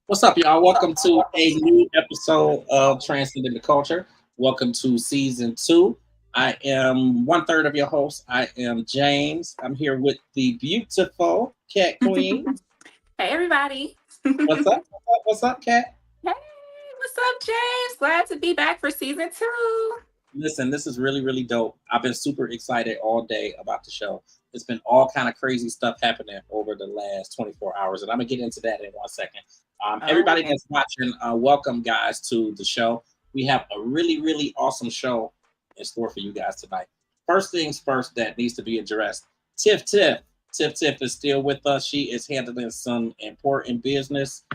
What's up, y'all? Welcome to a new episode of Transcending the Culture. Welcome to season 2. I am one third of your host. I am James. I'm here with the beautiful Cat Queen. Hey everybody. What's up? What's up? What's up, Cat? Hey, what's up, James? Glad to be back for season 2. Listen, this is really, really dope. I've been super excited all day about the show. It's been all kind of crazy stuff happening over the last 24 hours, and I'm gonna get into that in 1 second. Oh, Everybody that's watching, welcome guys to the show. We have a really, really awesome show in store for you guys tonight. First things first that needs to be addressed. Tiff-Tiff. Tiff-Tiff is still with us. She is handling some important business.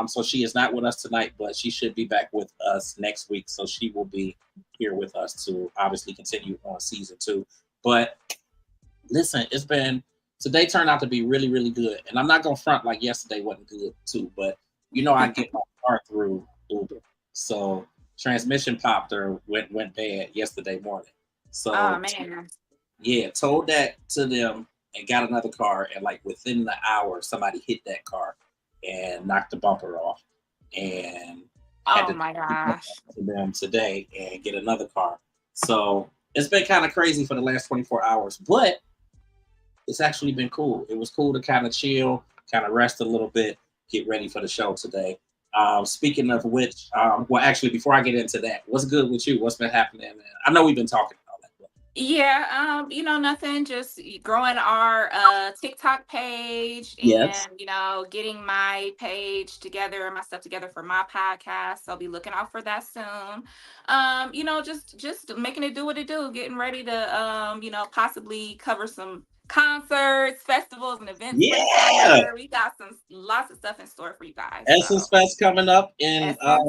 So she is not with us tonight, but she should be back with us next week. So she will be here with us to obviously continue on season 2. But listen, it's been today turned out to be really, really good. And I'm not gonna front like yesterday wasn't good too, but I get my car through Uber. So transmission popped or went bad yesterday morning. oh So man. yeah, told that to them and got another car, and like within the hour somebody hit that car and knocked the bumper off, and had Oh to my take that gosh. back to them today and get another car. So it's been kind of crazy for the last 24 hours, but it's actually been cool. It was cool to kind of chill, kind of rest a little bit, get ready for the show today. Speaking of which, well, actually, before I get into that, what's good with you? What's been happening? I know we've been talking about that. But Yeah, nothing, just growing our TikTok page yes. and getting my page together and my stuff together for my podcast. So I'll be looking out for that soon. Just making it do what it do, getting ready to possibly cover some concerts, festivals, and events for the Yeah. summer. We got some lots of stuff in store for you guys. Essence So Fest coming up in Essence Fest.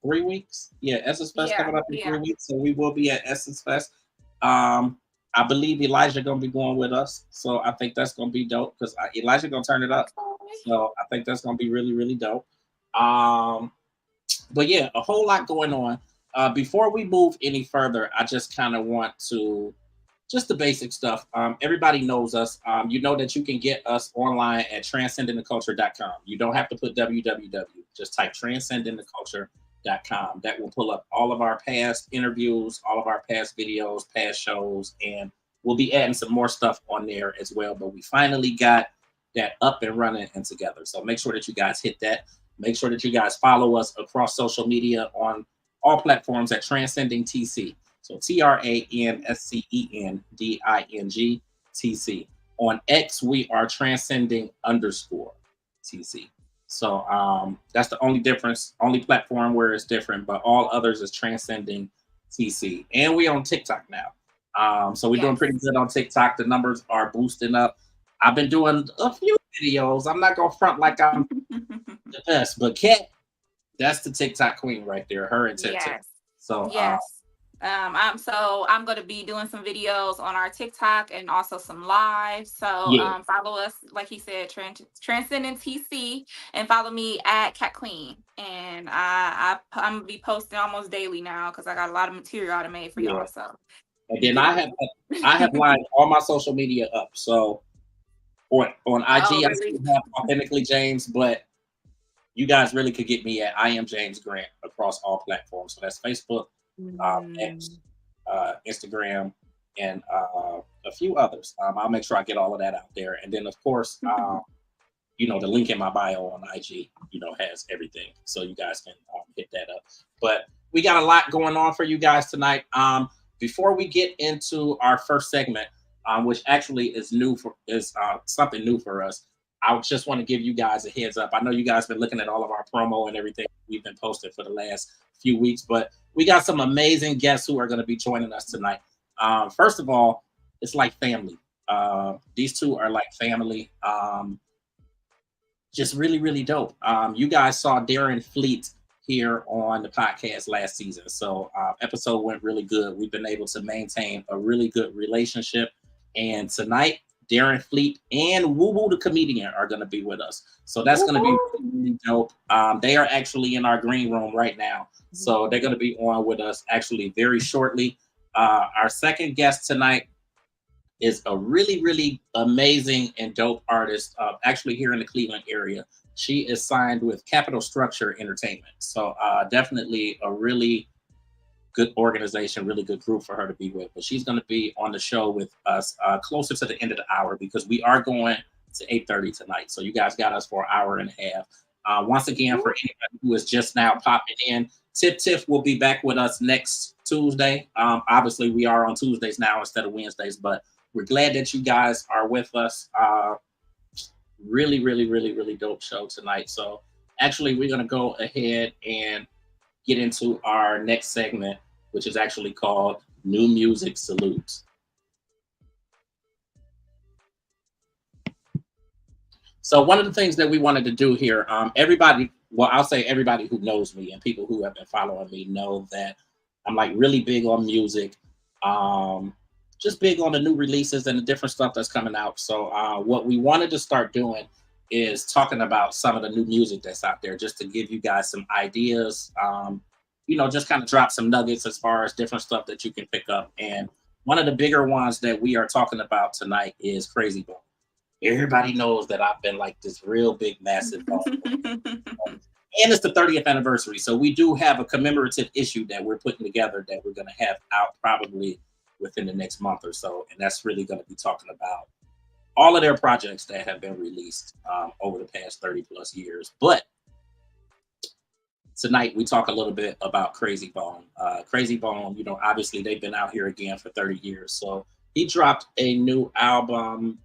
3 weeks. Yeah, Essence Fest Yeah, coming up in three yeah. weeks. So we will be at Essence Fest. Um, I believe Elijah gonna be going with us. So I think that's gonna be dope because Elijah gonna turn it up. Okay. So I think that's gonna be really, really dope. Um, but yeah, a whole lot going on. Before we move any further, I just kind of want to just the basic stuff. Everybody knows us. You know that you can get us online at transcendingtheculture.com. You don't have to put www. Just type transcendingtheculture.com. That will pull up all of our past interviews, all of our past videos, past shows, and we'll be adding some more stuff on there as well. But we finally got that up and running and together. So make sure that you guys hit that. Make sure that you guys follow us across social media on all platforms at Transcending TC. So TRANSCENDING TC. On X, we are transcending underscore TC. So that's the only difference, only platform where it's different, but all others is transcending TC. And we on TikTok now. So we're doing pretty Yes. good on TikTok. The numbers are boosting up. I've been doing a few videos. I'm not gonna front like I'm the best, but Kat, that's the TikTok queen right there. Her and Tiff-Tiff. Yes. So Yes. I'm gonna be doing some videos on our TikTok and also some live. So yeah, follow us, like he said, Transcendent TC, and follow me at Cat Queen. And I'm gonna be posting almost daily now because I got a lot of material I made for yeah. y'all. So And then get I have ready. lined all my social media up. So on Oh, IG, I really? still have authentically James, but you guys really could get me at I am James Grant across all platforms. So that's Facebook, X, Mm. Instagram, and a few others. I'll make sure I get all of that out there. And then of course, the link in my bio on IG, has everything. So you guys can hit that up. But we got a lot going on for you guys tonight. Before we get into our first segment, which actually is something new for us, I just want to give you guys a heads up. I know you guys been looking at all of our promo and everything we've been posting for the last few weeks, but we got some amazing guests who are going to be joining us tonight. First of all, it's like family. These two are like family. Just really, really dope. You guys saw Darren Fleet here on the podcast last season. So episode went really good. We've been able to maintain a really good relationship. And tonight, Darren Fleet and Woo Woo the comedian are going to be with us. So that's going to be Woohoo! really, really dope. They are actually in our green room right now. So they're going to be on with us actually very shortly. Our second guest tonight is a really, really amazing and dope artist, actually here in the Cleveland area. She is signed with Capital Structure Entertainment. So definitely a really good organization, really good group for her to be with. But she's going to be on the show with us closer to the end of the hour because we are going to 8:30 tonight. So you guys got us for an hour and a half. Once again, for anybody who is just now popping in, Tiff-Tiff will be back with us next Tuesday. Obviously, we are on Tuesdays now instead of Wednesdays, but we're glad that you guys are with us. Really, really, really, really dope show tonight. So actually, we're going to go ahead and get into our next segment, which is actually called New Music Salutes. So one of the things that we wanted to do here, everybody, well, I'll say everybody who knows me and people who have been following me know that I'm like really big on music, um, just big on the new releases and the different stuff that's coming out. So what we wanted to start doing is talking about some of the new music that's out there, just to give you guys some ideas. Just kind of drop some nuggets as far as different stuff that you can pick up. And one of the bigger ones that we are talking about tonight is Crazy Bone. Everybody knows that I've been like this real big, massive bone. And it's the 30th anniversary. So we do have a commemorative issue that we're putting together that we're going to have out probably within the next month or so. And that's really going to be talking about all of their projects that have been released over the past 30 plus years. But tonight we talk a little bit about Crazy Bone. Crazy Bone, obviously they've been out here again for 30 years. So he dropped a new album.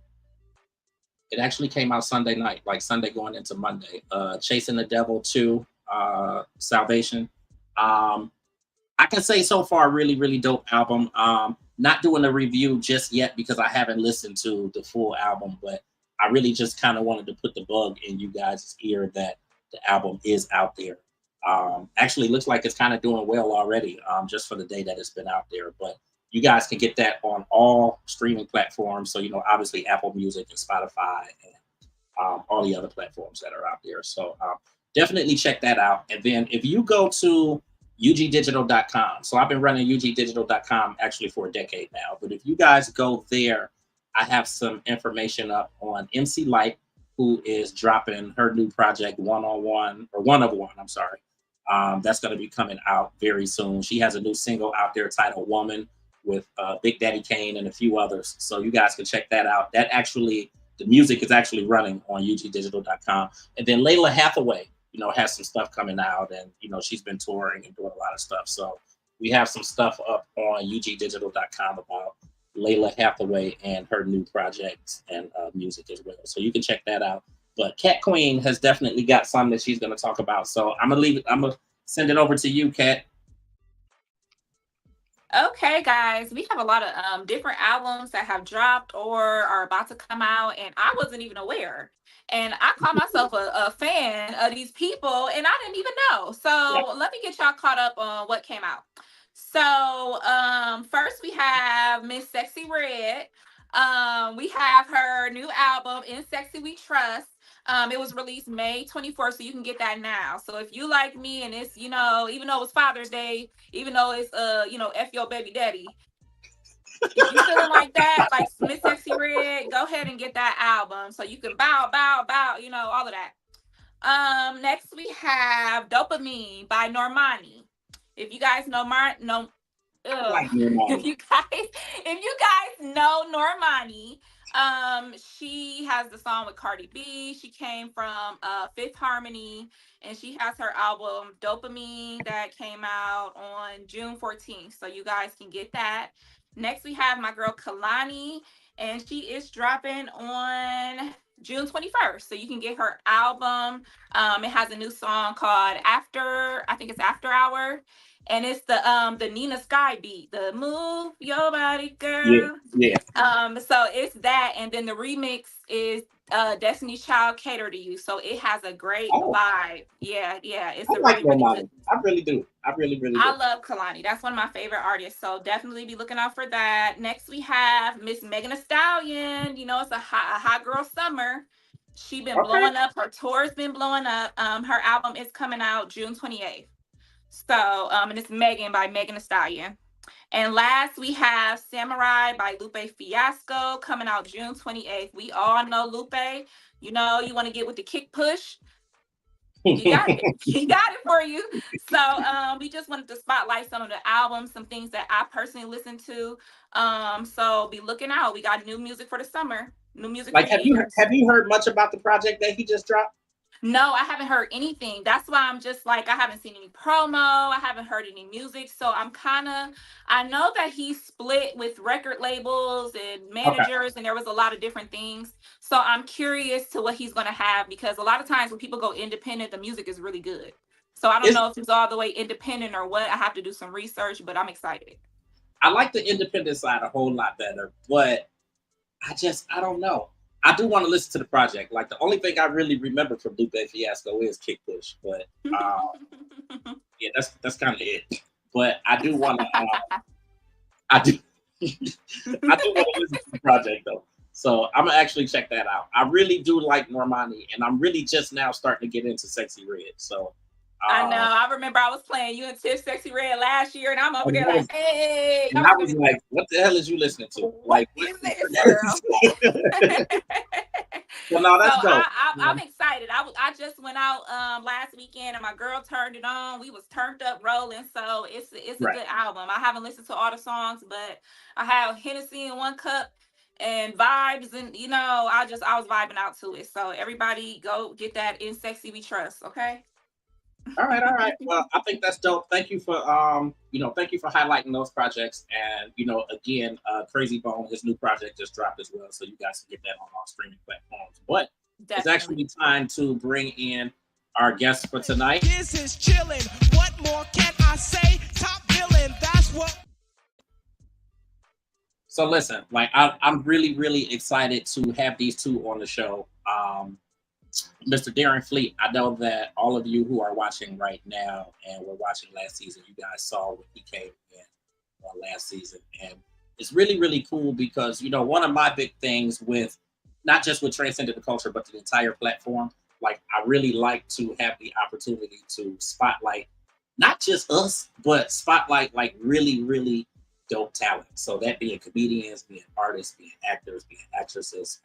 It actually came out Sunday night, like Sunday going into Monday. Chasing the Devil 2, Salvation. I can say so far, really, really dope album. Not doing a review just yet because I haven't listened to the full album, but I really just kind of wanted to put the bug in you guys' ear that the album is out there. Actually, looks like it's kind of doing well already, just for the day that it's been out there. But you guys can get that on all streaming platforms. So, obviously Apple Music and Spotify and all the other platforms that are out there. So definitely check that out. And then if you go to ugdigital.com, so I've been running ugdigital.com actually for a decade now, but if you guys go there, I have some information up on MC Light, who is dropping her new project One of One. I'm sorry. That's going to be coming out very soon. She has a new single out there titled Woman with Big Daddy Kane and a few others. So you guys can check that out. The music is actually running on ugdigital.com. And then Layla Hathaway, has some stuff coming out, and, she's been touring and doing a lot of stuff. So we have some stuff up on ugdigital.com about Layla Hathaway and her new projects and music as well. So you can check that out. But Kwueen has definitely got some that she's going to talk about. So I'm going to send it over to you, Kat. Okay, guys, we have a lot of different albums that have dropped or are about to come out, and I wasn't even aware. And I call myself a fan of these people, and I didn't even know. Yeah. So let me get y'all caught up on what came out. So first we have Miss Sexy Red. We have her new album, In Sexy We Trust. It was released May 24th, so you can get that now. So if you like me and it's, even though it's Father's Day, even though it's F your baby daddy, if you feeling like that, like Miss Sexy Red, go ahead and get that album so you can bow, bow, bow, all of that. Next we have Dopamine by Normani. If you guys know Like Normani. if you guys know Normani, she has the song with Cardi B. She came from Fifth Harmony, and she has her album Dopamine that came out on June 14th. So you guys can get that. Next, we have my girl Kalani, and she is dropping on June 21st. So you can get her album. It has a new song called After, I think it's After Hour. And it's the Nina Sky beat, the Move Your Body Girl. Yeah. So it's that, and then the remix is Destiny's Child Cater to You. So it has a great vibe. Yeah, it's a like really, really good. I really do. I really, really do. I love Kalani. That's one of my favorite artists. So definitely be looking out for that. Next we have Miss Megan Thee Stallion. It's a hot girl summer. She been blowing up. Her tour's been blowing up. Her album is coming out June 28th. So, and it's Megan by Megan Thee Stallion. And last, we have Samurai by Lupe Fiasco coming out June 28th. We all know Lupe. You want to get with the kick push. He got it. He got it for you. So we just wanted to spotlight some of the albums, some things that I personally listen to. So be looking out. We got new music for the summer, new music for Like, your ears. have you heard much about the project that he just dropped? No, I haven't heard anything. That's why I'm just like, I haven't seen any promo. I haven't heard any music. So I'm kind of, I know that he split with record labels and Okay. managers, and there was a lot of different things. So I'm curious to what he's going to have, because a lot of times when people go independent, the music is really good. So I don't It's, know if it's all the way independent or what. I have to do some research, but I'm excited. I like the independent side a whole lot better, but I don't know. I do want to listen to the project. Like, the only thing I really remember from Lupe Fiasco is Kick Push, but yeah, that's kind of it. But I do want to. I do. I do want to listen to the project though, so I'm gonna actually check that out. I really do like Normani, and I'm really just now starting to get into Sexy Red. So, I know. um, I remember I was playing you and Tiff Sexy Red last year, and I'm over and there I was, like, hey, and I was like, "What the hell is you listening to? what Like, what?" is this, girl? Well, no, So that's dope. I'm excited. I just went out last weekend, and my girl turned it on. We was turned up rolling. So it's a Right. good album. I haven't listened to all the songs, but I have Hennessy in one cup and vibes, and I was vibing out to it. So everybody go get that In Sexy We Trust, okay? All right, all right. Well, I think that's dope. Thank you for thank you for highlighting those projects. And again, Crazy Bone, his new project just dropped as well, so you guys can get that on all streaming platforms. But it's Definitely. actually time to bring in our guest for tonight. This is chilling. What more can I say? Top villain. That's what. So listen, like I'm really, really excited to have these two on the show. Mr. Darren Fleet, I know that all of you who are watching right now and were watching last season, you guys saw what he came in last season. And it's really, really cool because, one of my big things with not just with Transcending the Culture, but the entire platform, like I really like to have the opportunity to spotlight not just us, but spotlight like really, really dope talent. So that being comedians, being artists, being actors, being actresses,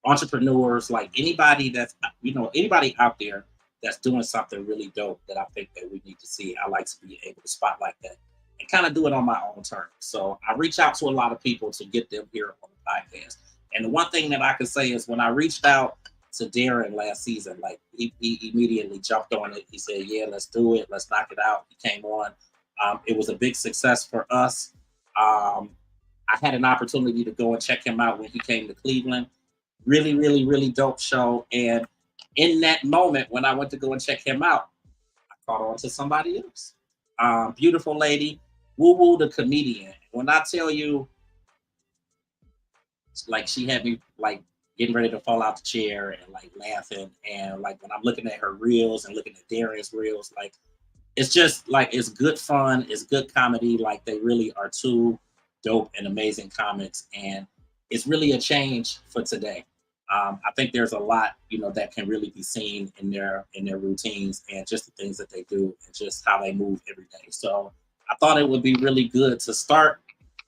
entrepreneurs, like anybody anybody out there that's doing something really dope that I think that we need to see. I like to be able to spotlight that and kind of do it on my own terms. So I reach out to a lot of people to get them here on the podcast. And the one thing that I can say is when I reached out to Darren last season, like he immediately jumped on it. He said, "Yeah, let's do it. Let's knock it out." He came on. It was a big success for us. I had an opportunity to go and check him out when he came to Cleveland. Really, really, really dope show. And in that moment, when I went to go and check him out, I caught on to somebody else. Beautiful lady, Woo Woo the comedian. When I tell you, like she had me like getting ready to fall out the chair and like laughing. And like when I'm looking at her reels and looking at Darren's reels, like it's just like it's good fun, it's good comedy. Like they really are two dope and amazing comics. And it's really a change for today. I think there's a lot, that can really be seen in their routines and just the things that they do and just how they move every day. So I thought it would be really good to start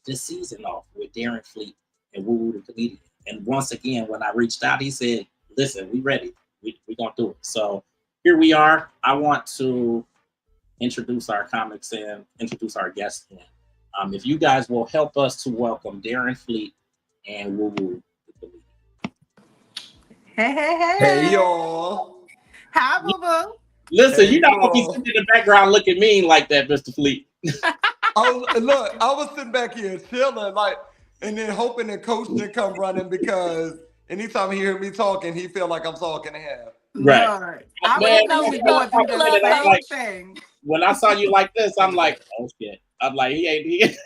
this season off with Darren Fleet and Woo Woo the comedian. And once again, when I reached out, he said, "Listen, we ready. We gonna do it." So here we are. I want to introduce our comics and introduce our guests in. If you guys will help us to welcome Darren Fleet and Woo Woo the comedian. Hey, hey, Hey, hey. y'all. Hi, boo boo. Listen, Hey, you're not gonna be girl. sitting in the background looking mean like that, Mr. Fleet. Look, I was sitting back here chilling, and then hoping that Coach didn't come running because anytime he hear me talking, he feel like I'm talking to him. Right. Lord, I Man, was We love probably we love going through we the love I'm same like, Coach. thing. when I saw you like this, I'm like, oh shit. I'm like, he ain't.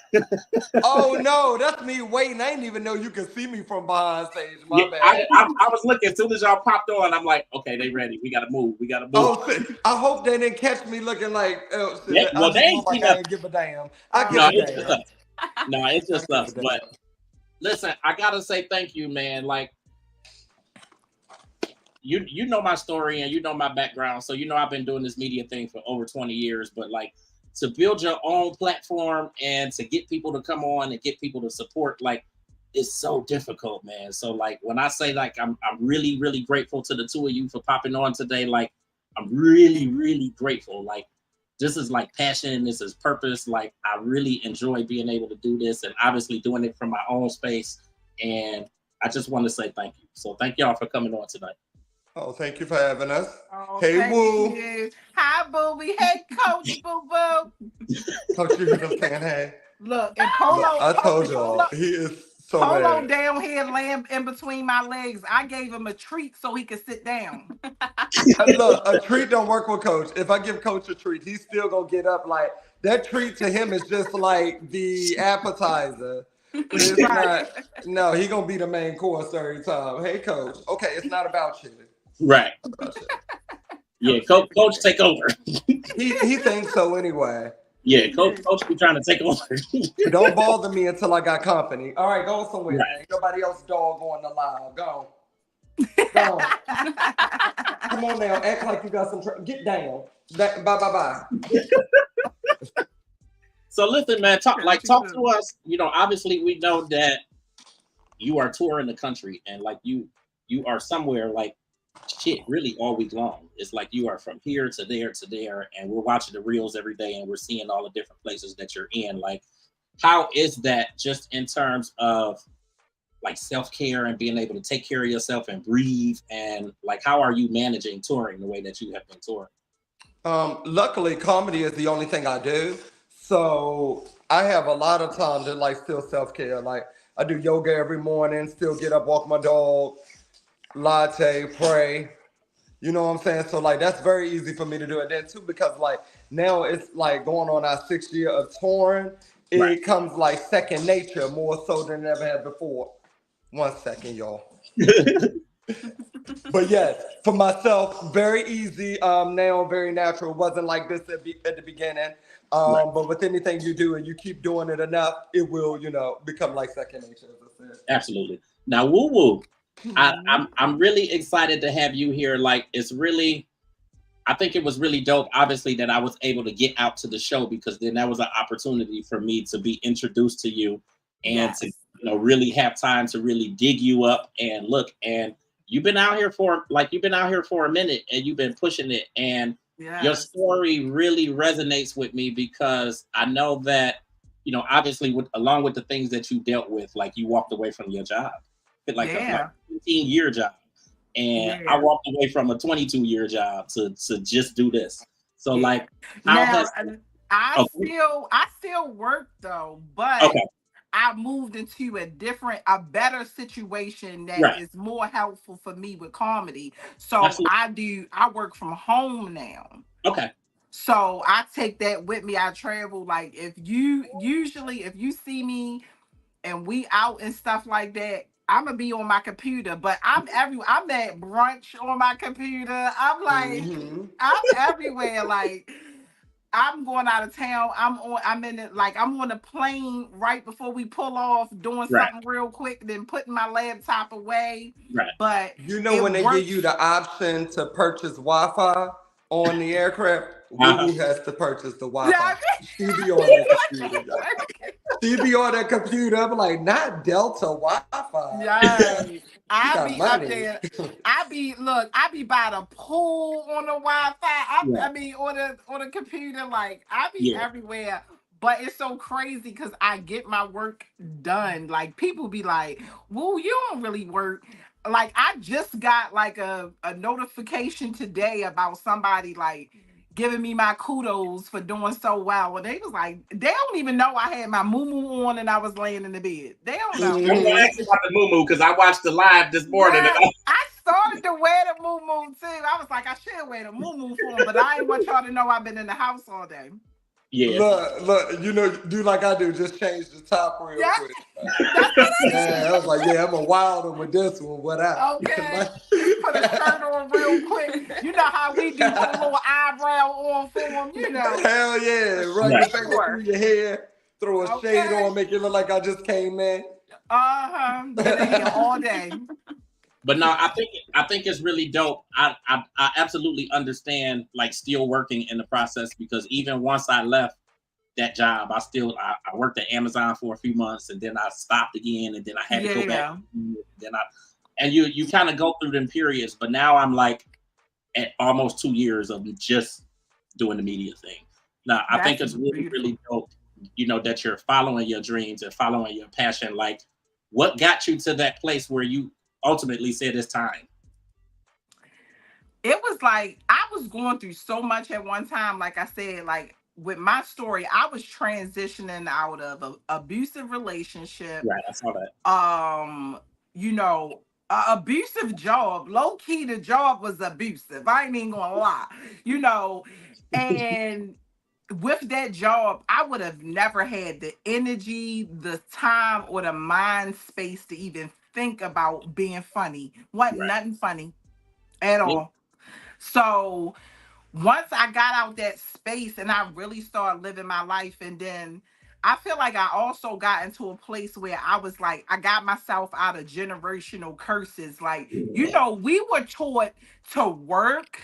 Oh no, that's me waiting. I didn't even know you could see me from behind stage. Yeah, My bad. I was looking as soon as y'all popped on. I'm like, okay, they ready. We gotta move. We gotta move. Oh, shit. I hope they didn't catch me looking like. Oh, Yeah, shit. I well, they just ain't look like seen I us. ain't give a damn. I give No, a it's just damn. us. No, it's I just give us. a damn. But listen, I gotta say thank you, man. Like you know my story and you know my background, so I've been doing this media thing for over 20 years. But like to build your own platform and to get people to come on and get people to support, like it's so difficult, man. So like when I say like I'm really, really grateful to the two of you for popping on today. Like I'm really, really grateful. Like, this is like passion. This is purpose. Like, I really enjoy being able to do this and obviously doing it from my own space. And I just want to say thank you. So thank y'all for coming on tonight. Oh, thank you for having us. Oh, Hey, thank Woo. you. Hi, Booby. Hey, Coach Boo Boo. Coach, you just saying hey. Look, and Polo, I told Polo, y'all, he is so Polo bad. down here laying in between my legs. I gave him a treat so he could sit down. Look, a treat don't work with Coach. If I give Coach a treat, he's still gonna get up. Like, that treat to him is just like the appetizer. It's Right. not. No, he gonna be the main course every time. Hey, Coach. Okay, it's not about you. Right. It's about you. Yeah, Coach take over. He thinks so anyway. Yeah, Coach be trying to take over. Don't bother me until I got company. All right, go somewhere. Right. Man. Ain't nobody else dog on the live. Go. Go. Come on now. Act like you got some. Get down. Bye. So listen, man, talk to us. You know, obviously we know that you are touring the country and like you are somewhere like shit really all week long. It's like you are from here to there, and we're watching the reels every day and we're seeing all the different places that you're in. Like, how is that just in terms of like self-care and being able to take care of yourself and breathe, and like how are you managing touring the way that you have been touring? Luckily, comedy is the only thing I do, so I have a lot of time to like still self-care. Like, I do yoga every morning, still get up, walk my dog, latte, pray. You know what I'm saying? So like that's very easy for me to do. And then too, because like now it's like going on our 6th year of touring, it Right. comes like second nature more so than it ever had before. 1 second, y'all. But yes, for myself, very easy. Now very natural. It wasn't like this at the beginning. Right. But with anything you do and you keep doing it enough, it will, become like second nature, as I said. Absolutely. Now, Woo Woo, I'm really excited to have you here. Like, it's really, I think it was really dope, obviously, that I was able to get out to the show, because then that was an opportunity for me to be introduced to you and to really have time to really dig you up and look. And you've been out here for a minute and you've been pushing it. And your story really resonates with me because I know that, obviously along with the things that you dealt with, like you walked away from your job, like a 15-year job. And I walked away from a 22-year job to just do this. So like, now I still work though, but I moved into a better situation that is more helpful for me with comedy. So I work from home now. Okay. So I take that with me. I travel. Like, if you see me and we out and stuff like that, I'm gonna be on my computer, but I'm at brunch on my computer. I'm like, I'm everywhere. Like, I'm going out of town. I'm on a plane right before we pull off, doing something real quick, then putting my laptop away. Right. But when they give you the option to purchase Wi-Fi on the aircraft, Woo has to purchase the Wi-Fi. She be on that computer. She be on that computer. I'm like, not Delta Wi-Fi. Yeah. I be up there. I be by the pool on the Wi-Fi. I mean, on the computer. Like, I be everywhere. But it's so crazy because I get my work done. Like, people be like, "Woo, you don't really work." Like, I just got like a notification today about somebody like giving me my kudos for doing so well. Well, they was like, they don't even know I had my moo on and I was laying in the bed. They don't know. I'm gonna ask you about the moo because I watched the live this morning. I started to wear the moo too. I was like, I should wear the moo for them, but I ain't want y'all to know I've been in the house all day. Yeah. Look, do like I do, just change the top real quick. I was like, I'm a wild one with this one. What up? Okay. Put a shirt on real quick. You know how we do, put a little eyebrow on for them, Hell yeah. Run your finger through your hair, throw a shade on, make it look like I just came in. Been in here all day. But no, I think it's really dope. I absolutely understand like still working in the process, because even once I left that job, I worked at Amazon for a few months and then I stopped again and then I had to go back. Then you kind of go through them periods, but now I'm like, at almost 2 years of just doing the media thing. Now, I think it's really, really dope, you know, that you're following your dreams and following your passion. Like, what got you to that place where you ultimately said it's time? It was like I was going through so much at one time. Like I said, like with my story, I was transitioning out of an abusive relationship. Right, I saw that. You know, abusive job. Low key, the job was abusive. I ain't even gonna lie. You know, and with that job, I would have never had the energy, the time, or the mind space to even think about being funny. Wasn't nothing funny at all. So once I got out that space and I really started living my life, and then I feel like I also got into a place where I was like, I got myself out of generational curses. Like, you know, we were taught to work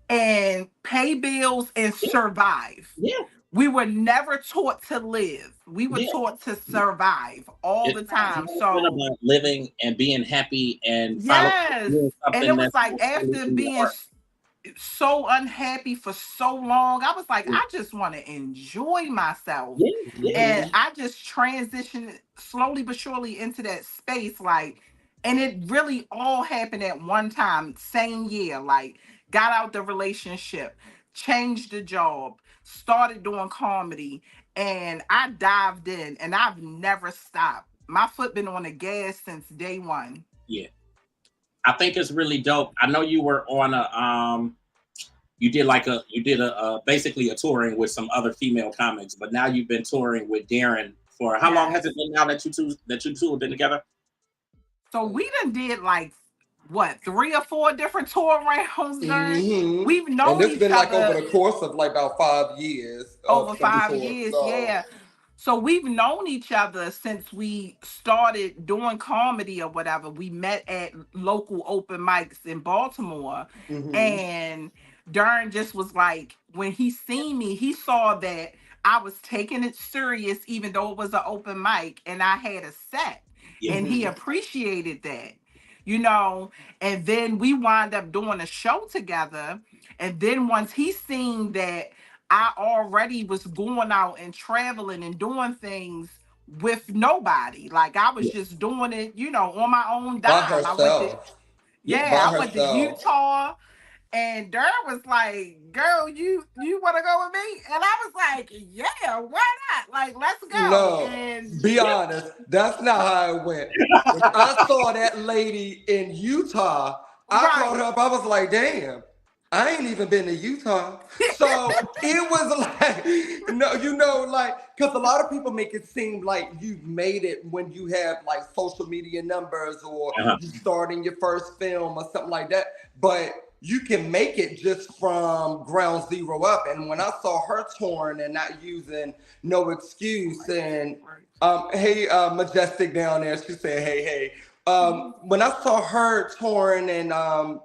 and pay bills and survive. Yeah. We were never taught to live. We were taught to survive all the time. So about living and being happy and yes, and it was like really after being so unhappy for so long, I was like, I just want to enjoy myself. And I just transitioned slowly but surely into that space. Like, and it really all happened at one time, same year. Like, got out the relationship, changed the job, started doing comedy, and I dived in and I've never stopped. My foot been on the gas since day one. Yeah. I think it's really dope. I know you were on you did a basically a touring with some other female comics, but now you've been touring with Darren for how long has it been now that you two have been together? So we done did like what 3 or 4 different tour rounds. Mm-hmm. We've known and it's each been other like over the course of like about 5 years. over 5 years, yeah. So we've known each other since we started doing comedy or whatever. We met at local open mics in Baltimore. And Darren just was like, when he seen me, he saw that I was taking it serious, even though it was an open mic and I had a set. And he appreciated that, you know. And then we wound up doing a show together. And then once he seen that I already was going out and traveling and doing things with nobody. Like I was just doing it, you know, on my own dime. I went to Utah, and Darren was like, girl, you want to go with me? And I was like, yeah, why not? Like, let's go. No, and be honest, that's not how it went. When I saw that lady in Utah, I brought her up, I was like, damn. I ain't even been to Utah. So it was like, no, you know, like, because a lot of people make it seem like you've made it when you have like social media numbers or you starting your first film or something like that. But you can make it just from ground zero up. And when I saw her touring and not using no excuse, and hey, Majestic down there, she said, hey. When I saw her touring and,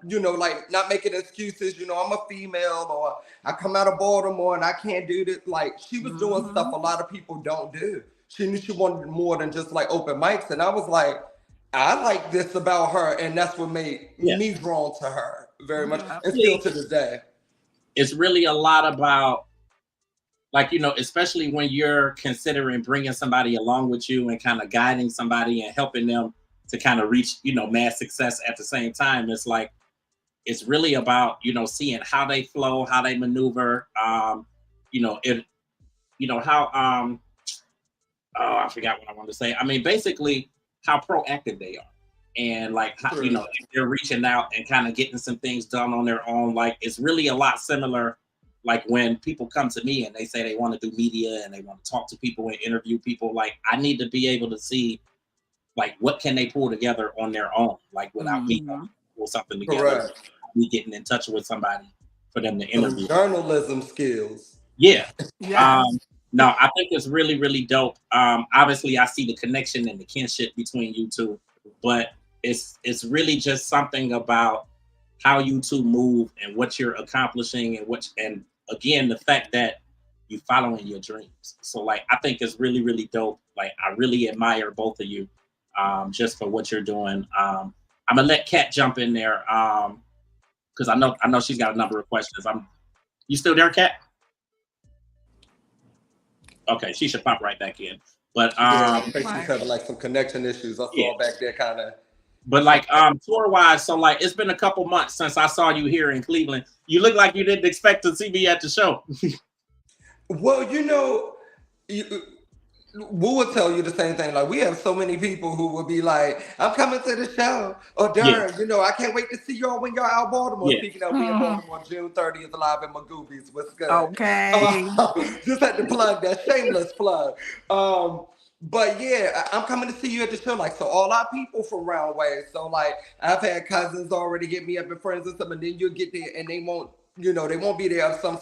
you know, like not making excuses, you know, I'm a female or I come out of Baltimore and I can't do this. Like she was doing stuff a lot of people don't do. She knew she wanted more than just like open mics. And I was like, I like this about her. And that's what made me drawn to her very much. And still to this day. It's really a lot about, like, you know, especially when you're considering bringing somebody along with you and kind of guiding somebody and helping them to kind of reach, you know, mass success at the same time. It's like, it's really about, you know, seeing how they flow, how they maneuver, you know, how, I forgot what I wanted to say. I mean, basically how proactive they are. And like, how, you know, if they're reaching out and kind of getting some things done on their own. Like, it's really a lot similar. Like when people come to me and they say they want to do media and they want to talk to people and interview people, like I need to be able to see, like, what can they pull together on their own, like without me pull something together, me getting in touch with somebody for them to interview. Journalism skills. No, I think it's really, really dope. Obviously, I see the connection and the kinship between you two, but it's really just something about how you two move and what you're accomplishing and again, the fact that you following your dreams. So like, I think it's really, really dope. Like, I really admire both of you. Just for what you're doing. I'm gonna let Kat jump in there. because I know she's got a number of questions. You still there, Kat? Okay, she should pop right back in. But I think she's having like some connection issues. I saw back there kind of. But like tour wise, so like it's been a couple months since I saw you here in Cleveland. You look like you didn't expect to see me at the show. Well, you know, Woo will tell you the same thing. Like, we have so many people who will be like, I'm coming to the show. Or Darren, you know, I can't wait to see y'all when y'all out Baltimore. Speaking of being Baltimore, June 30th live in Magoobies. What's good? Okay. Just had to plug that shameless plug. But yeah, I'm coming to see you at the show. Like, so all our people from round way. So like, I've had cousins already get me up and friends and stuff, and then you'll get there and they won't, you know, they won't be there of some.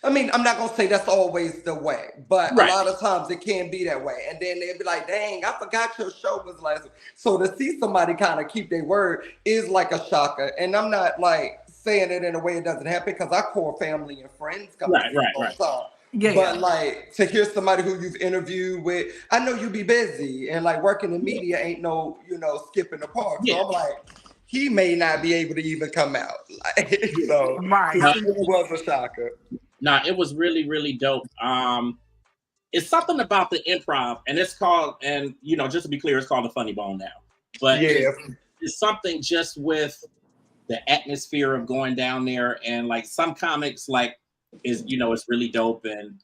I mean, I'm not going to say that's always the way, but a lot of times it can be that way. And then they'll be like, dang, I forgot your show was last week. So to see somebody kind of keep their word is like a shocker. And I'm not like saying it in a way it doesn't happen, because our core family and friends come all the time. But like, to hear somebody who you've interviewed with, I know you be busy, and like working in media ain't no, you know, skipping the park. So I'm like, he may not be able to even come out. Like, so it was a shocker. Nah, it was really, really dope. It's something about the improv, and it's called, and you know, just to be clear, it's called the Funny Bone now. But it's something just with the atmosphere of going down there, and like some comics, like is, you know, it's really dope, and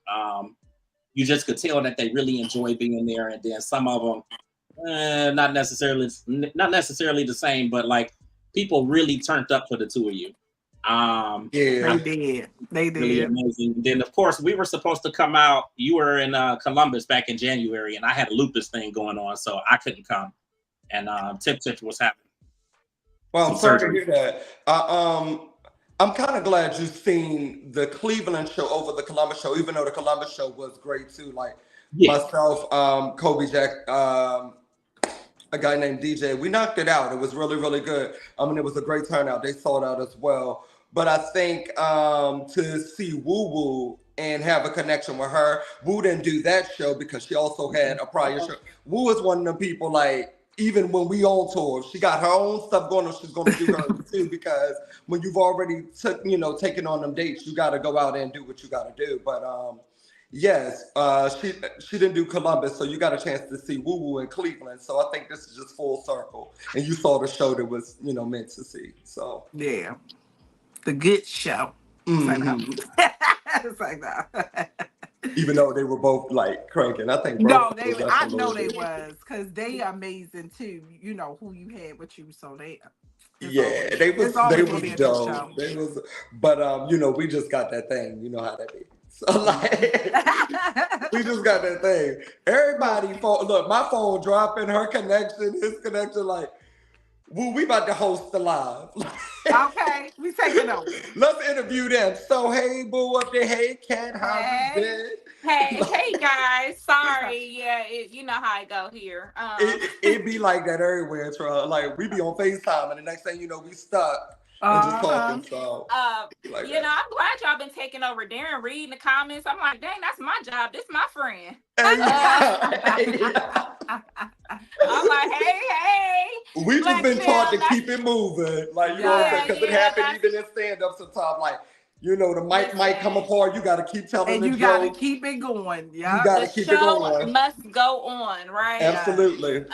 you just could tell that they really enjoy being there. And then some of them, not necessarily the same, but like people really turned up for the two of you. They did. Really amazing. Then of course we were supposed to come out. You were in Columbus back in January, and I had a lupus thing going on, so I couldn't come. And Tiff-Tiff was happening. Well, I'm sorry to hear that. I'm kind of glad you've seen the Cleveland show over the Columbus show, even though the Columbus show was great too. Like myself, Kobe Jack, a guy named DJ, we knocked it out. It was really, really good. I mean, it was a great turnout. They sold out as well. But I think to see Woo Woo and have a connection with her, Woo didn't do that show because she also had a prior show. Woo is one of the people, like, even when we on tour, she got her own stuff going on. She's going to do hers too, because when you've already taken on them dates, you got to go out and do what you got to do. But yes, she didn't do Columbus, so you got a chance to see Woo Woo in Cleveland. So I think this is just full circle, and you saw the show that was, you know, meant to see. So yeah, the good show. It's like that. Even though they were both like cranking, I think. I know they was, because they amazing too. You know who you had with you, so they. They was dope. They was, but you know, we just got that thing. You know how that is. So like, we just got that thing. Everybody phone, look, my phone dropping, her connection, his connection, like, well, we about to host the live. Okay, we taking over. Let's interview them. So hey, boo up there, hey Kat, how you been? Hey guys, sorry, you know how I go here. It be like that everywhere, Troy. Like, we be on FaceTime, and the next thing you know, we stuck. And just talking, so like you know, I'm glad y'all been taking over. Darren reading the comments. I'm like, dang, that's my job. This my friend. I'm like, hey. We just been taught to keep it moving, like, you know what I'm saying? Because it happened even in stand-up sometimes. Like, you know, the mic might come apart. You got to keep telling the joke. And you got to keep it going. Yeah, you got to keep it going. Must go on, right? Absolutely.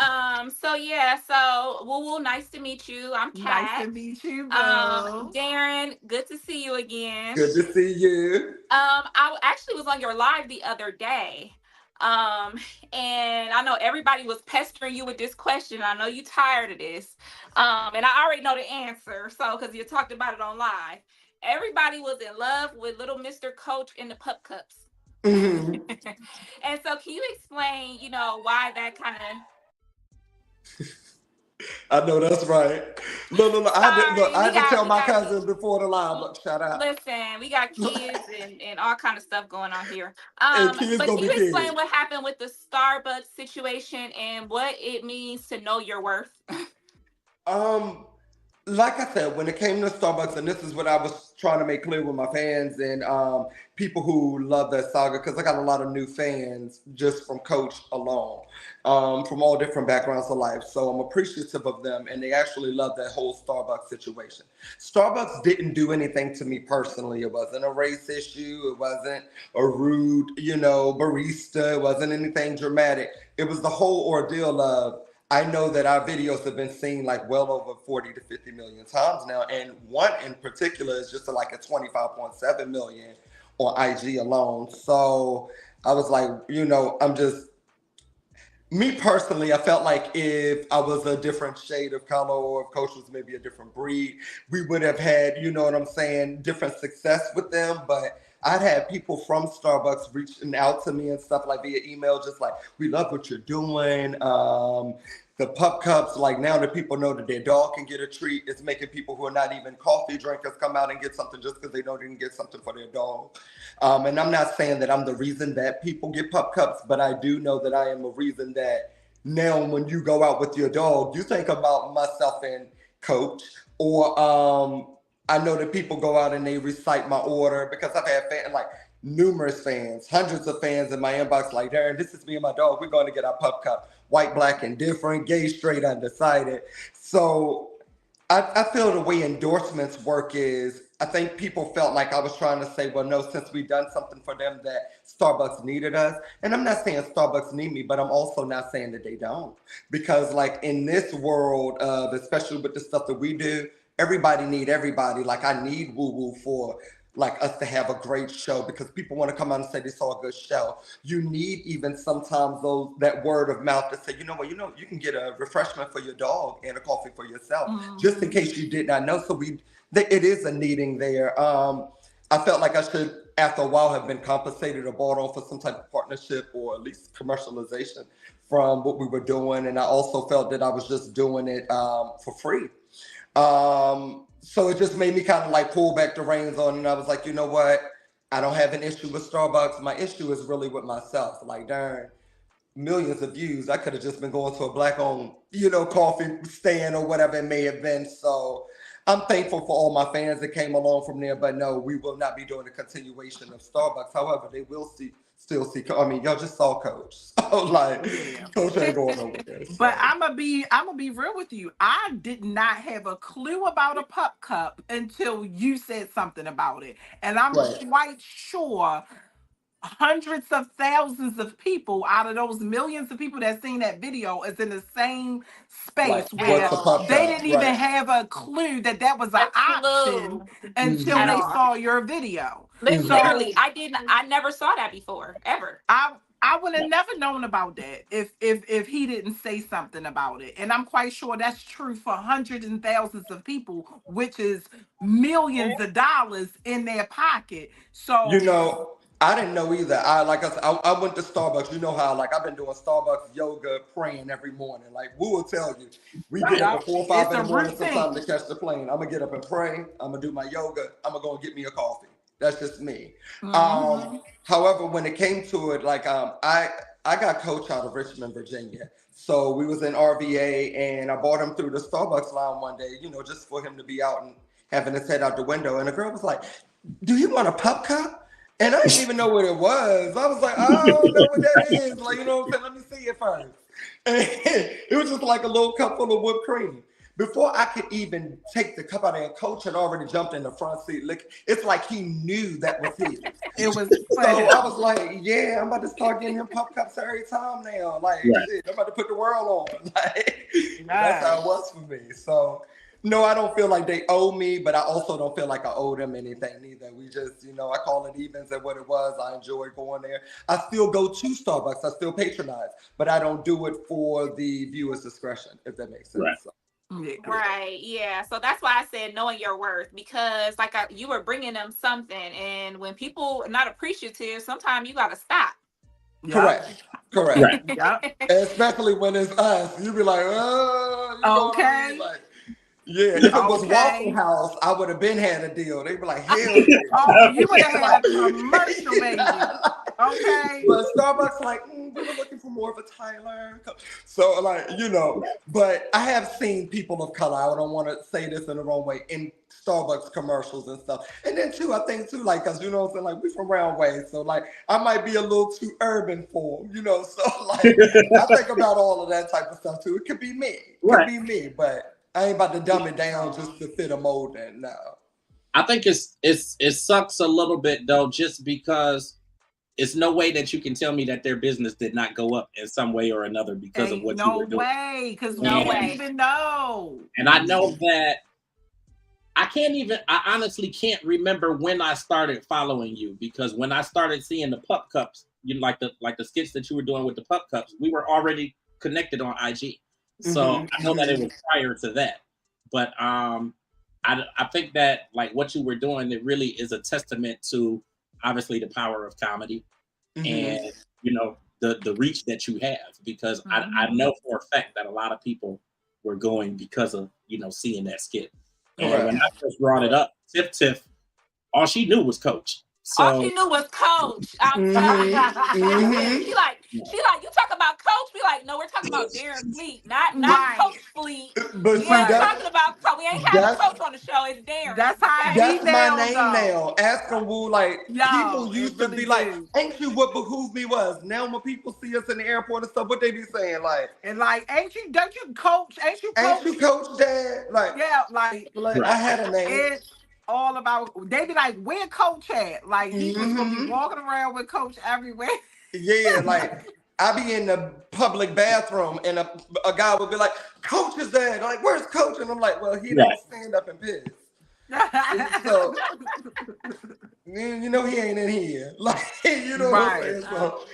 So Woo Woo, nice to meet you. I'm Kat. Nice to meet you, Darren, good to see you again. Good to see you. I actually was on your live the other day. And I know everybody was pestering you with this question. I know you tired of this. And I already know the answer. So, because you talked about it on live. Everybody was in love with little Mr. Coach in the pup cups. Mm-hmm. And so can you explain, you know, why that kind of... I know that's right. Look, I had to tell my cousin before the live. Look, shout out. Listen, we got kids and all kind of stuff going on here. But can you explain what happened with the Starbucks situation and what it means to know your worth? like I said, when it came to Starbucks, and this is what I was trying to make clear with my fans and people who love that saga, because I got a lot of new fans just from Coach alone, from all different backgrounds of life. So I'm appreciative of them, and they actually love that whole Starbucks situation. Starbucks didn't do anything to me personally. It wasn't a race issue. It wasn't a rude, barista. It wasn't anything dramatic. It was the whole ordeal of, I know that our videos have been seen like well over 40 to 50 million times now. And one in particular is just like a 25.7 million on IG alone. So I was like, me personally, I felt like if I was a different shade of color or if Coach was maybe a different breed, we would have had, different success with them. But I'd had people from Starbucks reaching out to me and stuff like via email, just like, we love what you're doing. The pup cups, like now that people know that their dog can get a treat, it's making people who are not even coffee drinkers come out and get something just because they know they can get something for their dog. And I'm not saying that I'm the reason that people get pup cups, but I do know that I am a reason that now when you go out with your dog, you think about myself and Coach, or I know that people go out and they recite my order, because I've had numerous fans, hundreds of fans in my inbox like, Darren, this is me and my dog. We're going to get our pup cup. White, black, and different, gay, straight, undecided. So I feel the way endorsements work is, I think people felt like I was trying to say, well, no, since we've done something for them that Starbucks needed us. And I'm not saying Starbucks need me, but I'm also not saying that they don't. Because like in this world, especially with the stuff that we do, everybody need everybody. Like I need Woo Woo for like us to have a great show, because people want to come out and say they saw a good show. You need even sometimes that word of mouth to say, you know what, you can get a refreshment for your dog and a coffee for yourself, just in case you did not know. So it is a needing there. I felt like I should, after a while, have been compensated or bought on for some type of partnership or at least commercialization from what we were doing. And I also felt that I was just doing it for free. So it just made me kind of like pull back the reins on, and I was like, you know what? I don't have an issue with Starbucks. My issue is really with myself. Like, darn, millions of views. I could have just been going to a black-owned, coffee stand or whatever it may have been. So I'm thankful for all my fans that came along from there. But no, we will not be doing a continuation of Starbucks. However, they will still see. I mean, y'all just saw Coach. So like, Coach ain't going over there. So. But I'm gonna be real with you. I did not have a clue about a pup cup until you said something about it, and I'm quite sure hundreds of thousands of people out of those millions of people that seen that video is in the same space where they didn't even have a clue that was an option until they saw your video. Literally, I never saw that before, ever. I would have never known about that if he didn't say something about it. And I'm quite sure that's true for hundreds and thousands of people, which is millions of dollars in their pocket. So I didn't know either. I went to Starbucks. You know how I've been doing Starbucks yoga, praying every morning. Like Woo will tell you, we get up at 4 or 5 in the morning sometimes to catch the plane. I'm gonna get up and pray. I'm gonna do my yoga. I'm gonna go and get me a coffee. That's just me. However, when it came to it, I got Coach out of Richmond, Virginia. So we was in RVA, and I brought him through the Starbucks line one day, just for him to be out and having his head out the window. And the girl was like, "Do you want a pup cup?" And I didn't even know what it was. I was like, I don't know what that is. Like, you know what I'm saying? Let me see it first. And it was just like a little cup full of whipped cream. Before I could even take the cup out of there, Coach had already jumped in the front seat. It's like he knew that was his. It was so I was like, yeah, I'm about to start getting him pup cups every time now. Like, shit, I'm about to put the world on. Like, that's how it was for me. So, no, I don't feel like they owe me, but I also don't feel like I owe them anything either. We just, I call it evens at what it was. I enjoy going there. I still go to Starbucks. I still patronize, but I don't do it for the viewer's discretion, if that makes sense. Right. So. Right, yeah. So that's why I said knowing your worth, because you were bringing them something, and when people are not appreciative, sometimes you got to stop. Correct. Right. Especially when it's us, you be like, oh, okay. Yeah, if it was Waffle House, I would have been had a deal. They'd be like, hell yeah. Oh, you would have had a commercial, baby. Okay. But Starbucks, like, we were looking for more of a Tyler. So, like, you know, but I have seen people of color, I don't want to say this in the wrong way, in Starbucks commercials and stuff. And then, too, I think, too, like, because, you know what I'm saying, like, we from round way. So, like, I might be a little too urban for them, you know. So, like, I think about all of that type of stuff, too. It could be me. Be me, but I ain't about to dumb it down just to fit a mold in now. I think it sucks a little bit though, just because it's no way that you can tell me that their business did not go up in some way or another because of what you were doing. No way, because no we way. don't even know. And I know that I honestly can't remember when I started following you, because when I started seeing the pup cups, you know, like the skits that you were doing with the pup cups, we were already connected on IG. So I know that it was prior to that. But I think that like what you were doing, it really is a testament to obviously the power of comedy and, you know, the reach that you have, because I know for a fact that a lot of people were going because of, you know, seeing that skit. And when I first brought it up, Tiff-Tiff, all she knew was Coach. So, all she knew was Coach. I'm telling you. She like, you talk about Coach? We like, no, we're talking about Darren Fleet, not Coach Fleet. But we ain't talking about Coach. We ain't having Coach on the show. It's Darren. That's how that's my name now. Ask them, Woo, like, people used to be like, ain't you what behooved me was? Now when people see us in the airport and stuff, what they be saying? Like, and like, don't you coach? Ain't you coach Dad? Like, yeah, like I had a name. It's all about, they be like, where Coach at? Like, he was gonna be walking around with Coach everywhere. Yeah, like I be in the public bathroom and a guy would be like, Coach is there. Like, where's Coach? And I'm like, well, he don't stand up and piss. So, you know, he ain't in here. Like, you know what I'm saying? So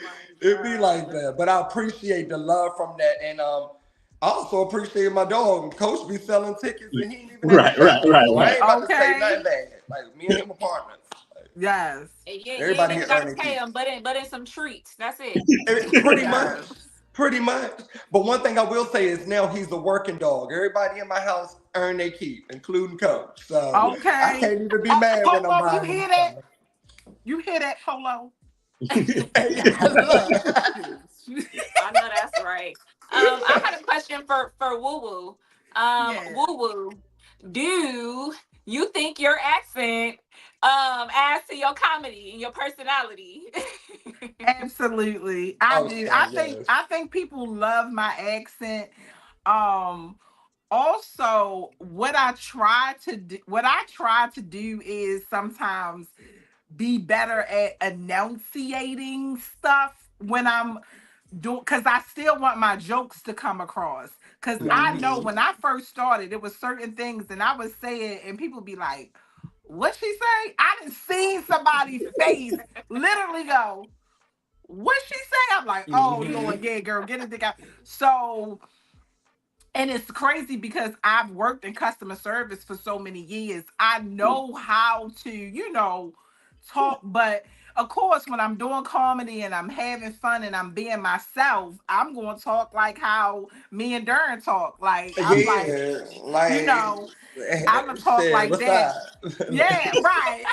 it'd be like that. But I appreciate the love from that. And I also appreciate my dog. Coach be selling tickets and he ain't even right. So I ain't about to say nothing bad. Like, me and him are partners. Yes. Everybody you got to pay him, but in some treats. That's it. Pretty much. But one thing I will say is now he's a working dog. Everybody in my house earn their keep, including Coach. So I can't even be mad when I'm buying. You hear that? You hear that, Polo? I know that's right. I had a question for Woo Woo. Woo Woo, do you think your accent adds to your comedy and your personality? Absolutely. I do. I think people love my accent. Also, what I try to do is sometimes be better at enunciating stuff when I'm doing, because I still want my jokes to come across. Because I know when I first started, there was certain things and I would say it and people be like, what she say? I done seen somebody's face literally go, what she say? I'm like, oh Lord, yeah, girl, get it together. So, and it's crazy because I've worked in customer service for so many years. I know how to, you know, talk, but of course, when I'm doing comedy and I'm having fun and I'm being myself, I'm going to talk like how me and Darren talk. Like, I'm you know, I'm going to talk like that. Yeah, right.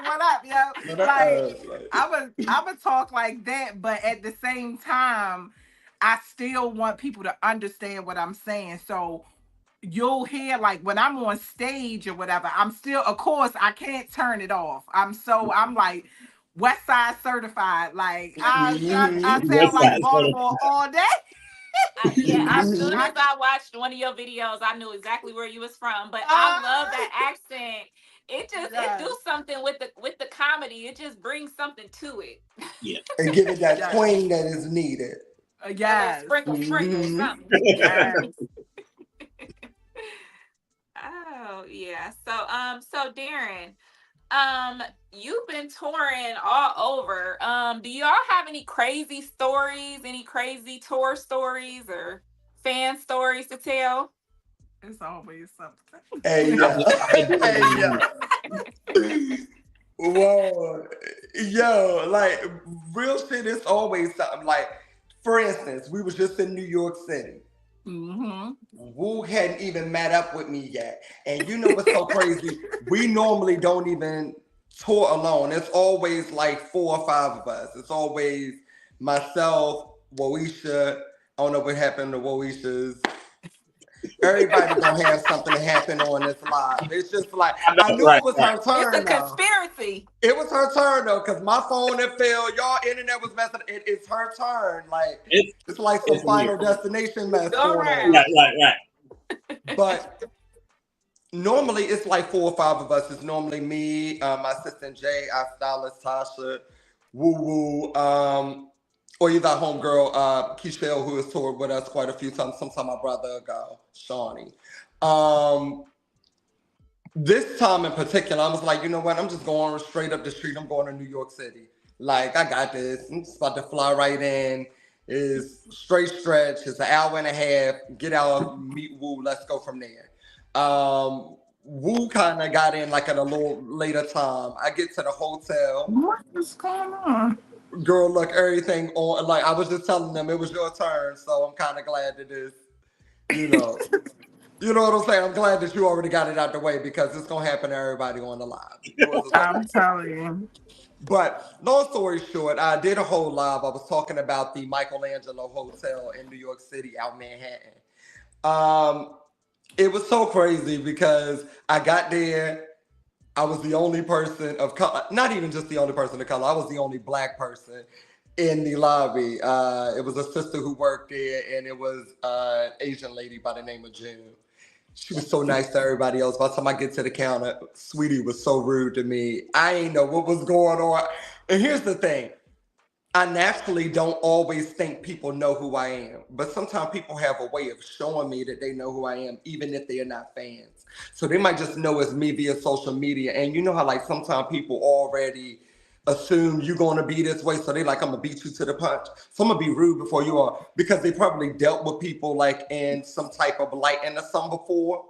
What up, yo? Like, I'm going to talk like that, but at the same time, I still want people to understand what I'm saying. So you'll hear, like, when I'm on stage or whatever, I'm still, of course, I can't turn it off. I'm like West Side certified. Like, I sound like Baltimore all day. As soon as I watched one of your videos, I knew exactly where you was from. But I love that accent. It just it do something with the comedy. It just brings something to it. Yeah, and give it that twang that is needed. Sprinkle, something. Yes. Oh yeah. So Darren, you've been touring all over. Do y'all have any crazy stories, any crazy tour stories or fan stories to tell? It's always something. Hey, Whoa, yo, like real shit is always something. Like, for instance, we was just in New York City. Woo hadn't even met up with me yet. And you know what's so crazy? We normally don't even tour alone, it's always like 4 or 5 of us. It's always myself, Woisha. I don't know what happened to Woisha's. Everybody gonna have something to happen on this live. It's just like I knew it was her turn. It's a conspiracy. It was her turn though, because my phone had failed. Y'all internet was messing. It's her turn. Like it's like some Final Destination mess going on. Right. But normally it's like 4 or 5 of us. It's normally me, my assistant Jay, our stylist Tasha, Woo Woo, or either our homegirl Keishelle, who has toured with us quite a few times. Sometimes my brother Shawnee. This time in particular, I was like, you know what? I'm just going straight up the street. I'm going to New York City. Like, I got this. I'm just about to fly right in. It's straight stretch. It's an hour and a half. Get out, meet Woo. Let's go from there. Woo kind of got in like at a little later time. I get to the hotel. What is going on? Girl, look, everything on. Like, I was just telling them it was your turn. So I'm kind of glad that this, you know. You know what I'm saying? I'm glad that you already got it out the way because it's going to happen to everybody on the live. I'm telling you. But long story short, I did a whole live. I was talking about the Michelangelo Hotel in New York City, out Manhattan. It was so crazy because I got there. I was the only person of color, not even just the only person of color. I was the only Black person in the lobby. It was a sister who worked there, and it was an Asian lady by the name of June. She was so nice to everybody else. By the time I get to the counter, Sweetie was so rude to me. I ain't know what was going on. And here's the thing. I naturally don't always think people know who I am. But sometimes people have a way of showing me that they know who I am, even if they are not fans. So they might just know it's me via social media. And you know how like sometimes people already assume you're going to be this way. So they like, I'm going to beat you to the punch. So I'm going to be rude before you are, because they probably dealt with people like in some type of light in the sun before.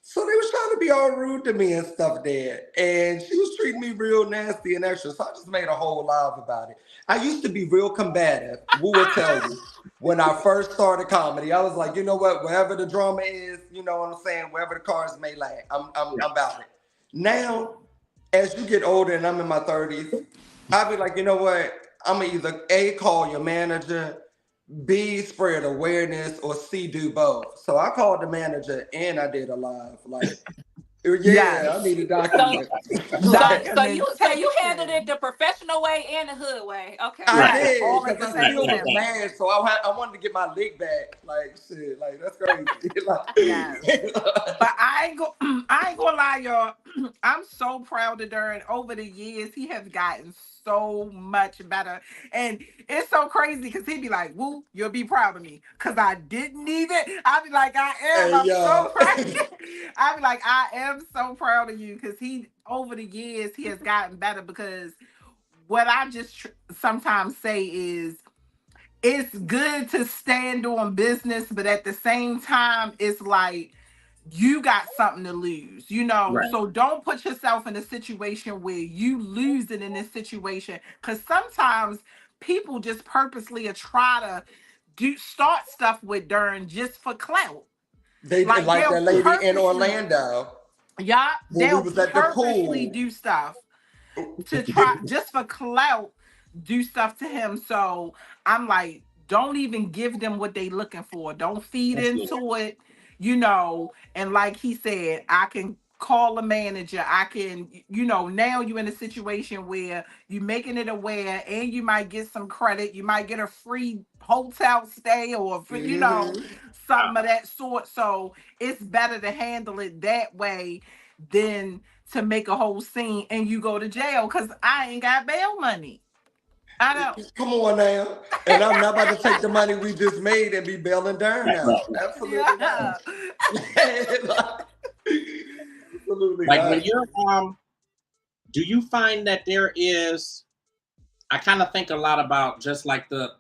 So they was trying to be all rude to me and stuff there. And she was treating me real nasty and extra. So I just made a whole live about it. I used to be real combative. We will tell you. When I first started comedy, I was like, you know what? Wherever the drama is, you know what I'm saying? Wherever the cards may lie, I'm about it. Now, as you get older and I'm in my 30s, I'll be like, you know what? I'm going to either A, call your manager, B, spread awareness, or C, do both. So I called the manager and I did a live. Like, yeah, I need a document. So you handled it the professional way and the hood way. Okay. I did, because I still was mad. So I wanted to get my lick back. Like, shit, like, that's crazy. But I ain't gonna lie, y'all. I'm so proud of Darren. Over the years, he has gotten so much better. And it's so crazy because he'd be like, Woo, you'll be proud of me. Because I didn't even. I'd be like, I am. I'm so proud. I'd be like, I am so proud of you. Because over the years, he has gotten better. Because what I just sometimes say is, it's good to stand on business, but at the same time, it's like, you got something to lose, you know? Right. So don't put yourself in a situation where you lose it in this situation. Because sometimes people just purposely try to start stuff with Darren just for clout. They like that lady in Orlando. Yeah, they'll purposely do stuff to try just for clout, do stuff to him. So I'm like, don't even give them what they looking for. Don't feed into it. You know, and like he said, I can call a manager. I can, you know, now you're in a situation where you're making it aware and you might get some credit. You might get a free hotel stay or, you know, something of that sort. So it's better to handle it that way than to make a whole scene and you go to jail because I ain't got bail money. I know. Come on now. And I'm not about to take the money we just made and be bailing Darren now. Absolutely not. Absolutely like not. when you're do you find that there is, I kind of think a lot about just like the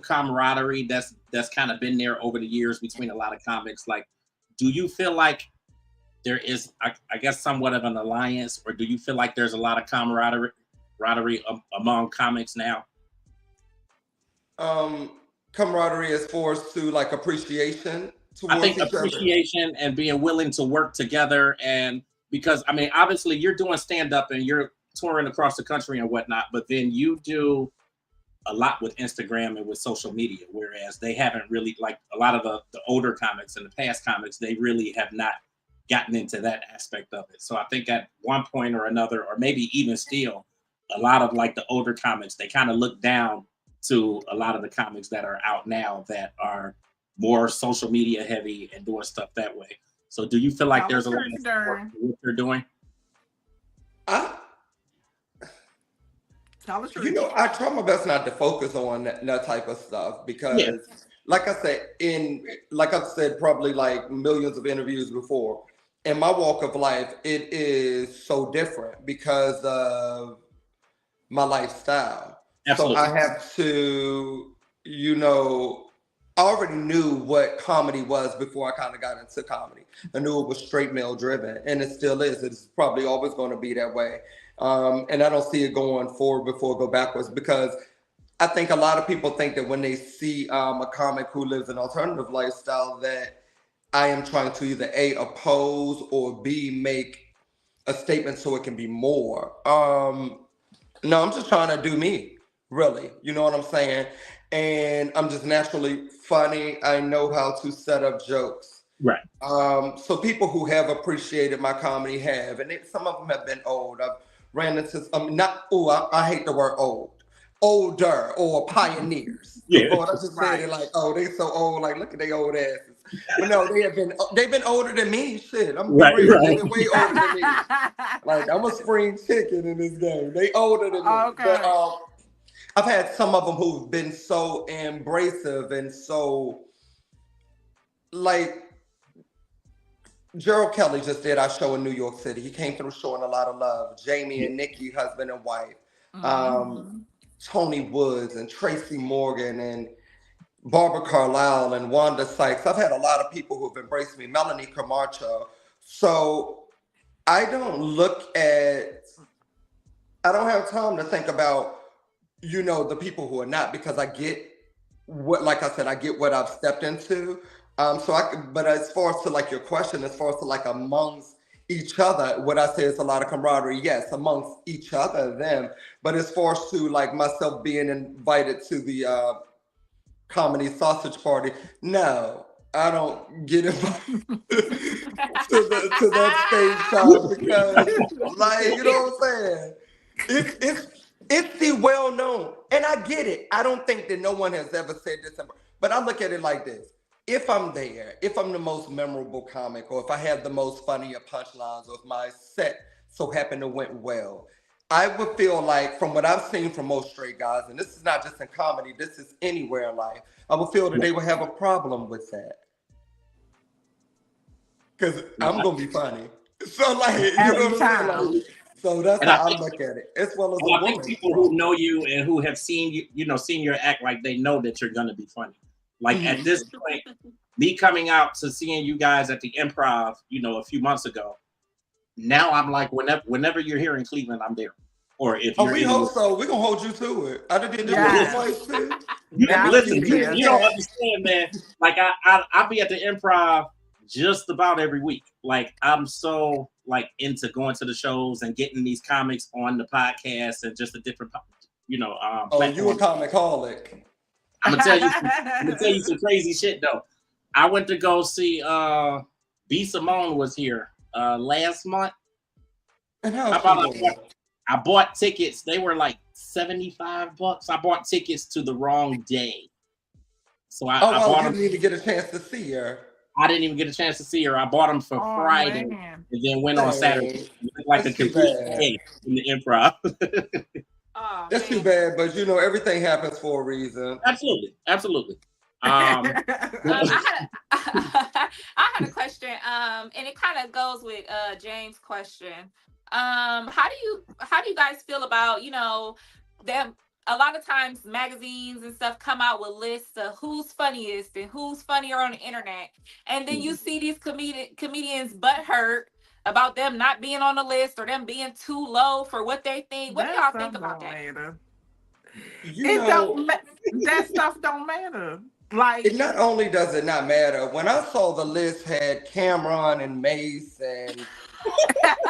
camaraderie that's kind of been there over the years between a lot of comics. Like, do you feel like there is, I guess, somewhat of an alliance, or do you feel like there's a lot of camaraderie among comics now? Camaraderie as far as to like appreciation. I think appreciation and being willing to work together, and because I mean, obviously you're doing stand up and you're touring across the country and whatnot, but then you do a lot with Instagram and with social media, whereas they haven't really, like a lot of the older comics and the past comics, they really have not gotten into that aspect of it. So I think at one point or another, or maybe even still, a lot of like the older comics, they kind of look down to a lot of the comics that are out now that are more social media heavy and doing stuff that way. So do you feel like there's a lot of support for what they're doing? You know, I try my best not to focus on that type of stuff because, like I said, probably like millions of interviews before, in my walk of life, it is so different because of my lifestyle. Absolutely. So I have to, you know, I already knew what comedy was before I kind of got into comedy. I knew it was straight male driven, and it still is. It's probably always going to be that way. And I don't see it going forward before it go backwards, because I think a lot of people think that when they see a comic who lives an alternative lifestyle, that I am trying to either A, oppose, or B, make a statement so it can be more. No, I'm just trying to do me, really. You know what I'm saying? And I'm just naturally funny. I know how to set up jokes. Right. So people who have appreciated my comedy have, and some of them have been old. I've ran into I hate the word old. Older or pioneers. Yeah. I just said it like, oh, they so old, like look at they old asses. But no, they've been older than me. Shit, I'm right. They've been way older than me. Like I'm a spring chicken in this game. They older than me. Okay. But I've had some of them who've been so embracive and so like Gerald Kelly just did our show in New York City. He came through showing a lot of love. Jamie and Nikki, husband and wife. Tony Woods and Tracy Morgan and Barbara Carlisle and Wanda Sykes. I've had a lot of people who've embraced me. Melanie Camacho. So I don't have time to think about, you know, the people who are not, because I get what I've stepped into. But as far as to like your question, as far as to like amongst each other, what I say is a lot of camaraderie, yes, amongst each other, them. But as far as to like myself being invited to the comedy sausage party, no, I don't get invited to that stage time, because like, you know what I'm saying? It's the well known, and I get it. I don't think that no one has ever said this, but I look at it like this. If I'm there, if I'm the most memorable comic, or if I had the most funnier punchlines, or if my set so happened to went well, I would feel like, from what I've seen from most straight guys, and this is not just in comedy, this is anywhere in life, I would feel that they would have a problem with that. Because I'm going to be funny. So like, you know what I'm saying? So that's how I look at it, as well as I think people who know you and who have seen you, seen your act, like they know that you're going to be funny. Like at this point, me coming out to seeing you guys at the Improv, a few months ago, now I'm like, whenever you're here in Cleveland, I'm there. Or if we hope so. We're gonna hold you to it. I did this twice too. Listen, you don't understand, man. Like I'll be at the Improv just about every week. Like I'm so like into going to the shows and getting these comics on the podcast and just the different, platforms. You a comic-holic. I'm gonna tell you some crazy shit though. I went to go see B. Simone was here last month. And I bought tickets. They were like $75. I bought tickets to the wrong day. So I bought them. You didn't even get a chance to see her. I didn't even get a chance to see her. I bought them for Friday, and then went on Saturday. Like a complete day in the Improv. That's too bad, but everything happens for a reason. Absolutely. I had a question, and it kind of goes with James' question. How do you guys feel about them? A lot of times magazines and stuff come out with lists of who's funniest and who's funnier on the internet, and then you see these comedians butthurt about them not being on the list or them being too low for what they think. What do y'all think about that? That stuff don't matter. Like, it not only does it not matter. When I saw the list had Cameron and Mace and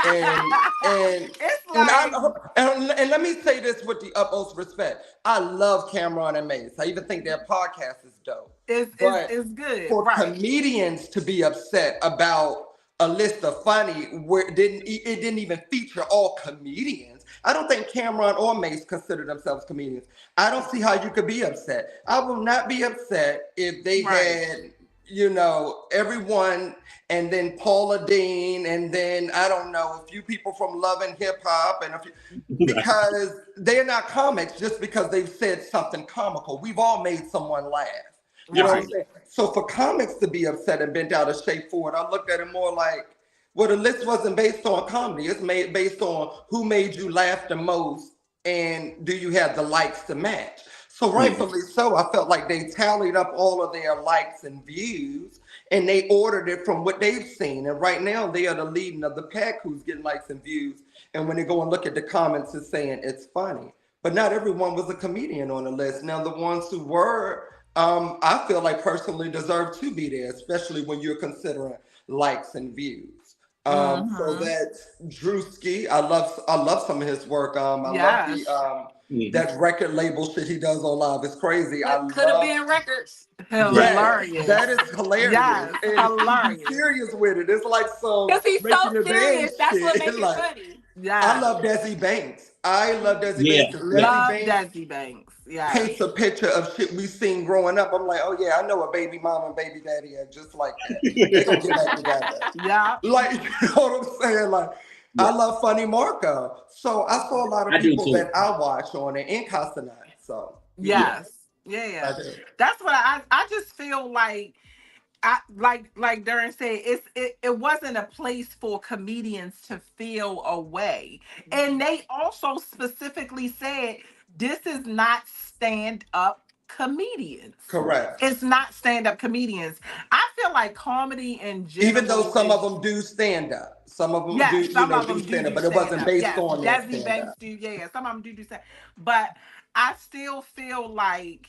and it's like, and let me say this with the utmost respect. I love Cameron and Mace. I even think their podcast is dope. It's good, for right? comedians to be upset about a list of funny where it didn't even feature all comedians. I don't think Cameron or Mace consider themselves comedians. I don't see how you could be upset. I will not be upset if they had, everyone, and then Paula Dean, and then I don't know, a few people from Love and Hip Hop, and a few, because they're not comics just because they've said something comical. We've all made someone laugh. You know what I'm saying? So for comics to be upset and bent out of shape for it, I look at it more like, well, the list wasn't based on comedy. It's made based on who made you laugh the most and do you have the likes to match. So rightfully so, I felt like they tallied up all of their likes and views and they ordered it from what they've seen. And right now they are the leading of the pack who's getting likes and views. And when they go and look at the comments, it's saying it's funny. But not everyone was a comedian on the list. Now the ones who were, I feel like personally deserve to be there, especially when you're considering likes and views. So that's Drewski. I love some of his work. I love the that record label shit he does on live. It's crazy. Could have been records. Hilarious. Yes, that is hilarious. Yes, hilarious. He's serious with it. It's like some because he's so serious. That's shit. what makes it funny. Yeah, I love Desi Banks. I love Desi Banks. Desi Banks. Yeah, paints a picture of shit we seen growing up. I'm like, oh yeah, I know a baby mom and baby daddy are just like that. They gonna get back together. Yeah, like, you know what I'm saying? Like, I love Funny Marco. So I saw a lot of people that I watch on it in Castanat. So yes, yeah. That's what I just feel like. Like Darren said, it wasn't a place for comedians to feel away, and they also specifically said this is not stand-up comedians. Correct. It's not stand-up comedians. I feel like comedy in general, even though some of them do stand up, some of them do stand up, but it wasn't based on that. Desi Banks do, some of them do stand, but I still feel like,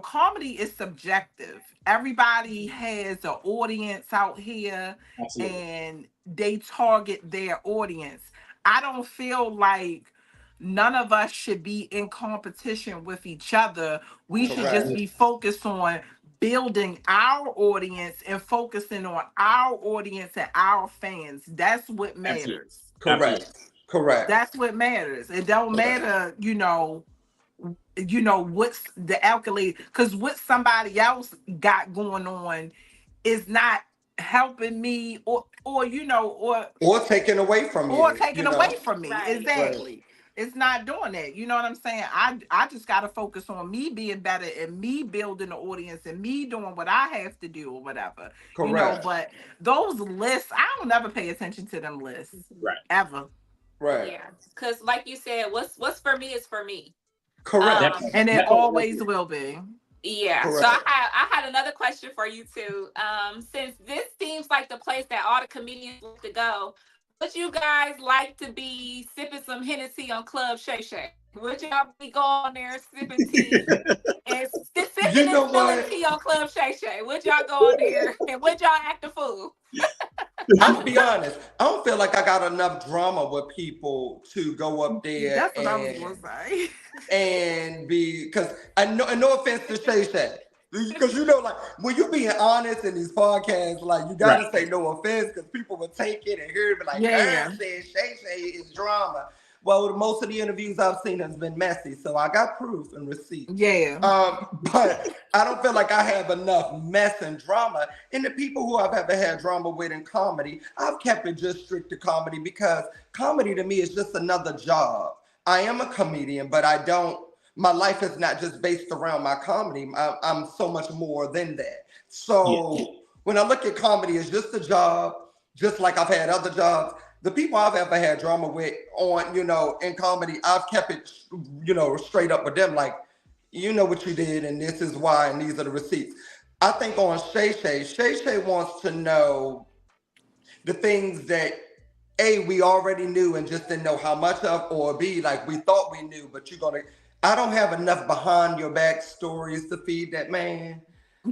comedy is subjective. Everybody has an audience out here. Absolutely. And they target their audience. I don't feel like none of us should be in competition with each other. We should just be focused on building our audience and focusing on our audience and our fans. That's what matters. Correct. That's what matters. It don't matter, what's the accolade, because what somebody else got going on is not helping me or taking away from you, or taking away from me. Right. Exactly. It's not doing that. You know what I'm saying? I just got to focus on me being better and me building the audience and me doing what I have to do or whatever. Correct. But those lists, I don't ever pay attention to them lists. Right. Ever. Right. Yeah. Because like you said, what's for me is for me. Correct. And it always will be. Yeah. Correct. So I had another question for you too. Since this seems like the place that all the comedians want to go, would you guys like to be sipping some Hennessy on Club Shay Shay? Would y'all be going there sipping tea and sipping tea on Club Shay Shay? Would y'all go on there and would y'all act a fool? I'm gonna be honest. I don't feel like I got enough drama with people to go up there. That's what I was gonna say. And because no offense to Shay Shay, because like when you being honest in these podcasts, like you gotta say no offense because people will take it and hear it, but like Darren said Shay Shay is drama. Well, most of the interviews I've seen has been messy, so I got proof and receipts. Yeah. But I don't feel like I have enough mess and drama. And the people who I've ever had drama with in comedy, I've kept it just strict to comedy because comedy to me is just another job. I am a comedian, but my life is not just based around my comedy. I'm so much more than that. So when I look at comedy, it's just a job, just like I've had other jobs. The people I've ever had drama with on, in comedy, I've kept it, straight up with them. Like, you know what you did, and this is why, and these are the receipts. I think on Shay Shay wants to know the things that A, we already knew and just didn't know how much of, or B, like we thought we knew, but I don't have enough behind your back stories to feed that man.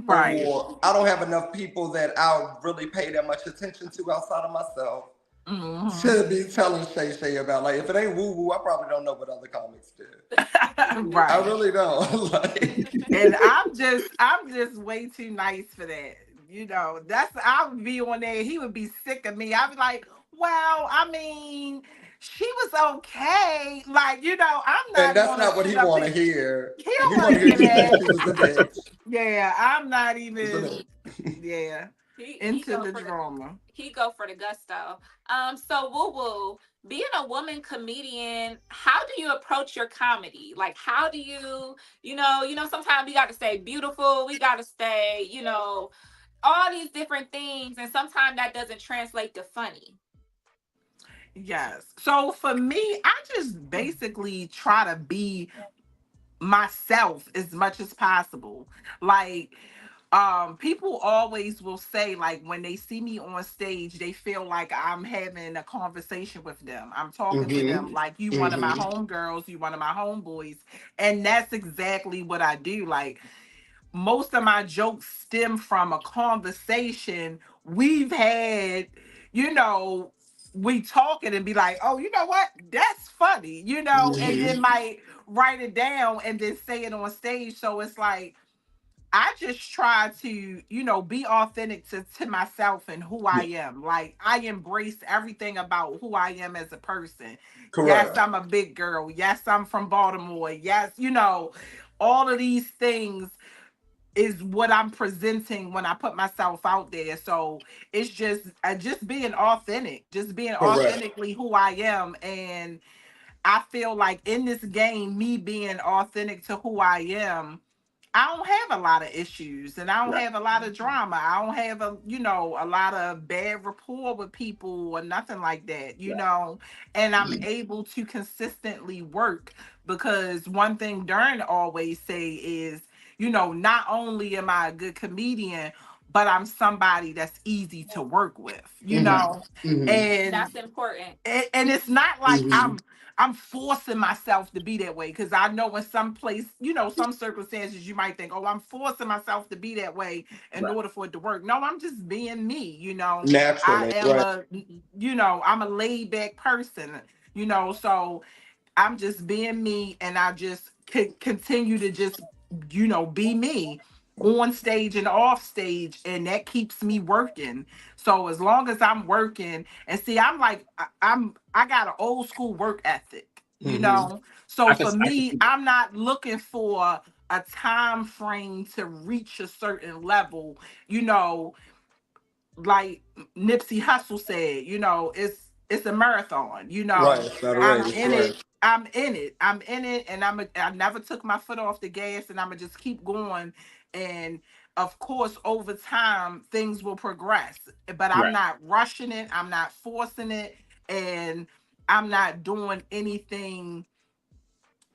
Right. or I don't have enough people that I'll really pay that much attention to outside of myself to be telling Shay about. Like, if it ain't woo woo, I probably don't know what other comics do. Right. I really don't. Like, and I'm just way too nice for that. You know, I would be on there. He would be sick of me. I'd be like, well, I mean, she was okay. Like, you know, I'm and not that's gonna not what he sit up want to and hear. he He don't want want to to hear hear you say that. she was a bitch. Yeah, I'm not even. He Yeah, He into go the for drama. he go for the gusto. So woo woo, being a woman comedian, how do you approach your comedy? Like, how do you sometimes we got to stay beautiful, we got to stay, all these different things, and sometimes that doesn't translate to funny. Yes. So for me, I just basically try to be myself as much as possible. Like, people always will say, like, when they see me on stage, they feel like I'm having a conversation with them, I'm talking to them like, you one of my homegirls, you one of my homeboys. And that's exactly what I do. Like, most of my jokes stem from a conversation we've had, you know, we talking and be like, oh, you know what? That's funny, and then might write it down and then say it on stage. So it's like, I just try to, be authentic to myself and who I am. Like, I embrace everything about who I am as a person. Yes, correct. I'm a big girl. Yes, I'm from Baltimore. Yes, all of these things is what I'm presenting when I put myself out there. So it's just being authentic, just being Correct. authentically who I am. And I feel like in this game, me being authentic to who I am, I don't have a lot of issues and I don't have a lot of drama. I don't have a lot of bad rapport with people or nothing like that, and I'm able to consistently work, because one thing Darren always say is, not only am I a good comedian, but I'm somebody that's easy to work with, and That's important. and it's not like I'm forcing myself to be that way, because I know in some place, some circumstances you might think, oh, I'm forcing myself to be that way in Right. order for it to work. No, I'm just being me, I Naturally, am right. I'm a laid back person, so I'm just being me, and I just continue to just, be me on stage and off stage, and that keeps me working. So as long as I'm working, and see, I'm like, I got an old school work ethic, So I can, for I can me, see that. I'm not looking for a time frame to reach a certain level, you know, like Nipsey Hussle said, it's a marathon, Right. It's not a I'm race, in right. it. I'm in it. I'm in it, and I never took my foot off the gas, and I'm gonna just keep going. And of course, over time, things will progress. But I'm Right. not rushing it. I'm not forcing it, and I'm not doing anything,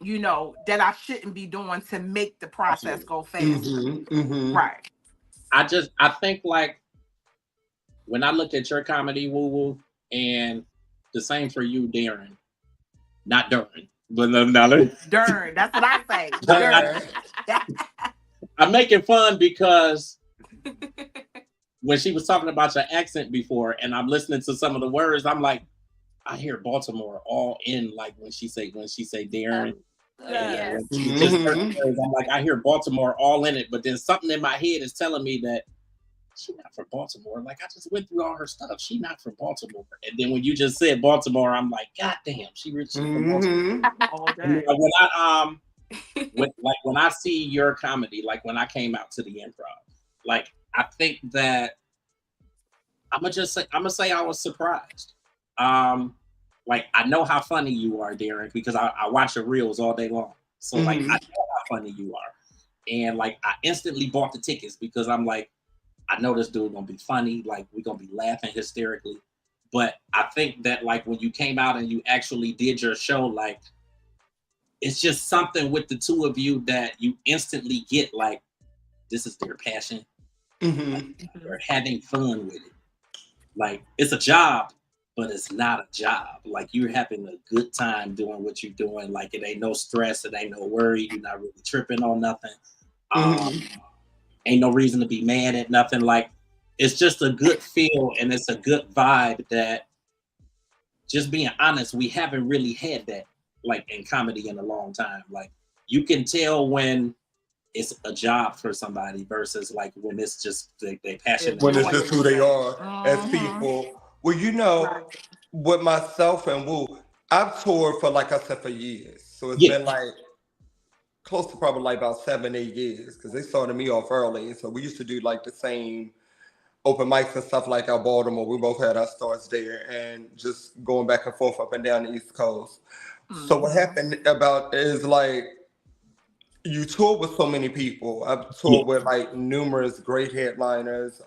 that I shouldn't be doing to make the process Absolutely. go faster. Mm-hmm. Right. I think like when I look at your comedy, woo woo, and the same for you, Darren. Not Darren, but another. Darn. That's what I say. Darn. Darn. I'm making fun because when she was talking about your accent before, and I'm listening to some of the words, I'm like, I hear Baltimore all in, like when she say Darren. And Yes. when she just certain Mm-hmm. words, I'm like, I hear Baltimore all in it, but then something in my head is telling me that she not from Baltimore. Like I just went through all her stuff. She not from Baltimore. And then when you just said Baltimore, I'm like, God damn, she from Baltimore. Mm-hmm. All And day. when I see your comedy, like when I came out to the improv, like I think that I'm gonna say I was surprised. Um, like I know how funny you are, Darren, because I watch your reels all day long. So like I Mm-hmm. know how funny you are, and like I instantly bought the tickets because I'm like, I know this dude gonna be funny. Like we're gonna be laughing hysterically. But I think that like when you came out and you actually did your show, like it's just something with the two of you that you instantly get like this is their passion. Like Mm-hmm. they're having fun with it. Like it's a job, but it's not a job. Like you're having a good time doing what you're doing. Like it ain't no stress, it ain't no worry. You're not really tripping on nothing. Um, Mm-hmm. Ain't no reason to be mad at nothing. Like, it's just a good feel and it's a good vibe that, just being honest, we haven't really had that like in comedy in a long time. Like, you can tell when it's a job for somebody versus like when it's just they passionate. When it's Like, just who they are as Mm-hmm. people. Well, you know, with myself and Woo, I've toured for, like I said, for years. So it's yeah, been like close to probably like about 7, 8 years because they started me off early. So we used to do like the same open mics and stuff like out Baltimore. We both had our starts there and just going back and forth up and down the East Coast. So what Mm-hmm. happened about is like you tour with so many people. I've yeah, toured with like numerous great headliners,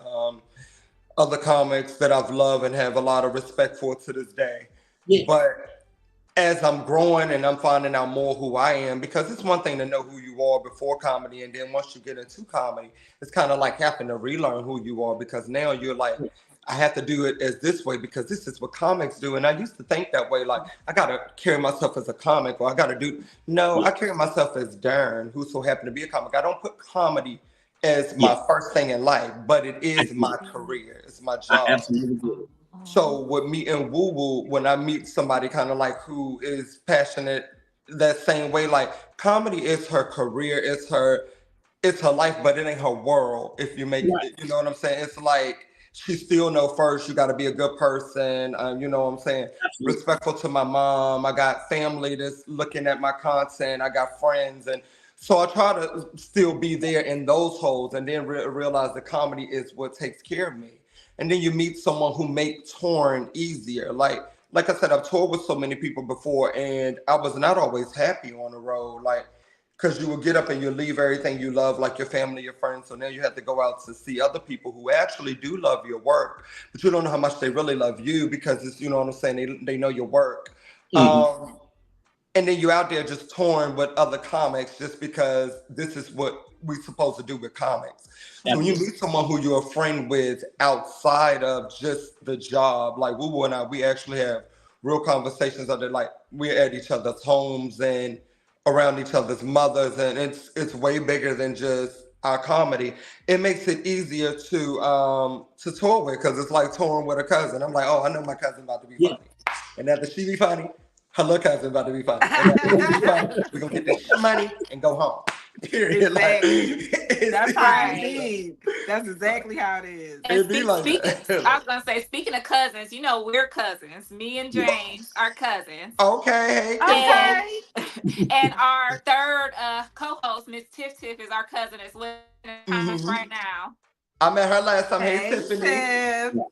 other comics that I've loved and have a lot of respect for to this day. yeah, But as I'm growing and I'm finding out more who I am, because it's one thing to know who you are before comedy, and then once you get into comedy, it's kind of like having to relearn who you are because now you're like, I have to do it as this way because this is what comics do. And I used to think that way, like I gotta carry myself as a comic, or I gotta do. No, yeah, I carry myself as Darren, who so happened to be a comic. I don't put comedy as yeah. my first thing in life, but it I is get my it. career, it's my I job. absolutely get it. So with me and Woo Woo, when I meet somebody kind of like who is passionate that same way, like comedy is her career, it's her life, but it ain't her world. If you make Right. it, you know what I'm saying? It's like she still know first you got to be a good person. You know what I'm saying? Absolutely. Respectful to my mom. I got family that's looking at my content. I got friends, and so I try to still be there in those holes, and then realize the comedy is what takes care of me. And then you meet someone who make touring easier. Like I said, I've toured with so many people before, and I was not always happy on the road. Like because you will get up and you leave everything you love, like your family, your friends. So now you have to go out to see other people who actually do love your work, but you don't know how much they really love you because it's, you know what I'm saying, they know your work. Hmm. Um, and then you're out there just touring with other comics just because this is what we're supposed to do with comics. So when you Absolutely. meet someone who you're a friend with outside of just the job, like Woo Woo and I, we actually have real conversations that are like we're at each other's homes and around each other's mothers, and it's way bigger than just our comedy. It makes it easier to tour with because it's like touring with a cousin. I'm like, oh, I know my cousin about to be Yeah. funny, and after she be funny, her little cousin about to be funny, and after he be funny, we're gonna get this money and go home. Period. Like Exactly. That's how it Right. be. That's exactly how it is. And it be like speaking, I that. was gonna say, speaking of cousins, you know, we're cousins. Me and Yeah. James are cousins. Okay, hey And cousin. Okay. and our third co-host, Miss Tiff-Tiff, is our cousin as well in the comments Hmm. right now. I met her last time. Hey Hey, Tiffany. Tiff. Yeah.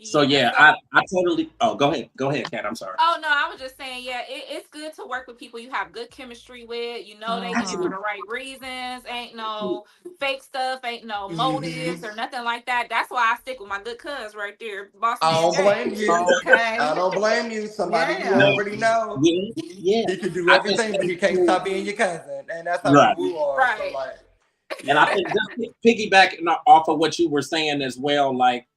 So Yeah. yeah, So I totally. Oh, go ahead, Kat. I'm sorry. oh no, I was just saying, yeah, it's good to work with people you have good chemistry with. You know they here for Mm-hmm. the right reasons. Ain't no fake stuff, ain't no Hmm. motives or nothing like that. That's why I stick with my good cuz right there, boss I man don't blame James. you. I Okay. don't blame you. Somebody you No, Yeah. already know. yeah, yeah. He can do I just everything, but think he can't too, stop being your cousin. And that's how we right, woo are. So Right. like, and I yeah. think just piggybacking off of what you were saying as well, like,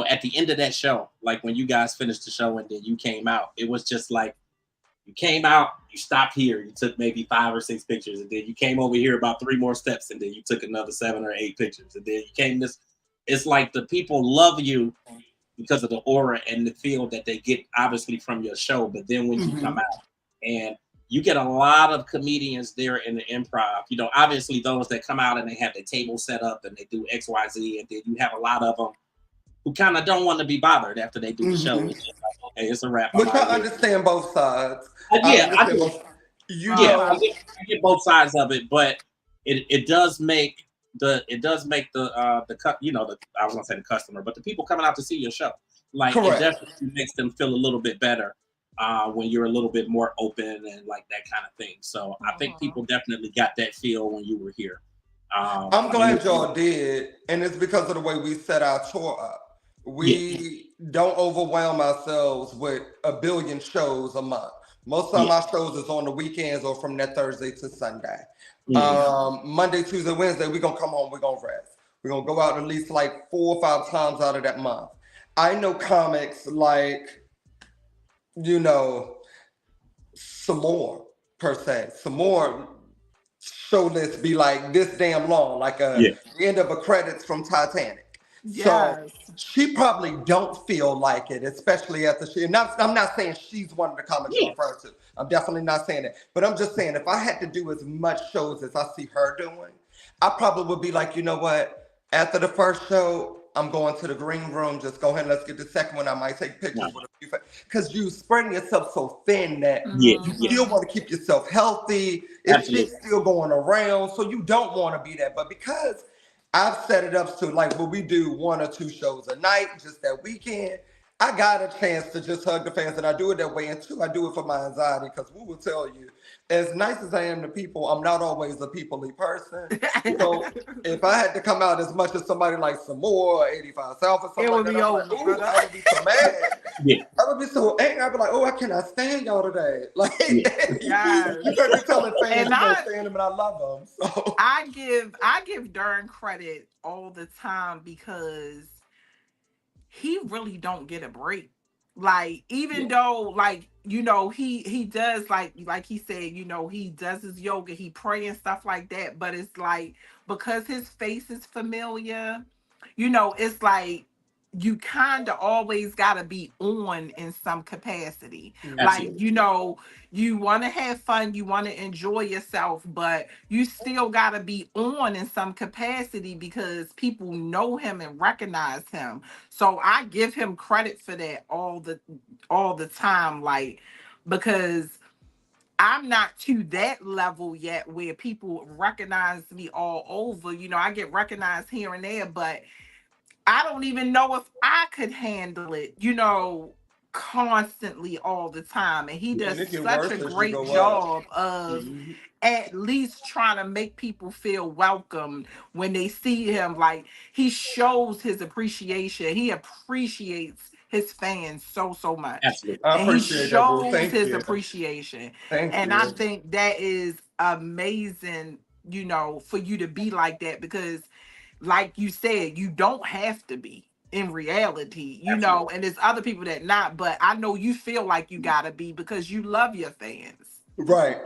at the end of that show, like when you guys finished the show and then you came out, it was just like you came out, you stopped here, you took maybe 5 or 6 pictures, and then you came over here about 3 more steps, and then you took another 7 or 8 pictures, and then you came this. It's like the people love you because of the aura and the feel that they get obviously from your show. But then when you come Hmm. out and you get a lot of comedians there in the improv, obviously those that come out and they have the table set up and they do XYZ, and then you have a lot of them who kind of don't want to be bothered after they do the show. Hmm. It's just like, okay, it's a wrap. I'm Which I out of here. understand both sides. I Yeah, I understand do. both. You Yeah, Uh-huh. know, I get both sides of it, but it does make the I was gonna say the customer, but the people coming out to see your show, like it correct. definitely makes them feel a little bit better when you're a little bit more open and like that kind of thing. So I think Mhm. people definitely got that feel when you were here. I'm You know, glad y'all did, and it's because of the way we set our tour up. yeah, We don't overwhelm ourselves with a billion shows a month. Most of yeah, my shows is on the weekends or from that Thursday to Sunday. hmm, Monday, Tuesday, Wednesday, we're gonna come home, we're gonna rest. We're gonna go out at least like 4 or 5 times out of that month. I know comics like, you know, some more per se. Some more. show list be like this damn long, like the end of a credits from Titanic. So Yes. she probably don't feel like it, especially after she. And I'm not saying she's one of the comics you refer to. I'm definitely not saying it. But I'm just saying if I had to do as much shows as I see her doing, I probably would be like, you know what? After the first show, I'm going to the green room. Just go ahead and let's get the second one. I might take pictures with a few, because you spreading yourself so thin that you still want to keep yourself healthy. It's shit still going around, so you don't want to be that. But because I've set it up to like when we do 1 or 2 shows a night, just that weekend, I got a chance to just hug the fans, and I do it that way. And 2, I do it for my anxiety, because we will tell you, as nice as I am to people, I'm not always a people-y person. So if I had to come out as much as somebody like Samoa or 85 South or something like that, I'm like, ooh, I would be so mad. I would be so angry. I'd be like, oh, I cannot stand y'all today. Like, you heard me telling fans, you don't stand them, and I love them. So I give Darren credit all the time because he really don't get a break. Like, even though, like, you know, he does, like he said, you know, he does his yoga, he pray and stuff like that, but it's like, because his face is familiar, you know, it's like you kind of always got to be on in some capacity. Like, you know, you want to have fun, you want to enjoy yourself, but you still got to be on in some capacity because people know him and recognize him. So I give him credit for that all the time, like, because I'm not to that level yet where people recognize me all over. You know, I get recognized here and there, but I don't even know if I could handle it, you know, constantly all the time. And he does such a great job of at least trying to make people feel welcome when they see him. Like, he shows his appreciation. He appreciates his fans so much. And he shows his appreciation. And I think that is amazing, you know, for you to be like that, because like you said, you don't have to be in reality, you know, and there's other people that not, but I know you feel like you gotta be because you love your fans. Right.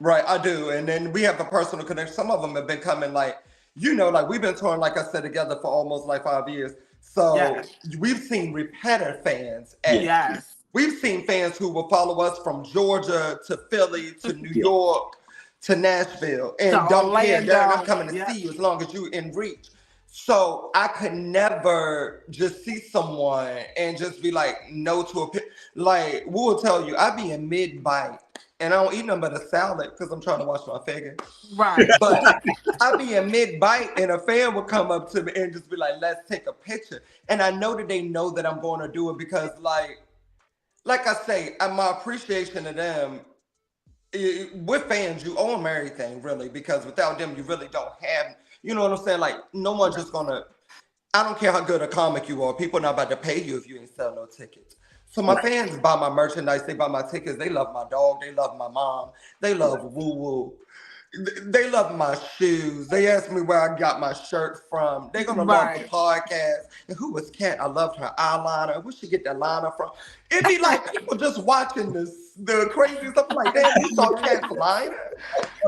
I do. And then we have a personal connection. Some of them have been coming, like, you know, like we've been touring, like I said, together for almost like 5 years. So we've seen repetitive fans. And we've seen fans who will follow us from Georgia to Philly to New York to Nashville and don't care. Darren, I'm coming to see you as long as you in reach. So I could never just see someone and just be like, no to a like, we'll tell you, I be in mid-bite and I don't eat nothing but a salad because I'm trying to watch my figure. Right. But I be in mid-bite and a fan will come up to me and just be like, let's take a picture. And I know that they know that I'm going to do it because like I say, my appreciation of them, with fans, you owe them everything, really, because without them, you really don't have, you know what I'm saying? Like, no one's just gonna, I don't care how good a comic you are, people are not about to pay you if you ain't sell no tickets. So my fans buy my merchandise, they buy my tickets, they love my dog, they love my mom, they love Woo Woo. They love my shoes. They ask me where I got my shirt from. They're gonna love the podcast. And who was Kat? I loved her eyeliner. Where she get that liner from? It'd be like people just watching the crazy stuff. I'm like, damn, you saw Kat's liner?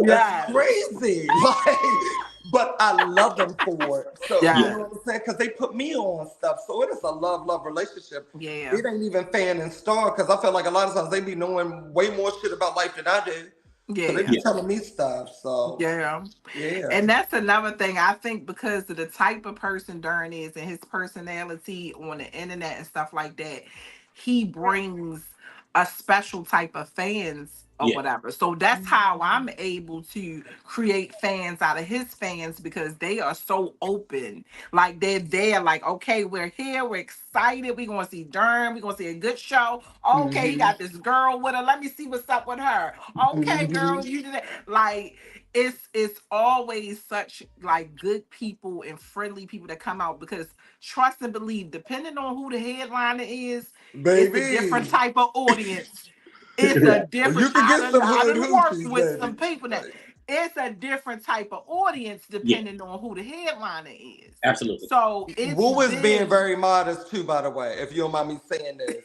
That's crazy. Like, but I love them for it. So you know what I'm saying? Because they put me on stuff. So it is a love relationship. Yeah. It ain't even fan and star, because I feel like a lot of times they be knowing way more shit about life than I do. Yeah. So they be telling me stuff. So yeah. And that's another thing. I think because of the type of person Darren is and his personality on the internet and stuff like that, he brings a special type of fans or whatever. So that's how I'm able to create fans out of his fans, because they are so open. Like, they're there, like, okay, we're here, we're excited, we're gonna see Darren, we're gonna see a good show. Okay, he got this girl with her. Let me see what's up with her. Okay, girl, you did it. Like, it's always such like good people and friendly people that come out, because trust and believe, depending on who the headliner is, it's a different type of audience. It's a different. You can get some I work with some people that it's a different type of audience depending on who the headliner is. Absolutely. So it's Woo is being very modest too, by the way, if you don't mind me saying this.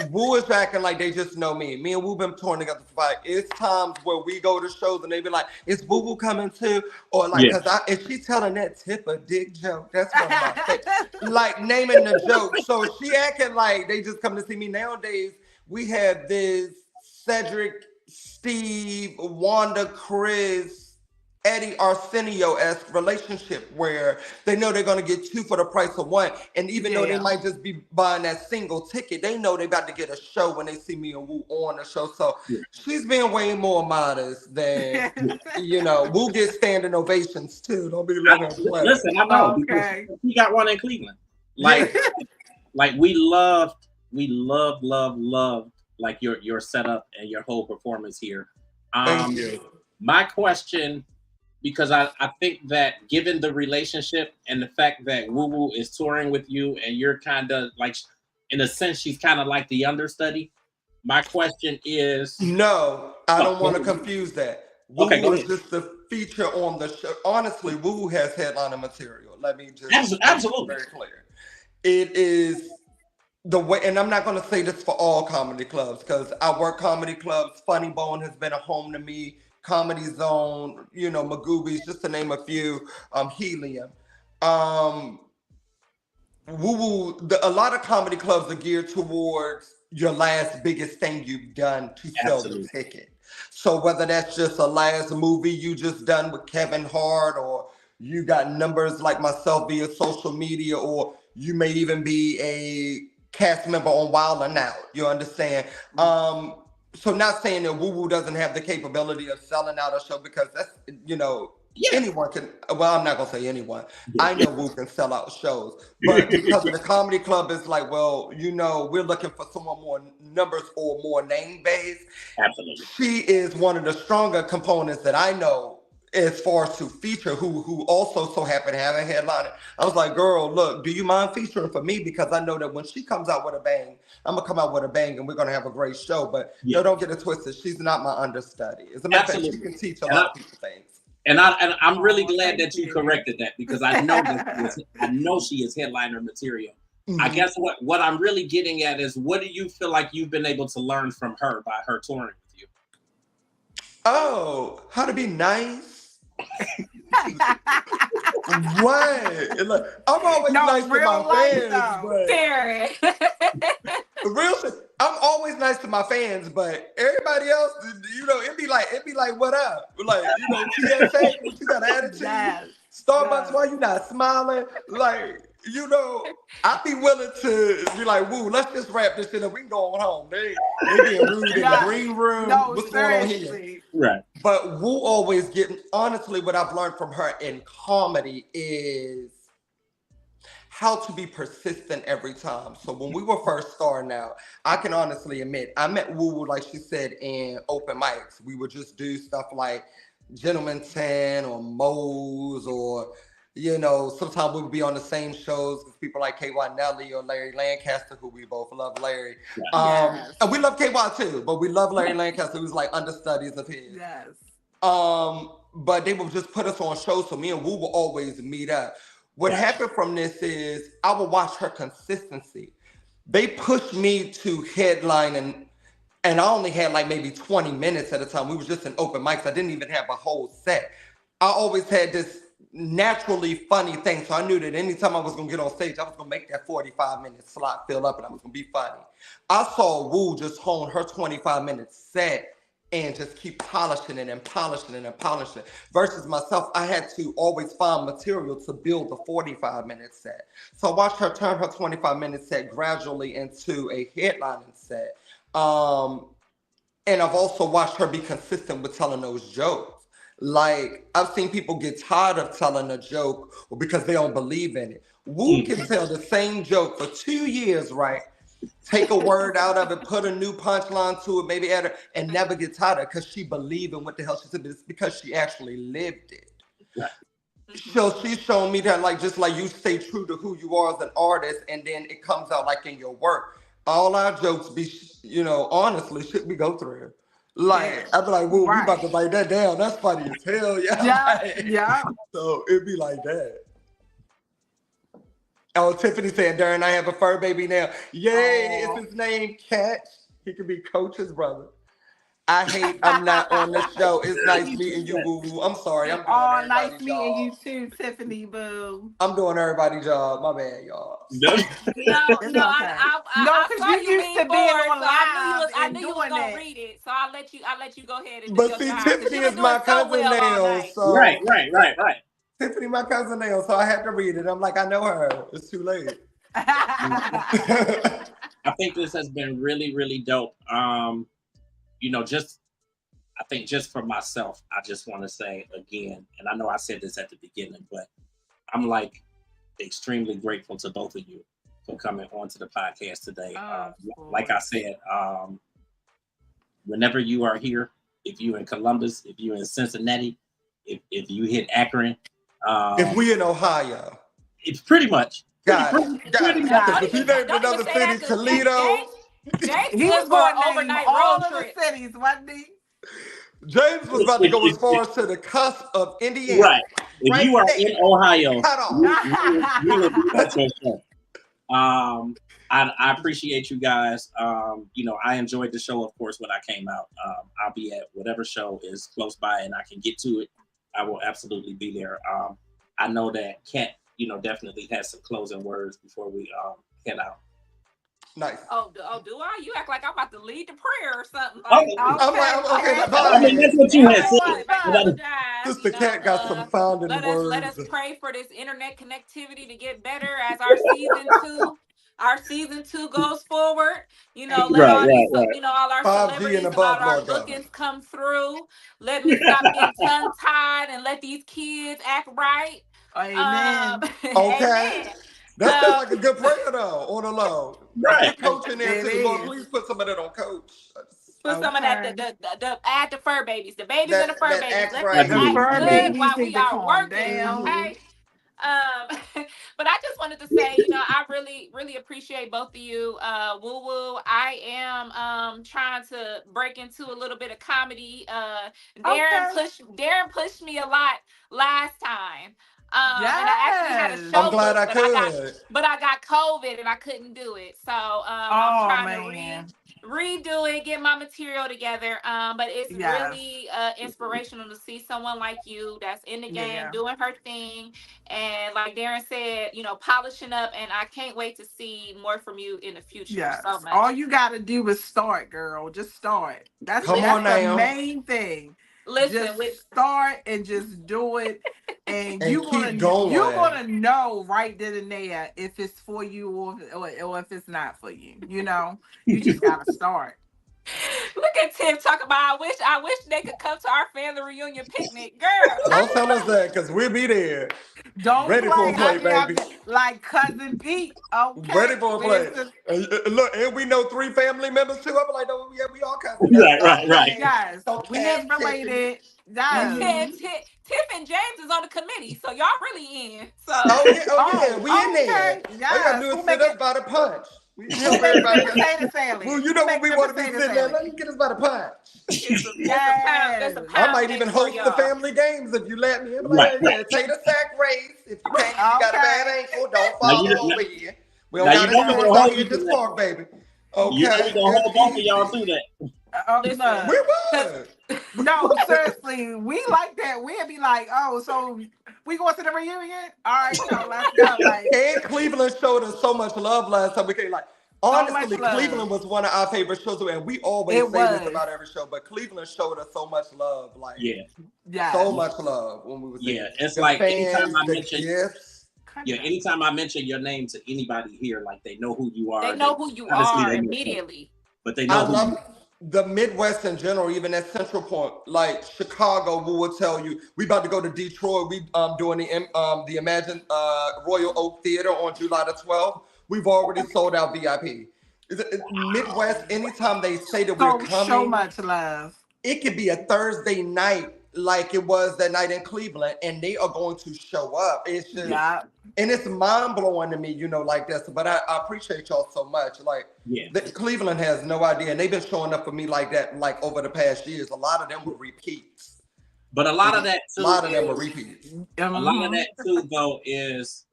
Woo is acting like they just know me. Me and Woo been touring together for 5. It's times where we go to shows and they be like, "Is Woo Woo coming too?" Or like, cause if she telling that Tip a dick joke, that's one of my favorites. Like naming the joke. So she acting like they just come to see me. Nowadays, we have this Cedric, Steve, Wanda, Chris, Eddie Arsenio-esque relationship where they know they're going to get 2 for the price of 1. And even though they might just be buying that single ticket, they know they about to get a show when they see me and Woo on the show. So she's being way more modest than, Woo gets standing ovations too. Don't be letting her play. Listen, I know because he got one in Cleveland. Like, like we loved like your setup and your whole performance here. Thank you. My question, because I think that given the relationship and the fact that Woo Woo is touring with you and you're kind of like, in a sense, she's kind of like the understudy. My question is... No, I don't want to confuse that. Woo Woo is just the feature on the show. Honestly, Woo Woo has headliner material. Let me just... Absolutely. Very clear. It is the way, and I'm not going to say this for all comedy clubs because I work comedy clubs. Funny Bone has been a home to me. Comedy Zone, Magoobies, just to name a few, Helium. Woo Woo, a lot of comedy clubs are geared towards your last biggest thing you've done to sell the ticket. So whether that's just a last movie you just done with Kevin Hart, or you got numbers like myself via social media, or you may even be a cast member on Wild 'N Out, you understand? So not saying that Woo Woo doesn't have the capability of selling out a show, because that's, anyone can, well, I'm not going to say anyone. I know Woo can sell out shows, but because the comedy club is like, well, we're looking for someone more numbers or more name based. Absolutely. She is one of the stronger components that I know as far as to feature, who also so happen to have a headliner. I was like, girl, look, do you mind featuring for me? Because I know that when she comes out with a bang, I'm gonna come out with a bang and we're gonna have a great show. But don't get it twisted. She's not my understudy. As a matter of fact, she can teach a lot of people things. And I'm really glad that you corrected that, because I know she is headliner material. Mm-hmm. I guess what I'm really getting at is, what do you feel like you've been able to learn from her by her touring with you? Oh, how to be nice. What? Look, I'm always nice to my fans, but real shit. I'm always nice to my fans, but everybody else, it'd be like, what up? Like, TSA, you got attitude. Yes. Starbucks, why you not smiling? Like, I'd be willing to be like, Woo, let's just wrap this shit up. We can go on home. They being rude in the green room. What's going on here? Right. But Woo always honestly, what I've learned from her in comedy is how to be persistent every time. So when we were first starting out, I can honestly admit, I met Woo, like she said, in open mics. We would just do stuff like Gentleman 10 or Moe's, or sometimes we would be on the same shows with people like KY Nelly or Larry Lancaster, who we both love Larry. And we love KY too, but we love Larry Lancaster, who's like understudies of his. Yes. But they would just put us on shows, so me and Woo will always meet up. What happened from this is I would watch her consistency. They pushed me to headline, and I only had like maybe 20 minutes at a time. We were just in open mics. I didn't even have a whole set. I always had this naturally funny thing. So I knew that anytime I was going to get on stage, I was going to make that 45-minute slot fill up and I was going to be funny. I saw Woo just hone her 25-minute set and just keep polishing it and polishing it and polishing it. Versus myself, I had to always find material to build the 45-minute set. So I watched her turn her 25-minute set gradually into a headlining set. And I've also watched her be consistent with telling those jokes. Like, I've seen people get tired of telling a joke because they don't believe in it. Woo can tell the same joke for 2 years, right? Take a word out of it, put a new punchline to it, maybe add it, and never get tired of it because she believed in what the hell she said. It's because she actually lived it. Yeah. So she's shown me that, like, just like you stay true to who you are as an artist, and then it comes out like in your work. All our jokes be, honestly, shit we go through. Like, I'd be like, whoa, we about to write that down. That's funny as hell. Yeah. Yeah. So it'd be like that. Oh, Tiffany said, Darren, I have a fur baby now. Yay, Oh. is his name Catch? He could be Coach's brother. I'm not on the show. It's nice meeting you, Woo Woo. I'm sorry. I'm doing Oh, nice everybody's meeting you job. too, Tiffany Boo. I'm doing everybody's job. My bad, y'all. No, It's okay. I Because saw you you used lean to being forward, on so I live knew and you was doing gonna that. read it. So I'll let you go ahead and do But your see, job because Tiffany you were is doing my so cousin well all now, night. so Right. Tiffany, my cousin now, so I had to read it. I'm like, I know her. It's too late. I think this has been really, really dope. I think just for myself, I just want to say again, and I know I said this at the beginning, but I'm like extremely grateful to both of you for coming onto the podcast today. Like I said, whenever you are here, if you in Columbus, if you in Cincinnati, if you hit Akron, if we in Ohio, it's pretty much. Got it. Because if you named another city, Toledo. He was going to name all of the cities, wasn't he? James was about to go as far as to the cusp of Indiana. Right. If you are in Ohio, cut off. You will be at your show. I appreciate you guys. I enjoyed the show, of course, when I came out. I'll be at whatever show is close by and I can get to it. I will absolutely be there. I know that Kat, definitely has some closing words before we head out. Nice. Oh, do I? You act like I'm about to lead the prayer or something. Okay. I mean, that's what you had said. Sister Kat got some founding words. Let us pray for this internet connectivity to get better as our season two goes forward. Let all our celebrities and all our bookings come through. Let me stop being tongue tied and let these kids act right. Amen. Okay. Amen. That sounds like a good prayer though, on the low. Right. Coach in there too. Lord, please put some of that on Coach. Put some of that, add the fur babies, the babies and the fur babies. Let's right. act good while we are working, okay? But I just wanted to say, I really, really appreciate both of you. Woo Woo, I am trying to break into a little bit of comedy. Darren pushed me a lot last time. And I actually had a show. I'm glad I could. But I got COVID and I couldn't do it. So I'm trying to redo it, get my material together. But it's really inspirational to see someone like you that's in the game doing her thing. And like Darren said, polishing up. And I can't wait to see more from you in the future. Yes. So much. All you got to do is start, girl. Just start. That's the main thing. Listen, just start and just do it, and you're gonna know right then and there if it's for you or if it's not for you. You just gotta start. Look at Tiff talking about. I wish they could come to our family reunion picnic, girl. Don't tell us that, because we'll be there. Don't ready for a plate, baby. Like Cousin Pete. Okay. Ready for a plate. Look, and we know 3 family members too. I'm like, no, yeah, we all cousins. Right. Guys, we ain't related. Tiff and James is on the committee, so y'all really in. So. We in there. All you gotta do is sit us by the punch. Potato salad. Well, you know what we want to be sitting there. Let me get us by the punch. I might even host the family games if you let me. I'm like, potato sack race. If you can't, you got a bad ankle, don't follow over here. We don't got to this park, baby. Okay. You're gonna hold both of y'all through that. We would. No, seriously, we like that. We'd be like, oh, so we going to the reunion? All right, let's go. And Cleveland showed us so much love last time we came. Honestly, Cleveland was one of our favorite shows, and we always say this about every show. But Cleveland showed us so much love, so much love when we were there. Yeah, it's like anytime I mention anytime I mention your name to anybody here, they know who you are. They know who you are immediately. But they know. I love the Midwest in general, even at Central Point, like Chicago, we will tell you we about to go to Detroit. We doing the Imagine Royal Oak Theater on July the 12th. We've already sold out VIP. Midwest, anytime they say that we're coming, so much love. It could be a Thursday night like it was that night in Cleveland, and they are going to show up. It's just, and it's mind blowing to me, like this. But I appreciate y'all so much. Cleveland has no idea, and they've been showing up for me like that, over the past years. A lot of them were repeats. But a lot of that too. A lot of them were repeats. A lot of that too, though, is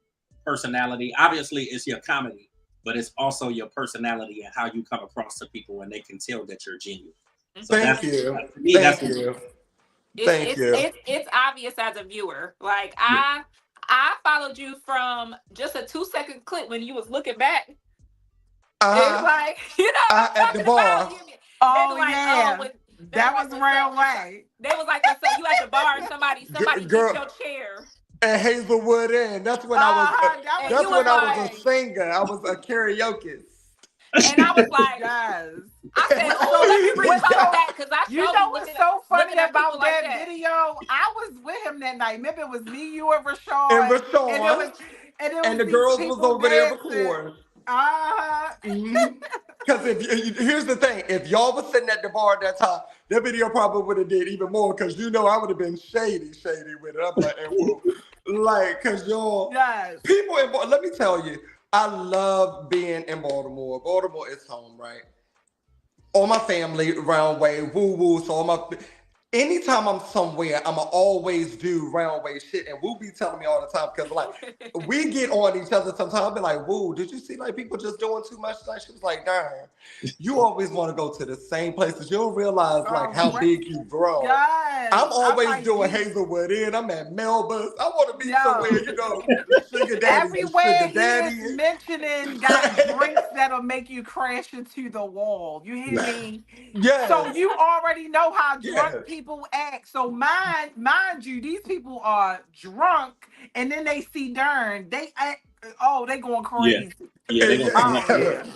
personality. Obviously, it's your comedy, but it's also your personality and how you come across to people, and they can tell that you're genuine. So Thank you. Thank you. It's obvious as a viewer. Like I followed you from just a 2-second clip when you was looking back. It's like, you know, at the bar. Oh like, yeah, that was real way. They was like, so you at the bar and somebody hit your chair. At Hazelwood Inn. That's when I was a singer. I was a karaoke. And I was like, yes. I said, oh, let me repost that because I you know what's so funny about that video? I was with him that night. Remember, it was me, you, and Rashawn. And the girls was over there recording. Because here's the thing, if y'all was sitting at the bar at that time, that video probably would have did even more. Because I would have been shady with it. I'm like, because y'all, people in Baltimore. Let me tell you, I love being in Baltimore. Baltimore is home, right? All my family round way, woo woo. So anytime I'm somewhere, I'ma always do round way shit. And Woo be telling me all the time because we get on each other sometimes. I'll be like, Woo, did you see people just doing too much? She was like, Darren, you always want to go to the same places. You don't realize how big you grow. Yes. I'm always doing Hazelwood Inn. I'm at Melba's. I want to be somewhere, sugar daddy. Everywhere he is mentioning got drinks that'll make you crash into the wall. You hear me? Yeah. So you already know how drunk people act. So mind you, these people are drunk, and then they see Darren. They act. Oh, they going crazy. Yeah, they going crazy.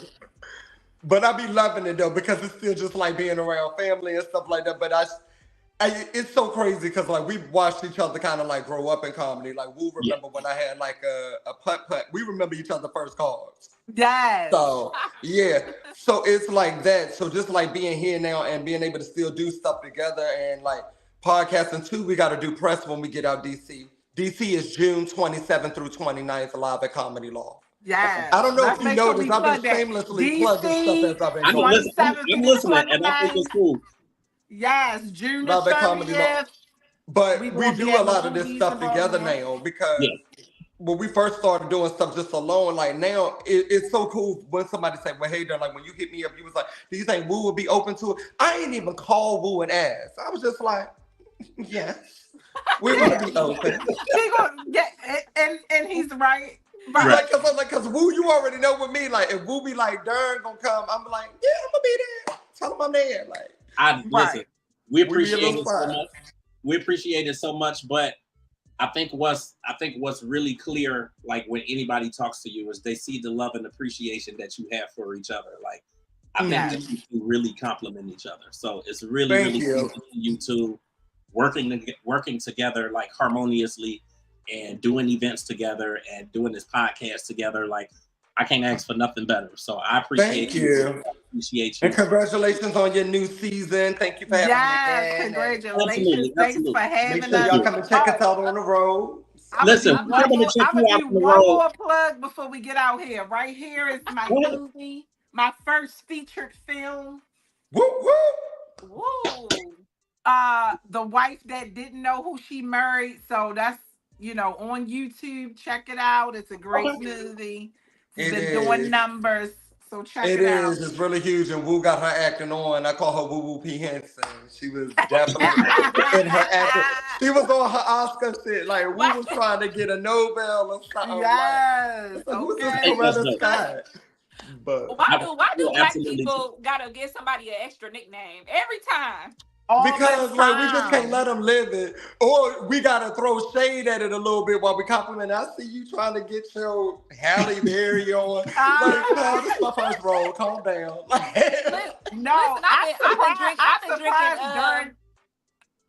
But I be loving it though because it's still just like being around family and stuff like that. But it's so crazy because we watched each other kind of grow up in comedy. We'll remember when I had a putt. We remember each other first cards. Yes. So yeah. So it's like that. So just being here now and being able to still do stuff together and podcasting too. We got to do press when we get out DC. DC is June 27th through 29th live at Comedy Law. Yeah. I don't know if you noticed. I've been shamelessly plugging stuff as I've been going. I'm listening, and I think it's cool. Yes, June the 30th. But we do a lot of this stuff together now because when we first started doing stuff just alone, now it's so cool when somebody say, well, hey, Darren, when you hit me up, you was like, do you think Woo would be open to it? I ain't even call Woo and ask. I was just like, yes, we're going to be open. He gonna get, and he's right. Right. Cause Woo, you already know with me, if Woo be like, Darren gonna come, I'm like, yeah, I'm gonna be there. Tell him I'm there. Listen, we appreciate it so much. We appreciate it so much, but I think what's really clear, when anybody talks to you, is they see the love and appreciation that you have for each other. I think that you two really complement each other. So it's really cool to see you two working together harmoniously and doing events together and doing this podcast together. I can't ask for nothing better. So I appreciate you. Appreciate you. And congratulations on your new season. Thank you for having me. Yes, congratulations. Thanks for having us. Make sure y'all come and check us out on the road. Listen, I'm going to check you out on the road. One more plug before we get out here. Right here is my movie, my first featured film. Woo woo. Woo. The wife that didn't know who she married. So that's on YouTube. Check it out. It's a great movie. It's been doing numbers. So check it out. It is. It's really huge. And Woo got her acting on. I call her Woo Woo P. Henson. She was definitely in her acting. She was on her Oscar shit. Woo was trying to get a Nobel or something. Yes. Who's this Loretta Scott? But why do black people gotta give somebody an extra nickname every time? Because we just can't let them live it, or we gotta throw shade at it a little bit while we compliment. I see you trying to get your Halle Berry on. This is my first role. Calm down.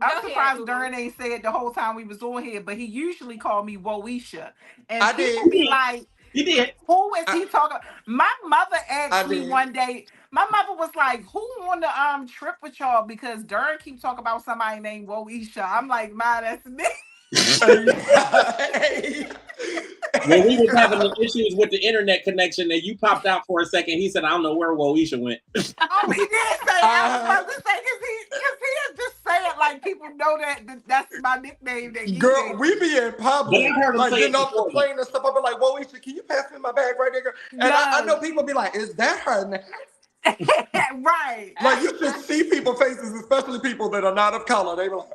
I'm surprised Darren ain't said the whole time we was on here, but he usually called me Woisha, and people be like, "He did. Who is he talking?" My mother asked me one day. My mother was like, "Who on the trip with y'all?" Because Darren keep talking about somebody named Woisha. I'm like, "Ma, that's me." When we was having the issues with the internet connection, and you popped out for a second, he said, "I don't know where Woisha went." Oh, he did say. I was about to say because he just say it like people know that's my nickname. Girl, we be in public, like getting off the plane and stuff. I be like, whoa, can you pass me my bag right there, girl? And I know people be like, is that her name? Right. Like, you should see people's faces, especially people that are not of color. They be like,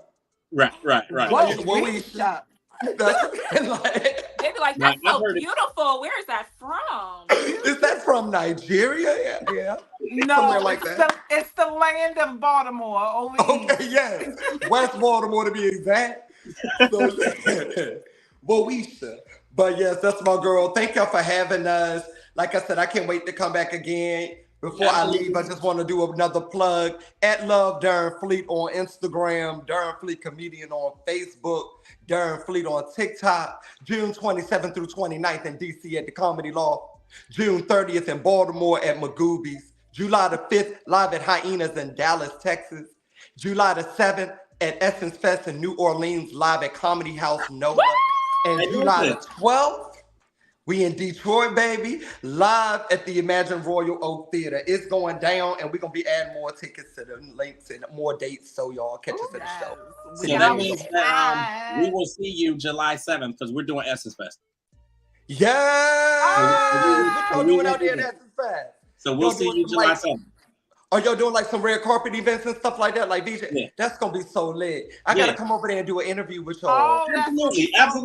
right. Whoa, they be like, that's so beautiful. Where is that from? Is that from Nigeria? Yeah. No, somewhere like that. It's the land of Baltimore. Okay, yes. West Baltimore to be exact. So, Woisha. But yes, that's my girl. Thank y'all for having us. Like I said, I can't wait to come back again. Before I leave, I just want to do another plug. At Love Darren Fleet on Instagram, Darren Fleet Comedian on Facebook, Darren Fleet on TikTok, June 27th through 29th in DC at the Comedy Law, June 30th in Baltimore at Magoobies, July the 5th live at Hyenas in Dallas, Texas, July the 7th at Essence Fest in New Orleans live at Comedy House NOLA, and July the 12th, we in Detroit, baby, live at the Imagine Royal Oak Theater. It's going down, and we're going to be adding more tickets to the links and more dates, so y'all catch us at the show. So that means that we will see you July 7th, because we're doing Essence Fest. Yeah! What y'all doing out there at Essence Fest? So we'll see you July 7th. Are y'all doing like some red carpet events and stuff like that? Like DJ? Yeah. That's going to be so lit. I got to come over there and do an interview with y'all. Oh, absolutely. Yes.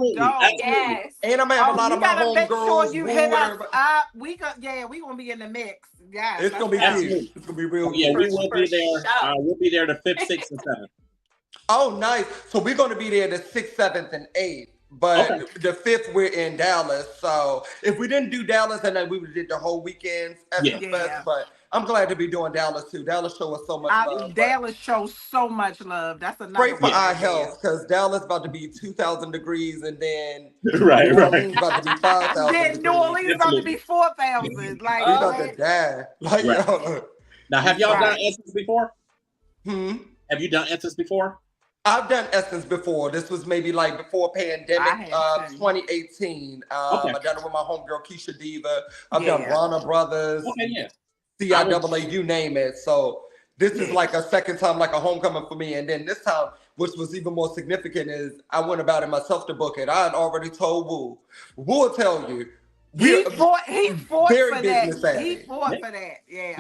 And I'm going to have a lot of my homegirls. You hit us up. We're going to be in the mix. Yeah, it's going to be huge. It's going to be real. Yeah, we will be there. We'll be there the 5th, 6th, and 7th. Oh, nice. So we're going to be there the 6th, 7th, and 8th. But the 5th, we're in Dallas. So if we didn't do Dallas, then we would did the whole weekends at the fest. But I'm glad to be doing Dallas too. Dallas show us so much love. Dallas shows so much love. That's a great for our health, because Dallas about to be 2,000 degrees, and then right. New Orleans about to be 5,000. Then New Orleans about to be 4,000. Like we about to die. Like now, have y'all done Essence before? Have you done Essence before? I've done Essence before. This was maybe like before pandemic, 2018. I've done it with my homegirl Keisha Diva. I've done Rana Brothers. CIAA, you name it. So this is like a second time, like a homecoming for me. And then this time, which was even more significant, is I went about it myself to book it. I had already told Woo. Woo will tell you. He fought very for business that. savvy. He fought for that. Yeah.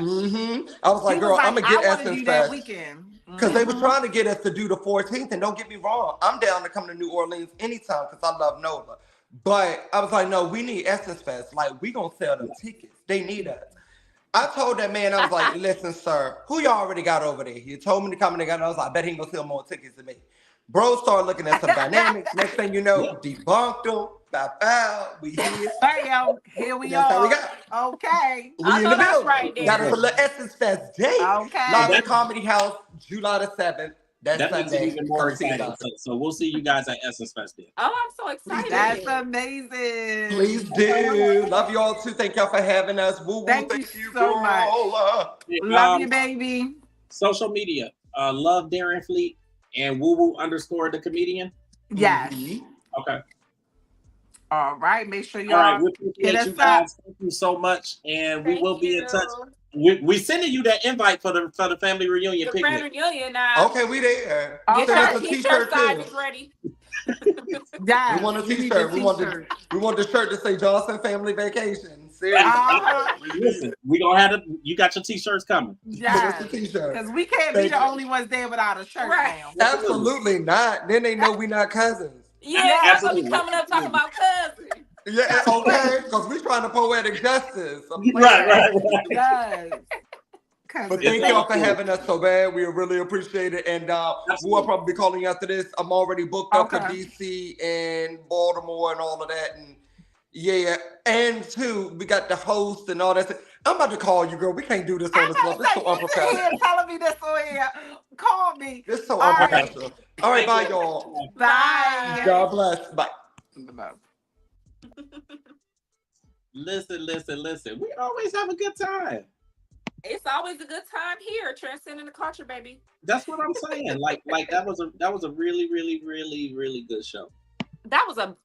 I was like, girl, I'm gonna get Essence Fest. Weekend. Because they were trying to get us to do the 14th, and don't get me wrong, I'm down to come to New Orleans anytime because I love NOLA. But I was like, no, we need Essence Fest. Like, we gonna sell them tickets. They need us. I told that man, I was like, listen, sir, who y'all already got over there? He told me to come, and I was like, I bet he gonna sell more tickets than me. Bro started looking at some dynamics. Next thing you know, debunked them. Bow, we here. Bam, here we That's are. how we got. Okay. We in the building. Right there. Got us a little Essence Fest day. Okay. Live at Comedy House, July the 7th. That's Sunday. Even more exciting. So we'll see you guys at Essence Fest then. Oh, I'm so excited. That's amazing. Please do. Love you all too. Thank y'all for having us. Woo woo. Thank you so much. Love you, baby. Social media. Love Darren Fleet and woo woo _ the comedian. Yes. Okay. All right. Make sure y'all. All right. We appreciate you guys. Thank you so much, and we will be in touch. We sending you that invite for the family reunion picnic. Family reunion now. Okay, we there. Get your t-shirt size ready. We want a t-shirt. We want the shirt to say Johnson Family Vacation. Seriously. Listen, we gonna have you got your t-shirts coming. Yeah, because we can't be the only ones there without a shirt now. Absolutely not. Then they know we not cousins. Yeah, absolutely. Be coming up talking about cousins. Yeah, okay, because we trying to poetic justice. Right. Yes. But thank y'all for having us so bad. We really appreciate it. And we'll probably be calling you after this. I'm already booked up to DC and Baltimore and all of that. And and too, we got the host and all that. I'm about to call you, girl. We can't do this on this level. It's so unprofessional. Telling me this on here. Call me. It's so unprofessional. All right, bye, y'all. Bye. God bless. Bye. Listen. We always have a good time. It's always a good time here, transcending the culture, baby. That's what I'm saying. Like that was a really, really, really, really good show. That was a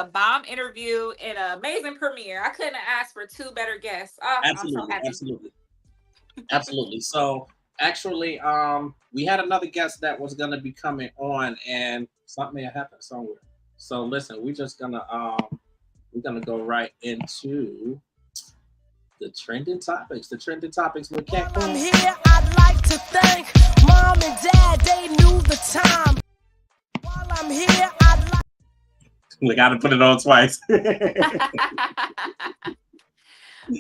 bomb interview and an amazing premiere. I couldn't have asked for two better guests. Absolutely, I'm so happy. absolutely. So Actually, we had another guest that was gonna be coming on, and something may have happened somewhere. So listen, we're gonna go right into the trending topics. The trending topics with Cat While I'm Queen. here, I'd like to thank Mom and Dad. They knew the time. While I'm here, I'd like. We got to put it on twice.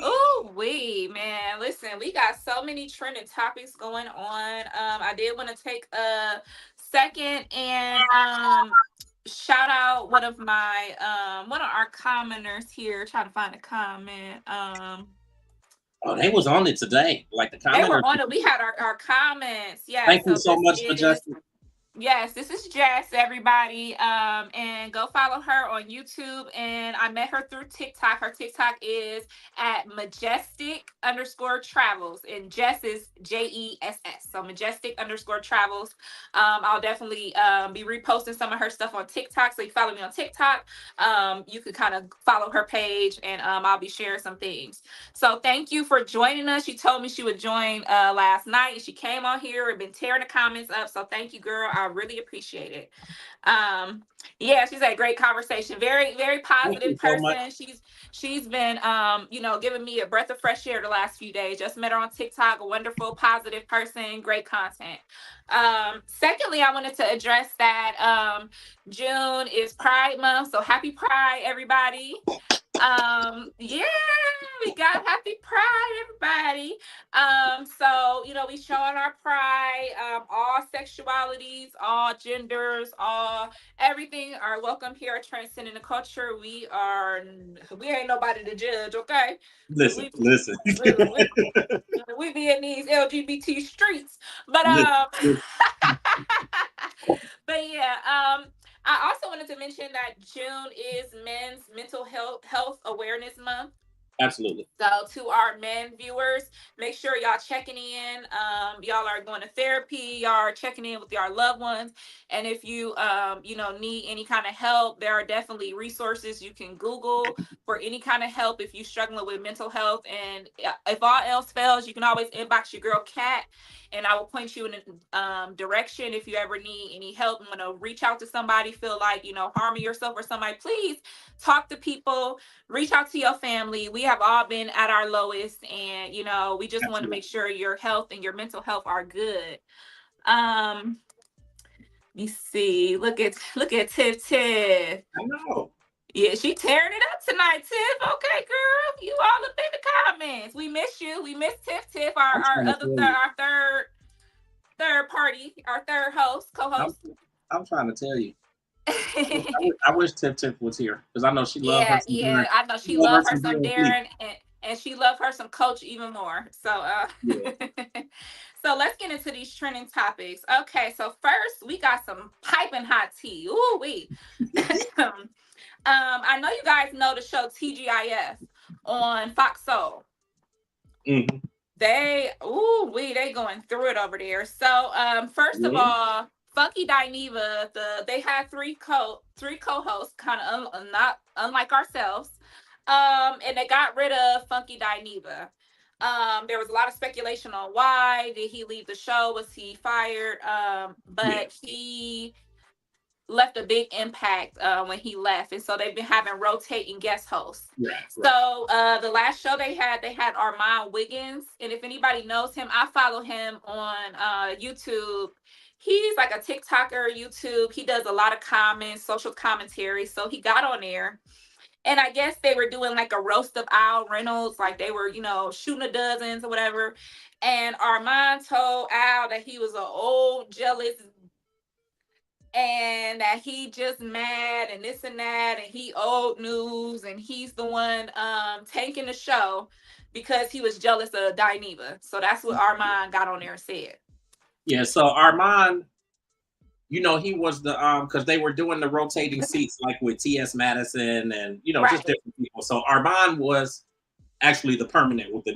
Oh, man. Listen, we got so many trending topics going on. I did want to take a second and shout out one of our commenters here. Trying to find a comment. Oh, they was on it today. Like the They were commenters. on it. We had our comments. Yeah. Thank So you so much for is Justin. Yes, this is Jess, everybody. And go follow her on YouTube. And I met her through TikTok. Her TikTok is at majestic_travels. And Jess is JESS. So majestic_travels. I'll definitely be reposting some of her stuff on TikTok. So you follow me on TikTok. You can kind of follow her page and I'll be sharing some things. So thank you for joining us. She told me she would join last night. She came on here and been tearing the comments up. So thank you, girl. I really appreciate it. Yeah, she's had a great conversation. Very, very positive person. She's been giving me a breath of fresh air the last few days. Just met her on TikTok. A wonderful, positive person, great content. Secondly, I wanted to address that June is Pride Month. So happy Pride, everybody. Yeah, we got happy Pride, everybody. So we showing our pride, all sexualities, all genders, all everything are welcome here at Transcending the Culture. We ain't nobody to judge, okay? Listen. We be in these LGBT streets. But but yeah, I also wanted to mention that June is Men's Mental Health Awareness Month. Absolutely. So to our men viewers, make sure y'all checking in. Y'all are going to therapy. Y'all are checking in with your loved ones. And if you, need any kind of help, there are definitely resources you can Google for any kind of help if you're struggling with mental health. And if all else fails, you can always inbox your girl Kat, and I will point you in a direction if you ever need any help. I'm going to reach out to somebody, feel like, harming yourself or somebody, please talk to people, reach out to your family. We have all been at our lowest, and we just want to make sure your health and your mental health are good. Let me see. Look at Tiff-Tiff. I know. Yeah, she tearing it up tonight, Tiff. Okay, girl, you all up in the comments. We miss you. We miss Tiff-Tiff, our third party, our third co-host. I'm trying to tell you. I wish Tiff-Tiff was here because I know she loves her some Darren. I know she loves her some Darren, and she loves her some Coach even more. So so let's get into these trending topics. Okay, so first we got some piping hot tea. Ooh wee. I know you guys know the show TGIF on Fox Soul. Mm-hmm. They going through it over there. So first of all, Funky Dineva, they had three co-hosts, kind of not unlike ourselves, and they got rid of Funky Dineva. There was a lot of speculation on why did he leave the show? Was he fired? But he left a big impact when he left, and so they've been having rotating guest hosts. Right. So the last show they had Armand Wiggins, and if anybody knows him, I follow him on YouTube. He's like a TikToker, YouTube. He does a lot of comments, social commentary. So he got on there, and I guess they were doing like a roast of Al Reynolds, like they were, shooting a dozens or whatever. And Armand told Al that he was an old, jealous, and that he just mad and this and that, and he old news, and he's the one tanking the show because he was jealous of Dineva. So that's what Armand got on there and said. Yeah, so Armand, he was the because they were doing the rotating seats like with T.S. Madison and just different people. So Armand was actually the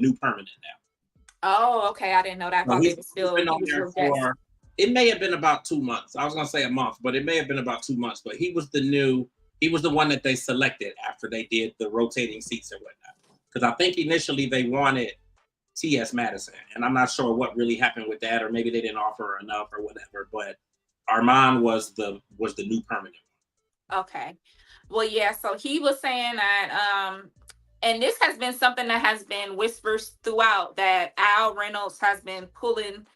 new permanent now. Oh, okay. I didn't know that. It may have been about 2 months. I was gonna say a month, but it may have been about 2 months. But he was the one that they selected after they did the rotating seats and whatnot. Because I think initially they wanted T.S. Madison, and I'm not sure what really happened with that, or maybe they didn't offer her enough or whatever. But Armand was the new permanent. Okay. Well, yeah. So he was saying that, and this has been something that has been whispers throughout, that Al Reynolds has been pulling,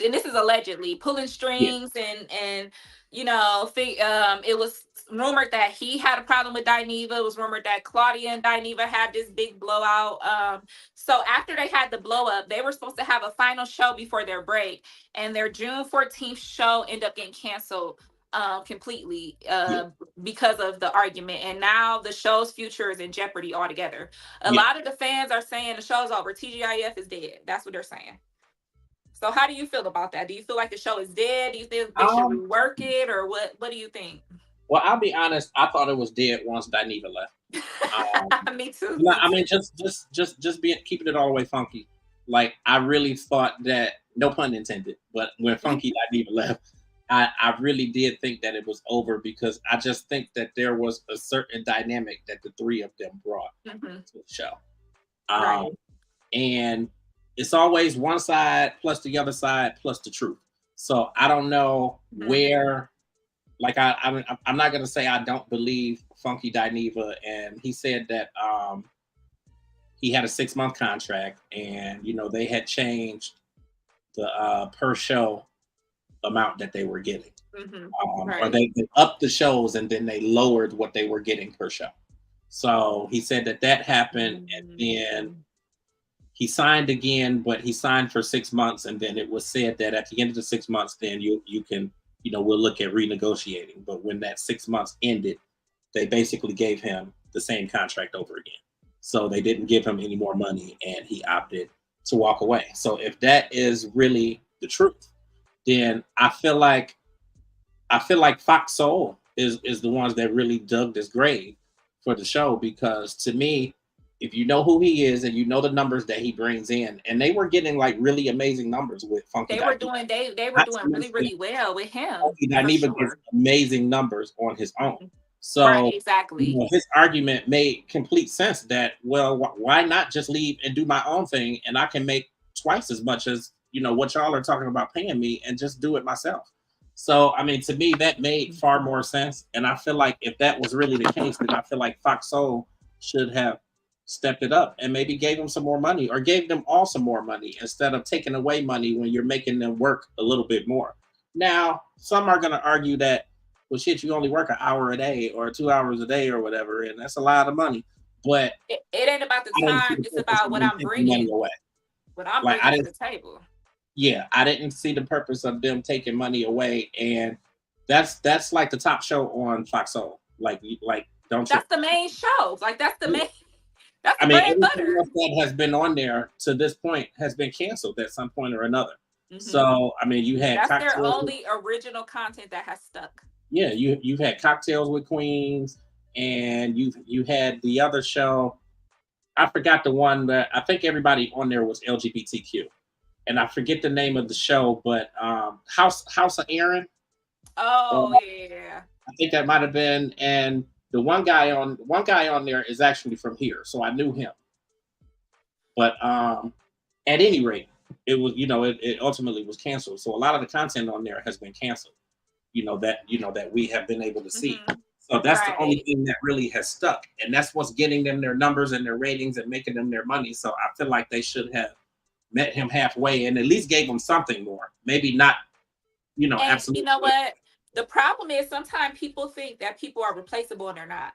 and this is allegedly pulling Yeah, strings, and it was rumored that he had a problem with Dineva. It was rumored that Claudia and Dineva had this big blowout. So after they had the blow up, they were supposed to have a final show before their break, and their June 14th show ended up getting canceled completely yeah, because of the argument, and now the show's future is in jeopardy altogether. A yeah. lot of the fans are saying the show's over. TGIF is dead. That's what they're saying. So how do you feel about that? Do you feel like the show is dead? Do you think they should Um, rework it, or what do you think? well, I'll be honest. I thought it was dead once Dineva left. Me too. No, Me I mean, too. just being keeping it all the way funky. Like, I really thought that, no pun intended, but when Funky Dineva left, I really did think that it was over, because I just think that there was a certain dynamic that the three of them brought Mhm. to the show. Right. And it's always one side plus the other side plus the truth. So I don't know Mhm. where, like, I'm not gonna say I don't believe Funky Dineva, and he said that he had a 6-month contract, and they had changed the per show amount that they were getting, Mhm. or Right. they upped the shows and then they lowered what they were getting per show. So he said that happened, and then he signed again, but he signed for 6 months, and then it was said that at the end of the 6 months, then you can, we'll look at renegotiating. But when that 6 months ended, they basically gave him the same contract over again. So they didn't give him any more money, and he opted to walk away. So if that is really the truth, then I feel like Fox Soul is the ones that really dug this grave for the show, because to me, if you know who he is and you know the numbers that he brings in, and they were getting like really amazing numbers with Funky They were Dineva. doing they were Not to doing really mention, really well with him, Funky for Dineva gets sure. amazing numbers on his own. Right. So Exactly. his argument made complete sense that, well, why not just leave and do my own thing, and I can make twice as much as what y'all are talking about paying me, and just do it myself. So I mean, to me, that made far more sense, and I feel like if that was really the case, then I feel like Fox Soul should have stepped it up and maybe gave them some more money, or gave them all some more money, instead of taking away money when you're making them work a little bit more. Now, some are going to argue that, well, shit, you only work an hour a day or 2 hours a day or whatever, and that's a lot of money. But It ain't about the I didn't see time; the it's purpose about of what them I'm taking money bringing. away. What I'm Like, I bringing to didn't, the table. yeah, I didn't see the purpose of them taking money away, and that's like the top show on Fox Soul. Like don't trip. That's the main show. Like that's the main. That's I the mean, bread and everything butter. else that has been on there to this point has been canceled at some point or another. Mhm. So I mean, you had That's their cocktails. only original content that has stuck. Yeah, you've had Cocktails with Queens, and you had the other show. I forgot the one that I think everybody on there was LGBTQ, and I forget the name of the show, but House of Aaron. Oh yeah. I think that might have been, and the one guy on there is actually from here, so I knew him. But at any rate, it was it ultimately was canceled. So a lot of the content on there has been canceled. That we have been able to see. Mhm. So that's the only Right. thing that really has stuck, and that's what's getting them their numbers and their ratings and making them their money. So I feel like they should have met him halfway and at least gave him something more. Maybe not, And you absolutely. know what? The problem is sometimes people think that people are replaceable and they're not.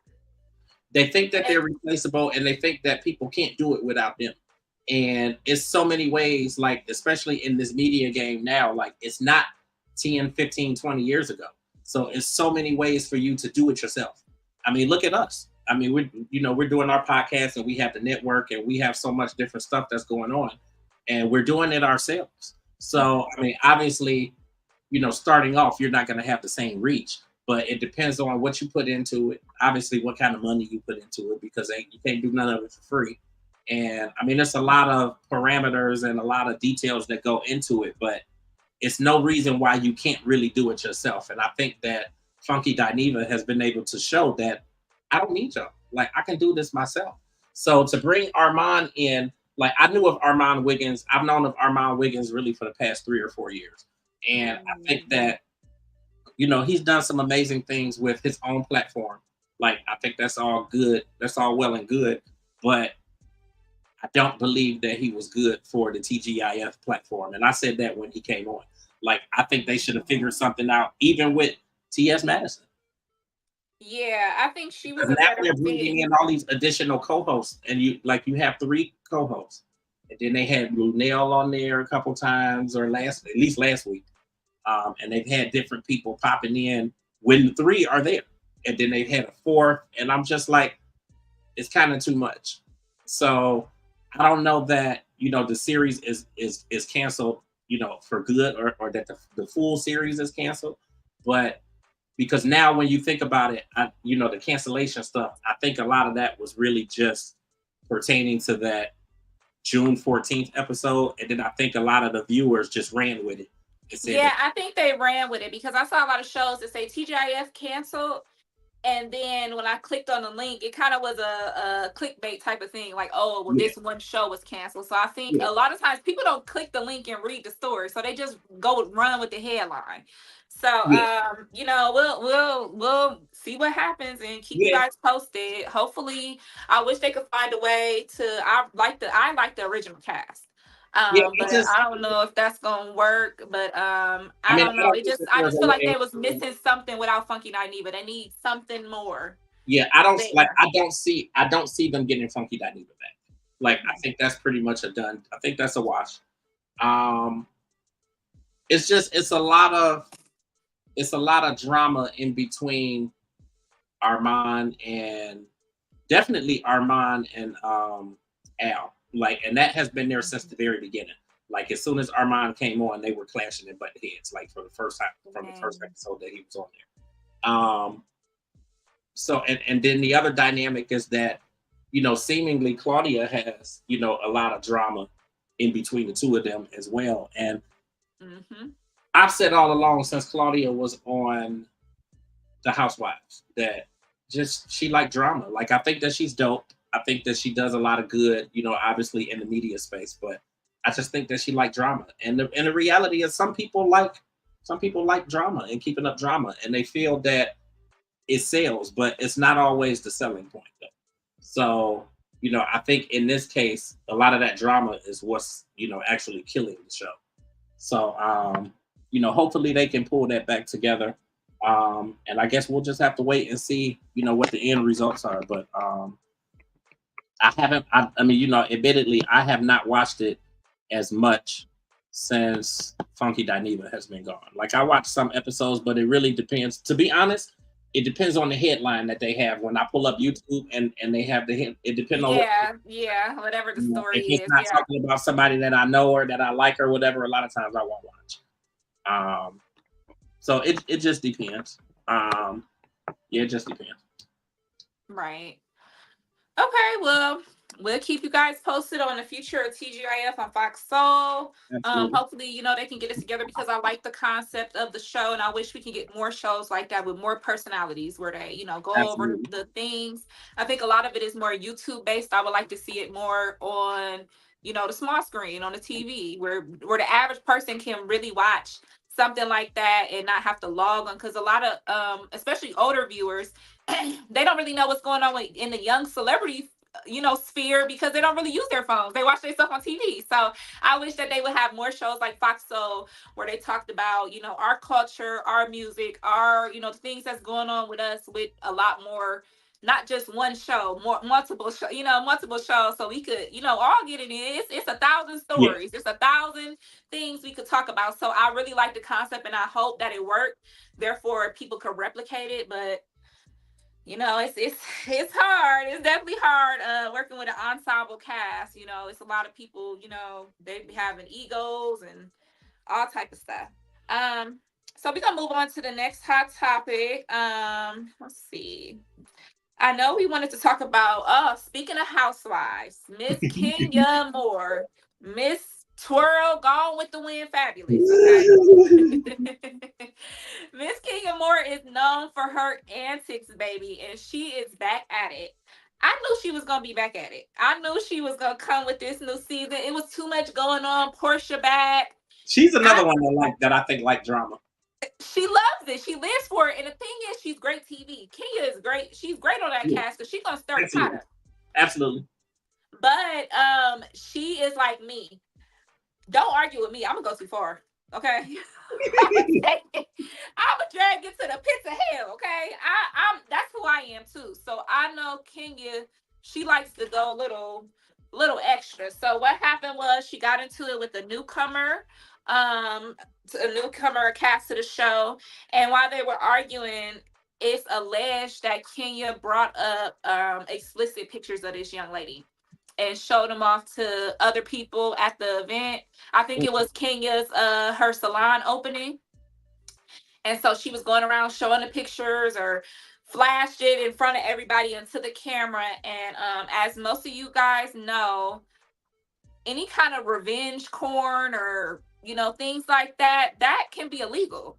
They think that And they're replaceable, and they think that people can't do it without them. And it's so many ways, like, especially in this media game now, like, it's not 10, 15, 20 years ago. So it's so many ways for you to do it yourself. I mean, look at us. I mean, we're doing our podcast, and we have the network, and we have so much different stuff that's going on, and we're doing it ourselves. So, I mean, obviously, starting off, you're not going to have the same reach, but it depends on what you put into it. Obviously, what kind of money you put into it, because you can't do none of it for free. And I mean, there's a lot of parameters and a lot of details that go into it, but it's no reason why you can't really do it yourself. And I think that Funky Dineva has been able to show that I don't need y'all. Like, I can do this myself. So to bring Armand in, like I knew of Armand Wiggins. I've known of Armand Wiggins really for the past 3 or 4 years, and I think that he's done some amazing things with his own platform. Like I think that's all good. That's all well and good, but I don't believe that he was good for the TGIF platform. And I said that when he came on. Like I think they should have figured something out, even with T.S. Madison. Yeah, I think she was Because a now better they're fit. bringing in all these additional co-hosts, and you have 3 co-hosts, and then they had Lunel on there a couple times, or at least last week, and they've had different people popping in when the 3 are there, and then they've had a 4th, and I'm just like, it's kind of too much. So I don't know that the series is canceled, for good, or that the full series is canceled, but because now when you think about it, the cancellation stuff, I think a lot of that was really just pertaining to that June 14th episode, and then I think a lot of the viewers just ran with it. Yeah, I think they ran with it because I saw a lot of shows that say TGIF canceled. And then when I clicked on the link, it kind of was a clickbait type of thing. Like, oh, well, this one show was canceled. So I think a lot of times people don't click the link and read the story. So they just go run with the headline. So, we'll see what happens and keep you guys posted. Hopefully, I wish they could find a way to, I like the original cast. But I don't know if that's gonna work. But I don't know. I just feel like they was missing something without Funky Dineva. They need something more. Yeah, I don't see them getting Funky Dineva back. Like I think that's pretty much a done. I think that's a wash. It's a lot of drama in between Armand and definitely Armand and Al. Like, and that has been there since the very beginning. Like, as soon as Armand came on, they were clashing and butting heads. Like for the first time, from the first episode that he was on there. So, and then the other dynamic is that, seemingly Claudia has, a lot of drama in between the two of them as well. And I've said all along since Claudia was on The Housewives that she liked drama. Like, I think that she's dope. I think that she does a lot of good, obviously in the media space, but I just think that she liked drama. And the reality is some people like drama and keeping up drama, and they feel that it sells, but it's not always the selling point though. So, I think in this case, a lot of that drama is what's, actually killing the show. So, hopefully they can pull that back together. And I guess we'll just have to wait and see, what the end results are. But admittedly, I have not watched it as much since Funky Dineva has been gone. Like, I watched some episodes, but it really depends. To be honest, it depends on the headline that they have. When I pull up YouTube and they have it depends on whatever the story if it's is. not talking about somebody that I know or that I like or whatever, a lot of times I won't watch. So it just depends. It just depends. Right. Okay, well, we'll keep you guys posted on the future of TGIF on Fox Soul. Hopefully, they can get it together because I like the concept of the show, and I wish we can get more shows like that with more personalities where they, go over the things. I think a lot of it is more YouTube based. I would like to see it more on, the small screen on the TV where the average person can really watch something like that and not have to log on, because a lot of especially older viewers, they don't really know what's going on in the young celebrity sphere because they don't really use their phones. They watch their stuff on TV. So I wish that they would have more shows like Fox Soul where they talked about our culture, our music, our the things that's going on with us, with a lot more, not just one show, multiple shows, so we could all get it in. It's 1,000 stories. It's 1,000 things we could talk about. So I really like the concept, and I hope that it worked, therefore people could replicate it. But it's hard. It's definitely hard working with an ensemble cast. It's a lot of people, they be having egos and all type of stuff. So we're gonna move on to the next hot topic. Let's see. I know we wanted to talk about, speaking of housewives, Miss Kenya Moore, Miss Twirl, Gone with the Wind, Fabulous. Okay. Miss Kenya Moore is known for her antics, baby, and she is back at it. I knew she was gonna be back at it. I knew she was gonna come with this new season. It was too much going on. Portia back. She's another one that I think like drama. She loves it. She lives for it. And the thing is, she's great TV. Kenya is great. She's great on that cast because she's gonna stir the pot up. Absolutely. But she is like me. Don't argue with me. I'm gonna go too far. Okay. I'm gonna drag it to the pits of hell. Okay. I'm that's who I am too. So I know Kenya, she likes to go a little extra. So what happened was she got into it with a newcomer cast to the show. And while they were arguing, it's alleged that Kenya brought up explicit pictures of this young lady and showed them off to other people at the event. I think it was Kenya's her salon opening. And so she was going around showing the pictures or flashed it in front of everybody into the camera. And as most of you guys know, any kind of revenge porn or, you know, things like that, that can be illegal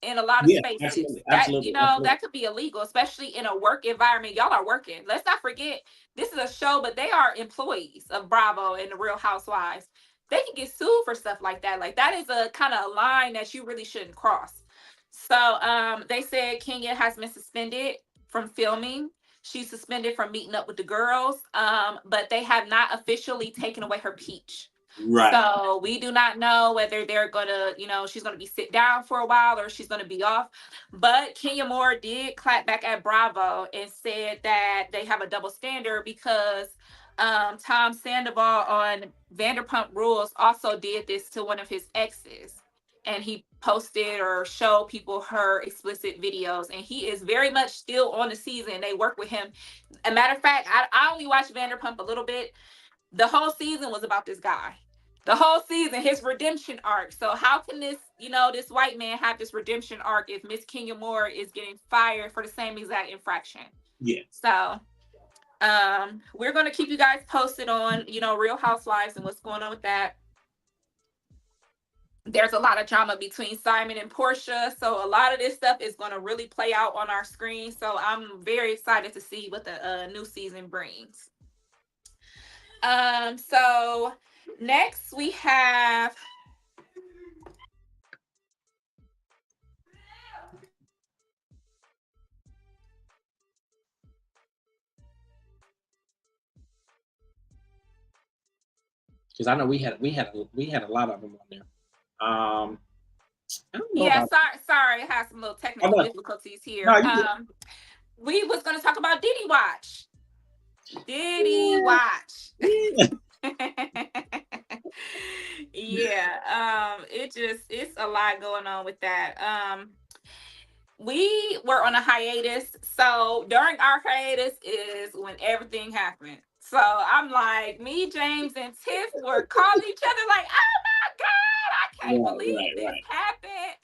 in a lot of spaces. Absolutely. That could be illegal, especially in a work environment. Y'all are working. Let's not forget, this is a show, but they are employees of Bravo and the Real Housewives. They can get sued for stuff like that. Like, that is a kind of line that you really shouldn't cross. So they said Kenya has been suspended from filming. She's suspended from meeting up with the girls, but they have not officially taken away her peach. Right. So we do not know whether they're gonna, you know, she's gonna be sit down for a while or she's gonna be off. But Kenya Moore did clap back at Bravo and said that they have a double standard because Tom Sandoval on Vanderpump Rules also did this to one of his exes. And he posted or showed people her explicit videos. And he is very much still on the season. They work with him. As a matter of fact, I only watched Vanderpump a little bit. The whole season was about this guy. The whole season, his redemption arc. So how can this, you know, this white man have this redemption arc if Miss Kenya Moore is getting fired for the same exact infraction? Yeah. So we're going to keep you guys posted on, you know, Real Housewives and what's going on with that. There's a lot of drama between Simon and Portia. So a lot of this stuff is going to really play out on our screen. So I'm very excited to see what the new season brings. So next we have because I know we had a lot of them on there. Yeah, sorry, I had some little technical difficulties here. No, we was going to talk about Diddy Watch. Diddy Watch. Yeah, it's a lot going on with that. We were on a hiatus, so during our hiatus is when everything happened. So I'm like, me, James, and Tiff were calling each other like, oh my God, I can't believe this happened.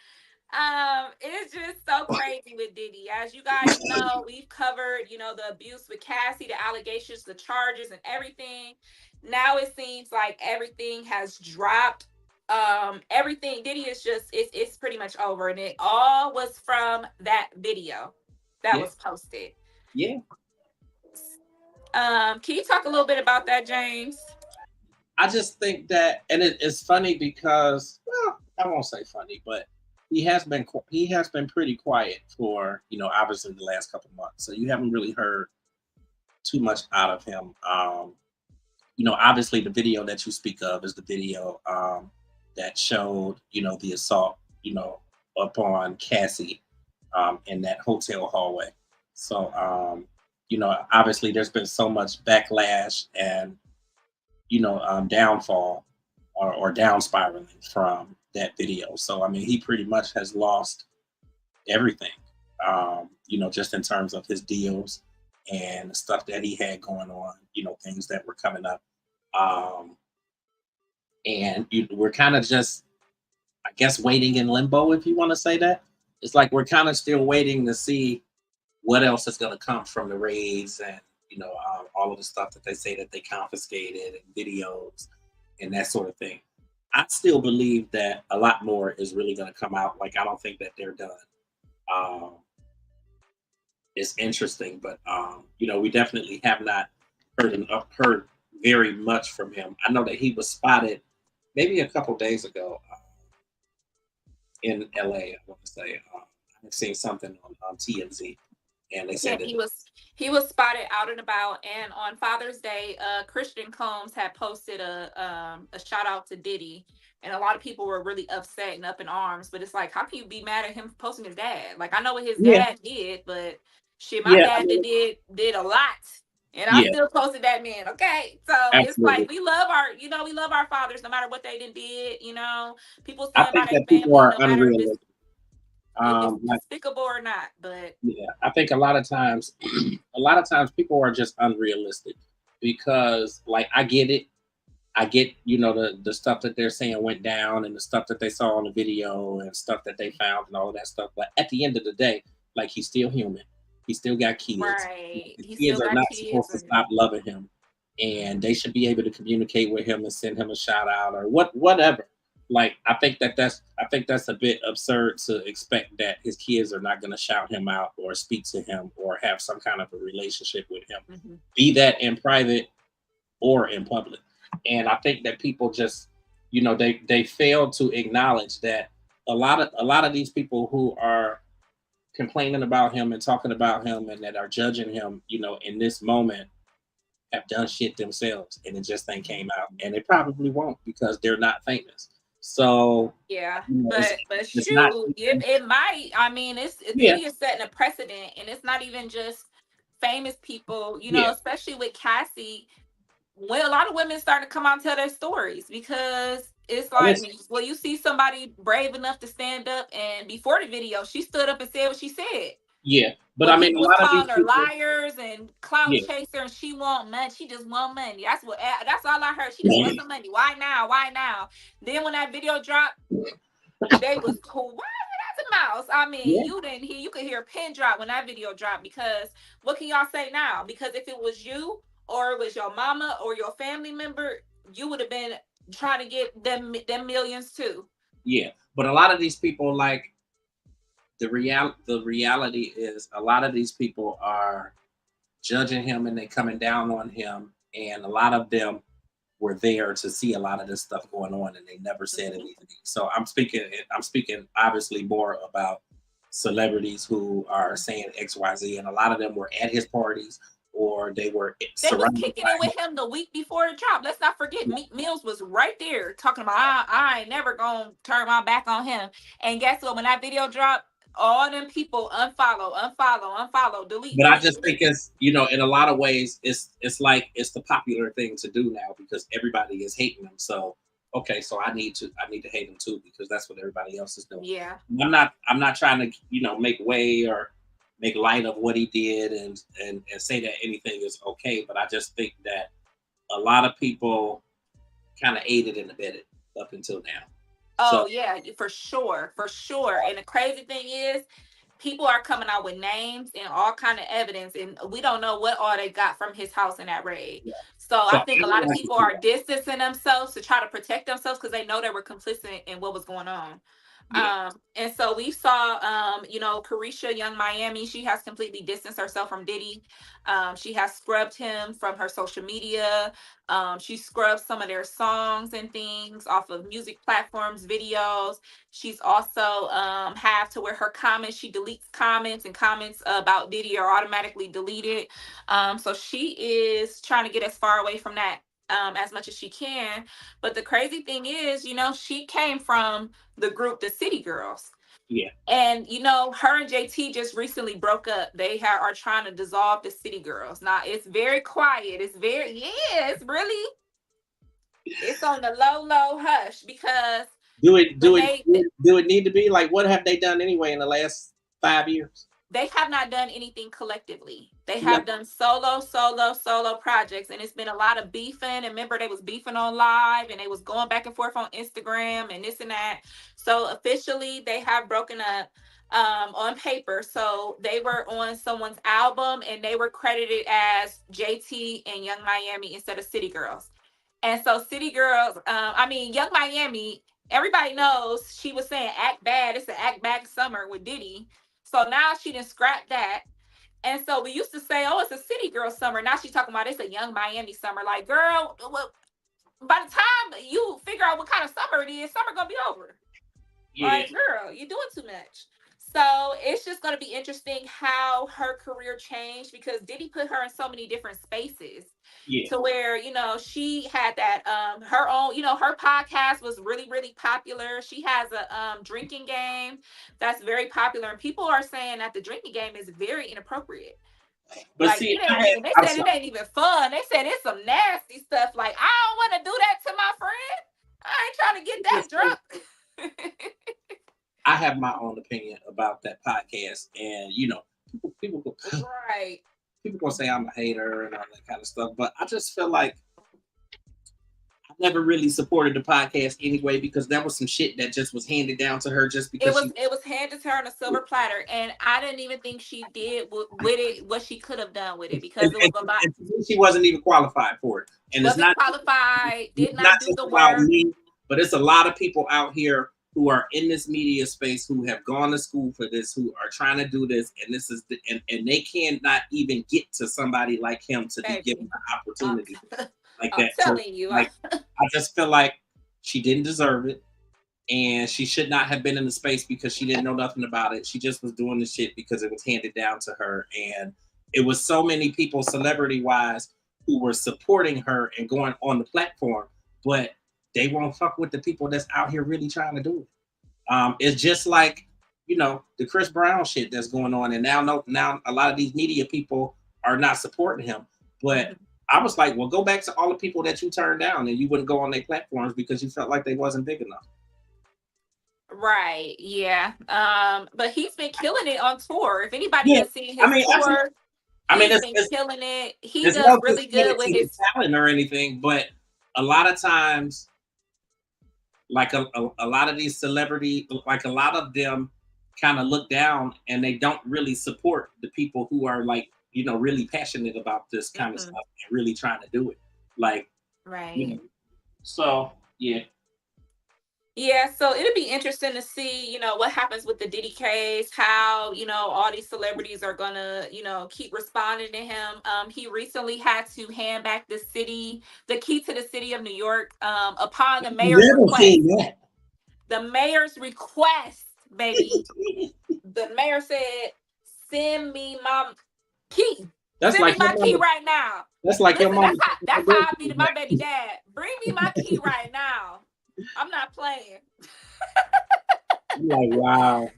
It's just so crazy with Diddy. As you guys know, we've covered, you know, the abuse with Cassie, the allegations, the charges, and everything. Now it seems like everything has dropped. Everything Diddy is just it's pretty much over, and it all was from that video that was posted. Yeah. Can you talk a little bit about that, James? I just think that, and it's funny because, well, I won't say funny, but he has been pretty quiet for, you know, obviously the last couple of months. So you haven't really heard too much out of him. You know, obviously the video that you speak of is the video that showed, you know, the assault, you know, upon Cassie in that hotel hallway. So, you know, obviously there's been so much backlash and, you know, downfall or down spiraling from that video. So, I mean, he pretty much has lost everything, you know, just in terms of his deals and the stuff that he had going on, you know, things that were coming up. And we're kind of just, I guess, waiting in limbo, if you want to say that. It's like we're kind of still waiting to see what else is going to come from the raids and, you know, all of the stuff that they say that they confiscated and videos and that sort of thing. I still believe that a lot more is really going to come out. Like, I don't think that they're done. is interesting. But we definitely have not heard very much from him. I know that he was spotted maybe a couple days ago in LA. I want to say I've seen something on TMZ, and they Yeah, said that he was spotted out and about, and on Father's Day, Christian Combs had posted a shout out to Diddy, and a lot of people were really upset and up in arms. But it's like, how can you be mad at him for posting his dad? Like, I know what his yeah, dad did, but shit, my yeah, I dad mean, did a lot, and I yeah, still posted that man. Okay, so it's like absolutely. we love our fathers no matter what they done did. People I stand by think their that people family are no matter unrealistic. if it's Like, despicable or not. But yeah, I think a lot of times, a lot of times people are just unrealistic because, like, I get it. I get, the stuff that they're saying went down and the stuff that they saw on the video and stuff that they found and all of that stuff. But at the end of the day, like, he's still human. He still got kids. right, His he kids still are got not kids, supposed to and stop loving him, and they should be able to communicate with him and send him a shout out or whatever. Like, I think that's a bit absurd to expect that his kids are not going to shout him out or speak to him or have some kind of a relationship with him, mhm. be that in private or in public. And I think that people just, they fail to acknowledge that a lot of these people who are complaining about him and talking about him and that are judging him, in this moment have done shit themselves and it just ain't came out. And it probably won't because they're not famous. So, Yeah, it's but it's not shoot, it might. I mean, yeah, Diddy is setting a precedent, and it's not even just famous people. yeah. Especially with Cassie, when a lot of women start to come out and tell their stories, because it's And like, it's well, you see somebody brave enough to stand up, and before the video, she stood up and said what she said. yeah. But When I mean people a was lot of calling these her people, liars and clout yeah. chaser, and she want money, she just want money. That's all I heard. She just wants some money. Why now? Why now? Then when that video dropped, they was cool. Why that's a mouse? I mean, Yeah. you didn't hear. You could hear a pin drop when that video dropped, because what can y'all say now? Because if it was you or it was your mama or your family member, you would have been trying to get them millions too. Yeah. But a lot of these people, like, the reality is a lot of these people are judging him and they coming down on him, and a lot of them were there to see a lot of this stuff going on and they never said Mhm. anything. So I'm speaking obviously more about celebrities who are saying XYZ, and a lot of them were at his parties or they were They was surrounded kicking it by him. with him the week before the drop. Let's not forget, Meek Mills was right there talking about, I ain't never gonna turn my back on him. And guess what? When that video dropped, all them people unfollow, delete, But I delete, just think delete. it's, in a lot of ways it's like it's the popular thing to do now because everybody is hating them. So okay, so I need to hate them too because that's what everybody else is doing. Yeah. I'm not trying to make way or make light of what he did and say that anything is okay, but I just think that a lot of people kind of aided and abetted up until now. So Oh yeah, for sure, for sure. And the crazy thing is, people are coming out with names and all kind of evidence, and we don't know what all they got from his house in that raid. yeah. So So I I think a would lot of like to people see are that. distancing themselves to try to protect themselves because they know they were complicit in what was going on. Yeah, And so we saw, Carisha Young Miami, she has completely distanced herself from Diddy. She has scrubbed him from her social media. She scrubbed some of their songs and things off of music platforms, videos. She's also have to where her comments, she deletes comments, and comments about Diddy are automatically deleted. So she is trying to get as far away from that as much as she can. But the crazy thing is, she came from the group the City Girls. yeah. And her and JT just recently broke up. They are trying to dissolve the City Girls. Now it's very quiet. It's very, yeah, it's really, it's on the low hush, because Do it when do it do it need to be like what have they done anyway in the last 5 years? they have not done anything collectively. They No. have done solo projects, and it's been a lot of beefing. And remember, they was beefing on live, and they was going back and forth on Instagram and this and that. So officially, they have broken up on paper. So they were on someone's album, and they were credited as JT and Young Miami instead of City Girls. And so City Girls, Young Miami, everybody knows she was saying act bad. It's an act bad summer with Diddy. So now she didn't scrap that. And so we used to say, oh, it's a city girl summer. Now she's talking about it's a young Miami summer. Like, girl, by the time you figure out what kind of summer it is, summer gonna be over. Yeah. Like, girl, you're doing too much. So it's just going to be interesting how her career changed, because Diddy put her in so many different spaces. Yeah. To where, you know, she had that her own, you know, her podcast was really, really popular. She has a drinking game that's very popular, and people are saying that the drinking game is very inappropriate. But like, see, they said it ain't even fun. They said it's some nasty stuff. Like, I don't want to do that to my friend. I ain't trying to get that drunk. I have my own opinion about that podcast, and you know, people right. People gonna say I'm a hater and all that kind of stuff, but I just feel like I never really supported the podcast anyway, because that was some shit that just was handed down to her just because it was handed to her on a silver platter, and I didn't even think she did with it what she could have done with it, because it was a lot. She wasn't even qualified for it, and wasn't it's not qualified. Did not do the work. Me, but it's a lot of people out here who are in this media space who have gone to school for this, who are trying to do this, and this is and they cannot even get to somebody like him to be given the opportunity like that. I'm telling you, like, I just feel like she didn't deserve it, and she should not have been in the space because she didn't know nothing about it. She just was doing the shit because it was handed down to her, and it was so many people, celebrity-wise, who were supporting her and going on the platform, but they won't fuck with the people that's out here really trying to do it. It's just like, you know, the Chris Brown shit that's going on, and now a lot of these media people are not supporting him. But I was like, well, go back to all the people that you turned down, and you wouldn't go on their platforms because you felt like they wasn't big enough. Right. Yeah. But he's been killing it on tour. If anybody has seen his tour, he's been killing it. He does really good with his talent or anything, but a lot of times, like a lot of these celebrities, like a lot of them kind of look down and they don't really support the people who are like, you know, really passionate about this kind of stuff and really trying to do it. Like, right. You know, so, yeah. Yeah, so it'll be interesting to see, you know, what happens with the Diddy case, how, you know, all these celebrities are gonna, you know, keep responding to him. He recently had to hand back the key to the city of New York, upon the mayor's request. The mayor's request, baby. The mayor said, "Send me my key. That's Send like me my key right now." That's like your mom. That's how I be to my baby dad. Bring me my key right now. I'm not playing. Like, wow.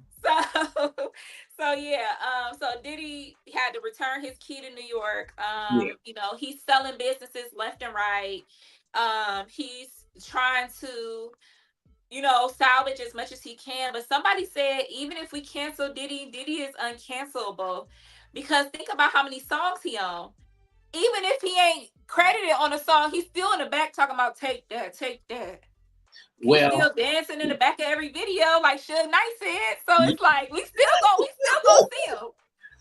So yeah. So Diddy had to return his key to New York. You know, he's selling businesses left and right. He's trying to, you know, salvage as much as he can. But somebody said, even if we cancel Diddy, Diddy is uncancelable, because think about how many songs he owns. Even if he ain't credited on a song, he's still in the back talking about take that, take that. He's still dancing in the back of every video, like Suge Knight said. So it's like we still go see him.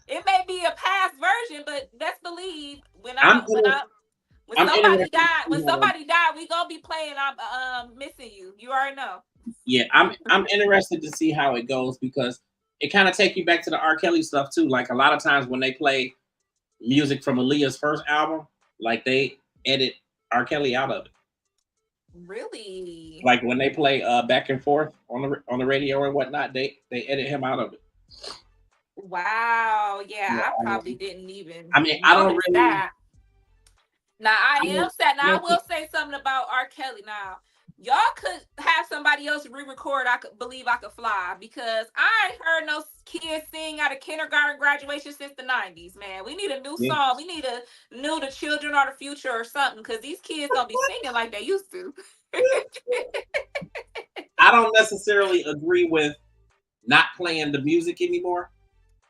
It may be a past version, but best believe when somebody died, we gonna be playing I'm Missing You. You already know. Yeah, I'm interested to see how it goes, because it kind of take you back to the R. Kelly stuff too. Like a lot of times when they play music from Aaliyah's first album, like they edit R. Kelly out of it. Really? Like when they play Back and Forth on the radio and whatnot, they edit him out of it. Wow. Yeah, I probably didn't even. I mean, I don't really. That. Now I am sad. Now I will say something about R. Kelly. Now y'all could have somebody else re-record I Could Believe I Could Fly, because I ain't heard no kids sing out of kindergarten graduation since the 90s, man. We need a new song. We need a new The Children Are the Future or something, because these kids don't be singing like they used to. I don't necessarily agree with not playing the music anymore.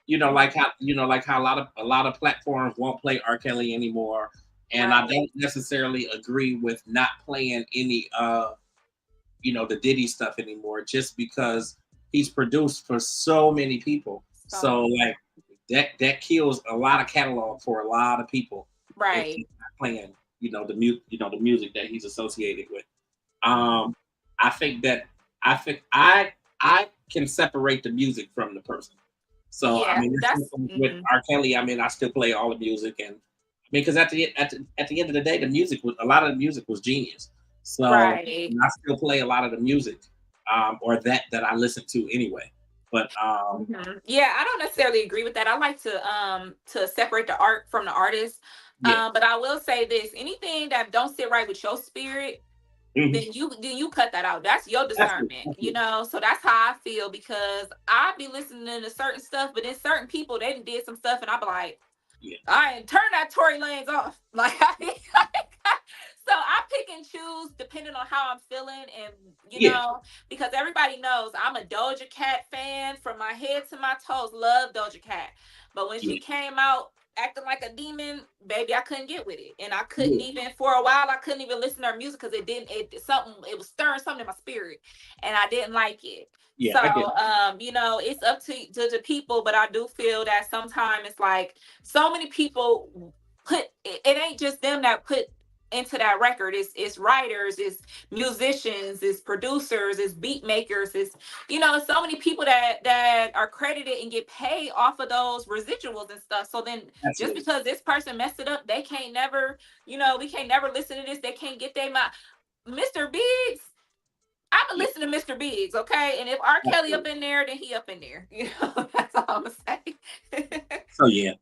You know, like how a lot of platforms won't play R. Kelly anymore. And I don't necessarily agree with not playing any you know, the Diddy stuff anymore, just because he's produced for so many people. So like that kills a lot of catalog for a lot of people. Right. If he's not playing, the music that he's associated with. I think I can separate the music from the person. So I Yeah, mean, with R. Kelly, I mean, I still play all the music, and I mean, because at the end of the day, the music was a lot of the music was genius. So right. and I still play a lot of the music, or that I listen to anyway. But Yeah, I don't necessarily agree with that. I like to separate the art from the artist. yeah, But I will say this: anything that don't sit right with your spirit, hmm then you cut that out. That's your discernment, you absolutely, know. So that's how I feel, because I be listening to certain stuff, but then certain people they did some stuff, and I be like, yeah, I ain't turn that Tory Lanez off. Like, so I pick and choose depending on how I'm feeling, and yeah, because everybody knows I'm a Doja Cat fan from my head to my toes. Love Doja Cat, but when she yeah, came out acting like a demon, baby, I couldn't get with it, and I couldn't yeah, even for a while. I couldn't even listen to her music because it was stirring something in my spirit, and I didn't like it. yeah. So, I get it. it's up to people, but I do feel that sometimes it's like so many people it ain't just them that put into that record. It's writers, it's musicians, it's producers, it's beat makers, it's so many people that are credited and get paid off of those residuals and stuff. So then just Absolutely, because this person messed it up, they can't never, we can't never listen to this. They can't get their mind. Mr. Biggs, I'm gonna yeah, listen to Mr. Biggs, okay? And if R. Kelly up absolutely. in there, then he up in there. That's all I'm gonna say. So yeah,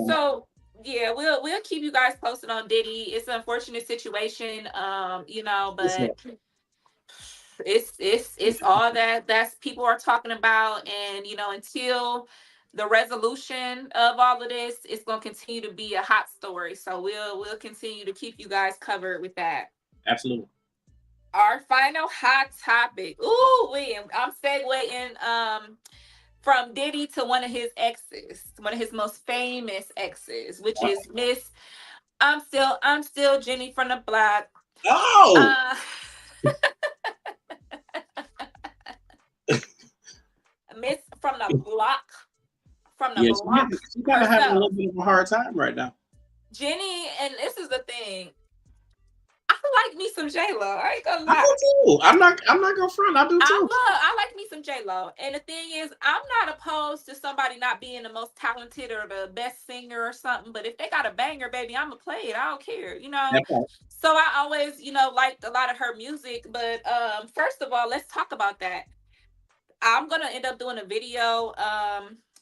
So yeah, we'll keep you guys posted on Diddy. It's an unfortunate situation, it's but it's all that's people are talking about, and until the resolution of all of this, it's gonna continue to be a hot story. So we'll continue to keep you guys covered with that. absolutely. Our final hot topic. Ooh, I'm segueing from Diddy to one of his exes, one of his most famous exes, which is Miss I'm still Jenny from the block. Oh, Uh Miss from the yeah, block she kind of having a little herself. bit of a hard time right now. Jenny, and this is the thing. I like me some J Lo. I ain't gonna I lie. do too. I'm not gonna front. I do too. I like me some J Lo, and the thing is, I'm not opposed to somebody not being the most talented or the best singer or something. But if they got a banger, baby, I'ma play it. I don't care. That part. So I always, liked a lot of her music. But first of all, let's talk about that. I'm gonna end up doing a video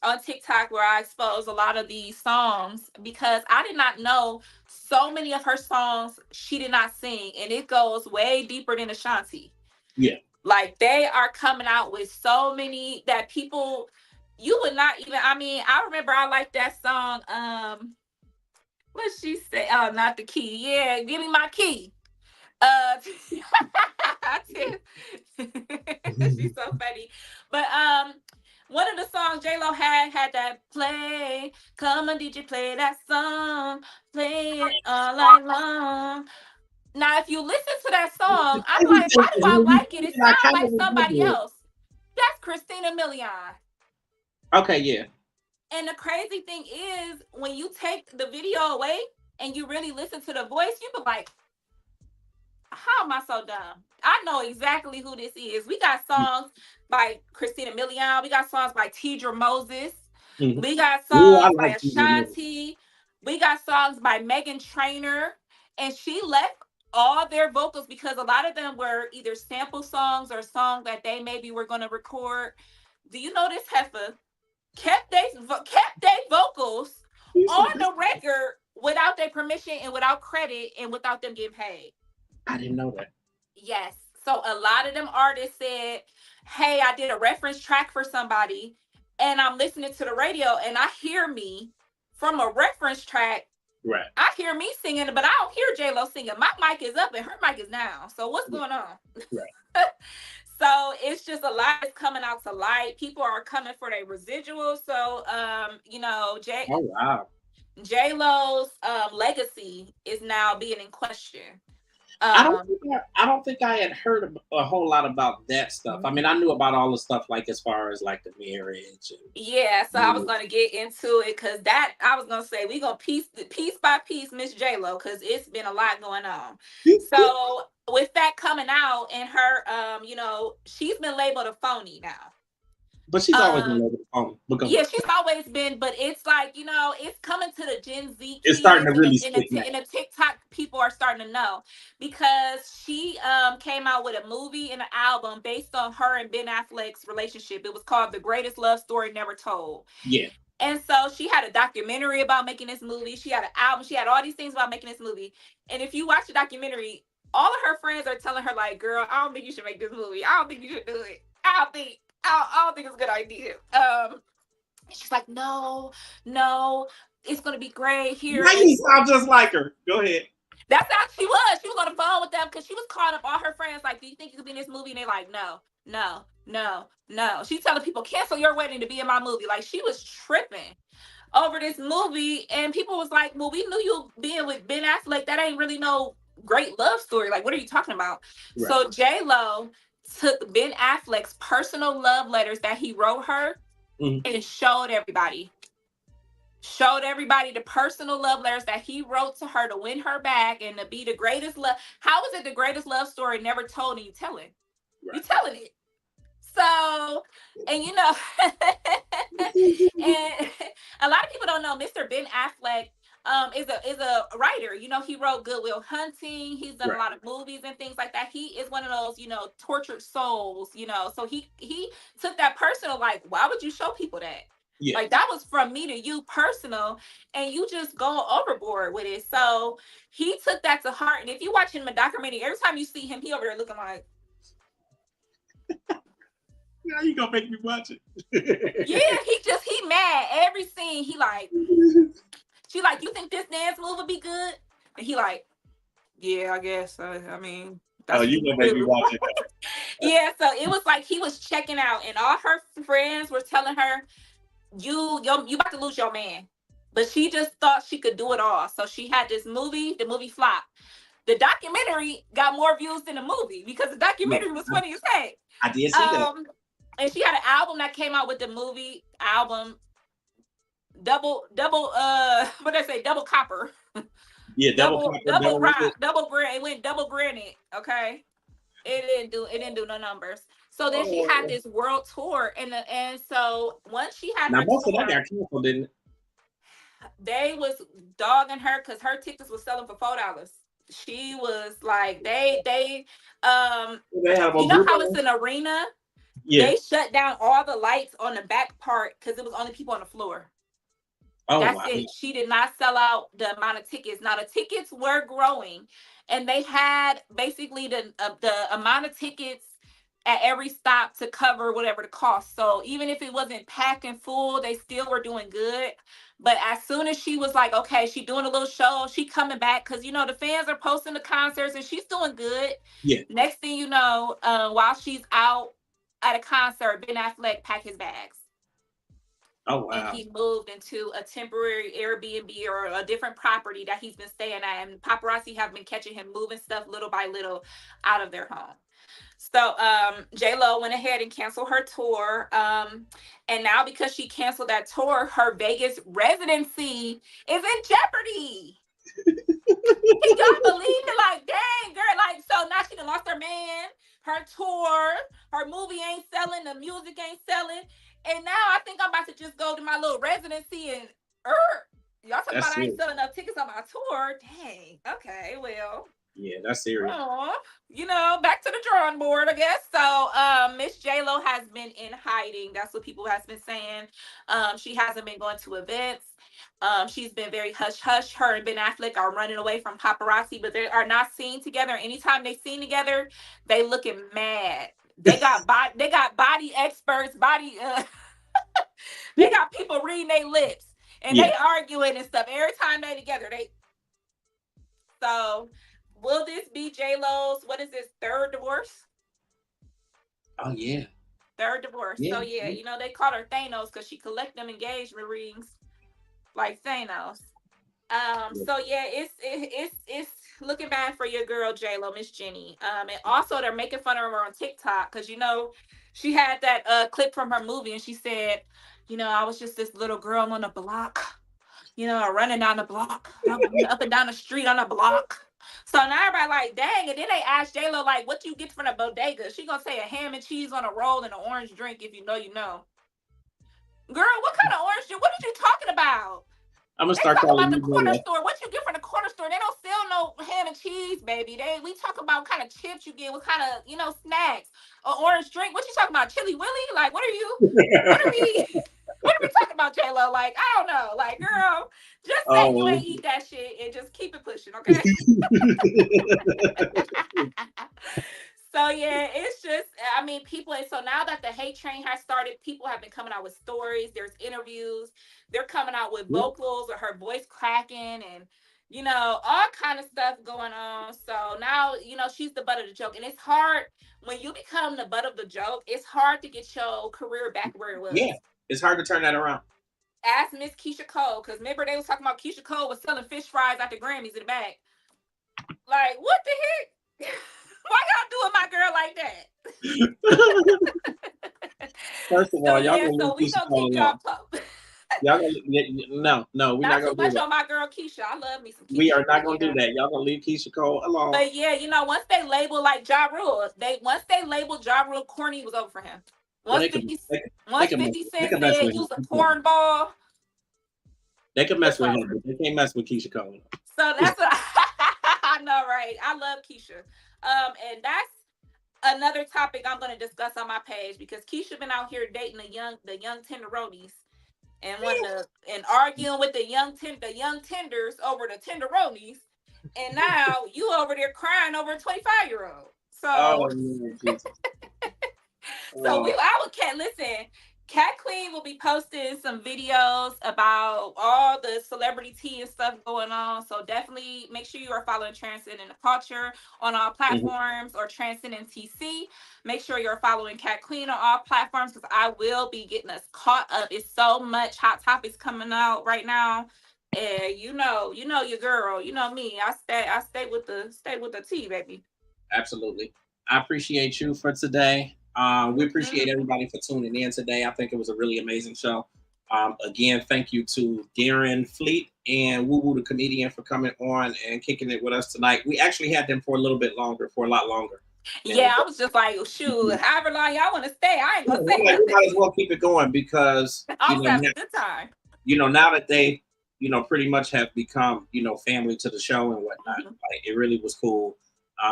on TikTok where I expose a lot of these songs, because I did not know so many of her songs she did not sing, and it goes way deeper than Ashanti. Yeah. Like, they are coming out with so many that people you would not even. I mean, I remember I liked that song. What she say? Oh, not the key. Yeah, give me my key. Uh, she's so funny. But one of the songs J Lo had that play. Come on, DJ, play that song. Play it all night long. Now, if you listen to that song, I'm like, why do I like it? It I sounds kind like of somebody remember it. else. That's Christina Milian. Okay, yeah. And the crazy thing is, when you take the video away and you really listen to the voice, you be like, how am I so dumb? I know exactly who this is. We got songs by Christina Milian. We got songs by Tidra Moses. Mm-hmm. We got Ooh, I songs by like TV. Ashanti. We got songs by Megan Trainor. And she left all their vocals because a lot of them were either sample songs or songs that they maybe were going to record. Do you know this heifer kept they vocals on the record without their permission and without credit and without them getting paid? I didn't know that. Yes. So a lot of them artists said, hey, I did a reference track for somebody and I'm listening to the radio and I hear me from a reference track. Right. I hear me singing, but I don't hear J-Lo singing. My mic is up and her mic is down. So what's going on? Right. So it's just a lot is coming out to light. People are coming for their residuals. So Oh wow. J-Lo's legacy is now being in question. I don't think I had heard a whole lot about that stuff. I mean, I knew about all the stuff like as far as like the marriage. Yeah, so I was gonna get into it because that I was gonna say we gonna piece by piece Miss J-Lo, because it's been a lot going on. So with that coming out and her, she's been labeled a phony now. But she's always been over the phone. Yeah, she's always been, but it's like, you know, it's coming to the Gen Z it's starting kids, to really stick now. and the TikTok people are starting to know, because she came out with a movie and an album based on her and Ben Affleck's relationship. It was called The Greatest Love Story Never Told. Yeah. And so she had a documentary about making this movie. She had an album. She had all these things about making this movie. And if you watch the documentary, all of her friends are telling her like, "Girl, I don't think you should make this movie. I don't think you should do it. I don't think it's a good idea." She's like, "No, no, it's gonna be great here." Now you sound just like her. Go ahead. That's how she was. She was on the phone with them because she was calling up all her friends. Like, "Do you think you could be in this movie?" And they're like, "No, no, no, no." She's telling people, "Cancel your wedding to be in my movie." Like, she was tripping over this movie, and people was like, "Well, we knew you being with Ben Affleck. That ain't really no great love story. Like, what are you talking about?" Right. So J-Lo took Ben Affleck's personal love letters that he wrote her and showed everybody the personal love letters that he wrote to her to win her back and to be the greatest love. How is it the greatest love story never told and you telling? Right. You telling it. So, and you know, and a lot of people don't know Mr. Ben Affleck is a writer. You know, he wrote Good Will Hunting. He's done a lot of movies and things like that. He is one of those, you know, tortured souls, you know. So he took that personal, like, why would you show people that? Yeah. Like, that was from me to you personal, and you just go overboard with it. So he took that to heart. And if you watch him in a documentary, every time you see him, he over there looking like, now you gonna make me watch it. Yeah, he mad. Every scene, he like, she like, "You think this dance move would be good?" And he like, "Yeah, I guess. I mean, that's you gonna make me watch it. Yeah, so it was like he was checking out, and all her friends were telling her, you about to lose your man." But she just thought she could do it all. So she had this movie, the movie flopped. The documentary got more views than the movie because the documentary was funny as heck. I did see that. And she had an album that came out with the movie album, double what did I say? Double copper. Yeah, double brand. It went double granite. Okay. It didn't do no numbers. So then she had this world tour, and so once she had now her most tour, of that got canceled, didn't it? They was dogging her because her tickets was selling for $4. She was like, they have you know how it's an arena? Yeah. They shut down all the lights on the back part because it was only people on the floor. Oh, that's wow. It. She did not sell out the amount of tickets. Now the tickets were growing, and they had basically the amount of tickets at every stop to cover whatever the cost. So even if it wasn't packed and full, they still were doing good. But as soon as she was like, okay, she doing a little show, she coming back because, you know, the fans are posting the concerts and she's doing good. Yeah. Next thing you know, while she's out at a concert, Ben Affleck packed his bags. Oh, wow. And he moved into a temporary Airbnb or a different property that he's been staying at. And paparazzi have been catching him moving stuff little by little out of their home. So J-Lo went ahead and canceled her tour. And now because she canceled that tour, her Vegas residency is in jeopardy. Can y'all believe it? Like, dang, girl. Like, so now she done lost her man, her tour, her movie ain't selling, the music ain't selling. And now I think I'm about to just go to my little residency and y'all talking about I ain't selling enough tickets on my tour. Dang. Okay, well. Yeah, that's serious. You know, back to the drawing board, I guess. So Miss J-Lo has been in hiding. That's what people has been saying. She hasn't been going to events. She's been very hush-hush. Her and Ben Affleck are running away from paparazzi, but they are not seen together. Anytime they seen together, they looking mad. They got body experts, they got people reading their lips and they arguing and stuff. Every time they together, so will this be J-Lo's, what is this, third divorce? Oh yeah. Third divorce. Yeah. So yeah, you know, they call her Thanos because she collect them engagement rings like Thanos. So yeah, it's looking bad for your girl J-Lo, Miss Jenny. And also they're making fun of her on TikTok because, you know, she had that clip from her movie and she said, you know, I was just this little girl on the block, you know, running down the block, up and down the street on the block. So now everybody like, dang, and then they asked J-Lo, like, what you get from the bodega? She gonna say a ham and cheese on a roll and an orange drink if you know, you know. Girl, what kind of orange juice? What are you talking about? I'm gonna They start talk calling about the you corner Willow. store. What you get from the corner store? They don't sell no ham and cheese, baby. We talk about kind of chips you get, what kind of snacks, or orange drink. What you talking about? Chili Willy? Like, what are you? What are we? What are we talking about, J Lo? Like, I don't know. Like, girl, just say you Oh. ain't eat that shit and just keep it pushing, okay? So yeah, it's just, I mean, people, and so now that the hate train has started, people have been coming out with stories. There's interviews. They're coming out with vocals or her voice cracking and all kind of stuff going on. So now, she's the butt of the joke. And it's hard when you become the butt of the joke, it's hard to get your career back where it was. Yeah, it's hard to turn that around. Ask Miss Keisha Cole, because remember they was talking about Keisha Cole was selling fish fries at the Grammys in the bag. Like, what the heck? Why y'all doing my girl like that? First of all, y'all gonna so we leave Keisha gonna Cole keep alone. y'all Y'all gonna no, we're not too gonna do much that. on my girl Keisha. I love me some Keisha. We are not gonna do that. Y'all gonna leave Keisha Cole alone. But yeah, once they label like Ja Rule, once they labeled Ja Rule corny, it was over for him. Once 50 Cent said he was a cornball. They can mess with him, but they can't mess with Keisha Cole. So that's what I know, right? I love Keisha. And that's another topic I'm going to discuss on my page, because Keisha been out here dating the young tenderonis and arguing with the young tenders over the tenderonis, and now you over there crying over a 25-year-old. So, listen. Cat Queen will be posting some videos about all the celebrity tea and stuff going on. So definitely make sure you are following Transcending the Culture on all platforms, or Transcending TC. Make sure you're following Cat Queen on all platforms, because I will be getting us caught up. It's so much hot topics coming out right now. And you know your girl, you know me. I stay with the tea, baby. Absolutely. I appreciate you for today. We appreciate everybody for tuning in today. I think it was a really amazing show. Again, thank you to Darren Fleet and Woo Woo the comedian for coming on and kicking it with us tonight. We actually had them for a lot longer. Yeah, I was just like, shoot, however long y'all want to stay, I ain't gonna say nothing. nothing. We might as well keep it going, because I was having a good time. Now that they, pretty much have become, family to the show and whatnot. Like, it really was cool.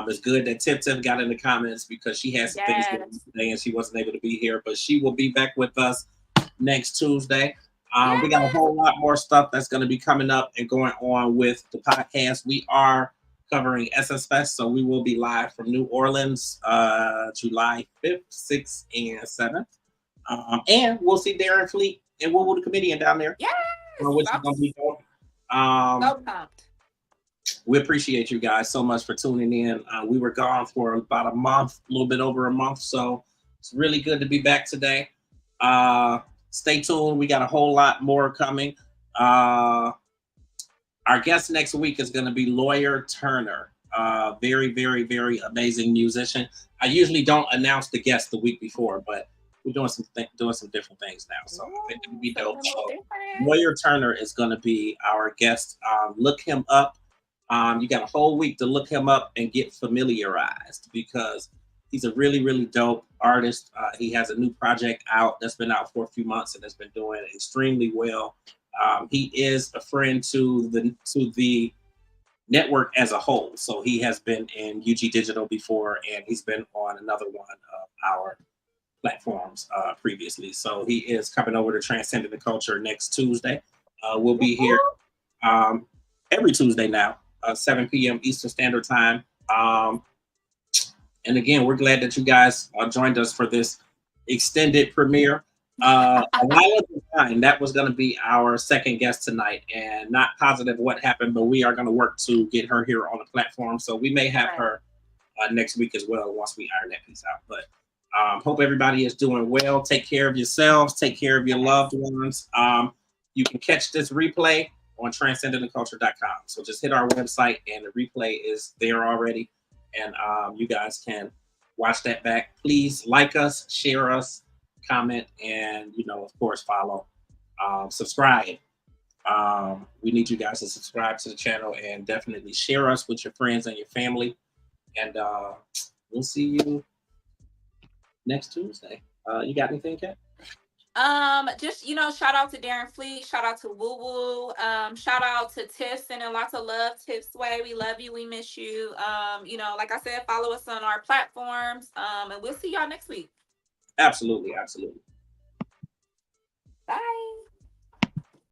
It's good that Tiff-Tiff got in the comments, because she had some things going today and she wasn't able to be here, but she will be back with us next Tuesday. We got a whole lot more stuff that's going to be coming up and going on with the podcast. We are covering SS Fest, so we will be live from New Orleans, July 5th, 6th, and 7th. And we'll see Darren Fleet and Woo Woo the comedian down there. Yes, which is going to be dope. So pumped. We appreciate you guys so much for tuning in. We were gone for about a month, a little bit over a month, so it's really good to be back today. Stay tuned. We got a whole lot more coming. Our guest next week is going to be Lawyer Turner. Very, very, very amazing musician. I usually don't announce the guest the week before, but we're doing some different things now, so I think it'll be dope. So, Lawyer Turner is going to be our guest. Look him up. You got a whole week to look him up and get familiarized, because he's a really, really dope artist. He has a new project out that's been out for a few months and has been doing extremely well. He is a friend to the network as a whole. So he has been in UG Digital before, and he's been on another one of our platforms previously. So he is coming over to Transcending the Culture next Tuesday. We'll be here every Tuesday now. 7 p.m. Eastern Standard Time. And again, we're glad that you guys joined us for this extended premiere. That was going to be our second guest tonight, and not positive what happened, but we are going to work to get her here on the platform. So we may have her next week as well, once we iron that piece out. But hope everybody is doing well. Take care of yourselves. Take care of your loved ones. You can catch this replay on transcendingtheculture.com. So just hit our website and the replay is there already. And you guys can watch that back. Please like us, share us, comment, and, of course, follow, subscribe. We need you guys to subscribe to the channel and definitely share us with your friends and your family. And we'll see you next Tuesday. You got anything, Kat? Just shout out to Darren Fleet, shout out to Woo Woo, shout out to Tiff, sending lots of love. Tiff's way, we love you, we miss you. Like I said, follow us on our platforms. And we'll see y'all next week. Absolutely. Bye.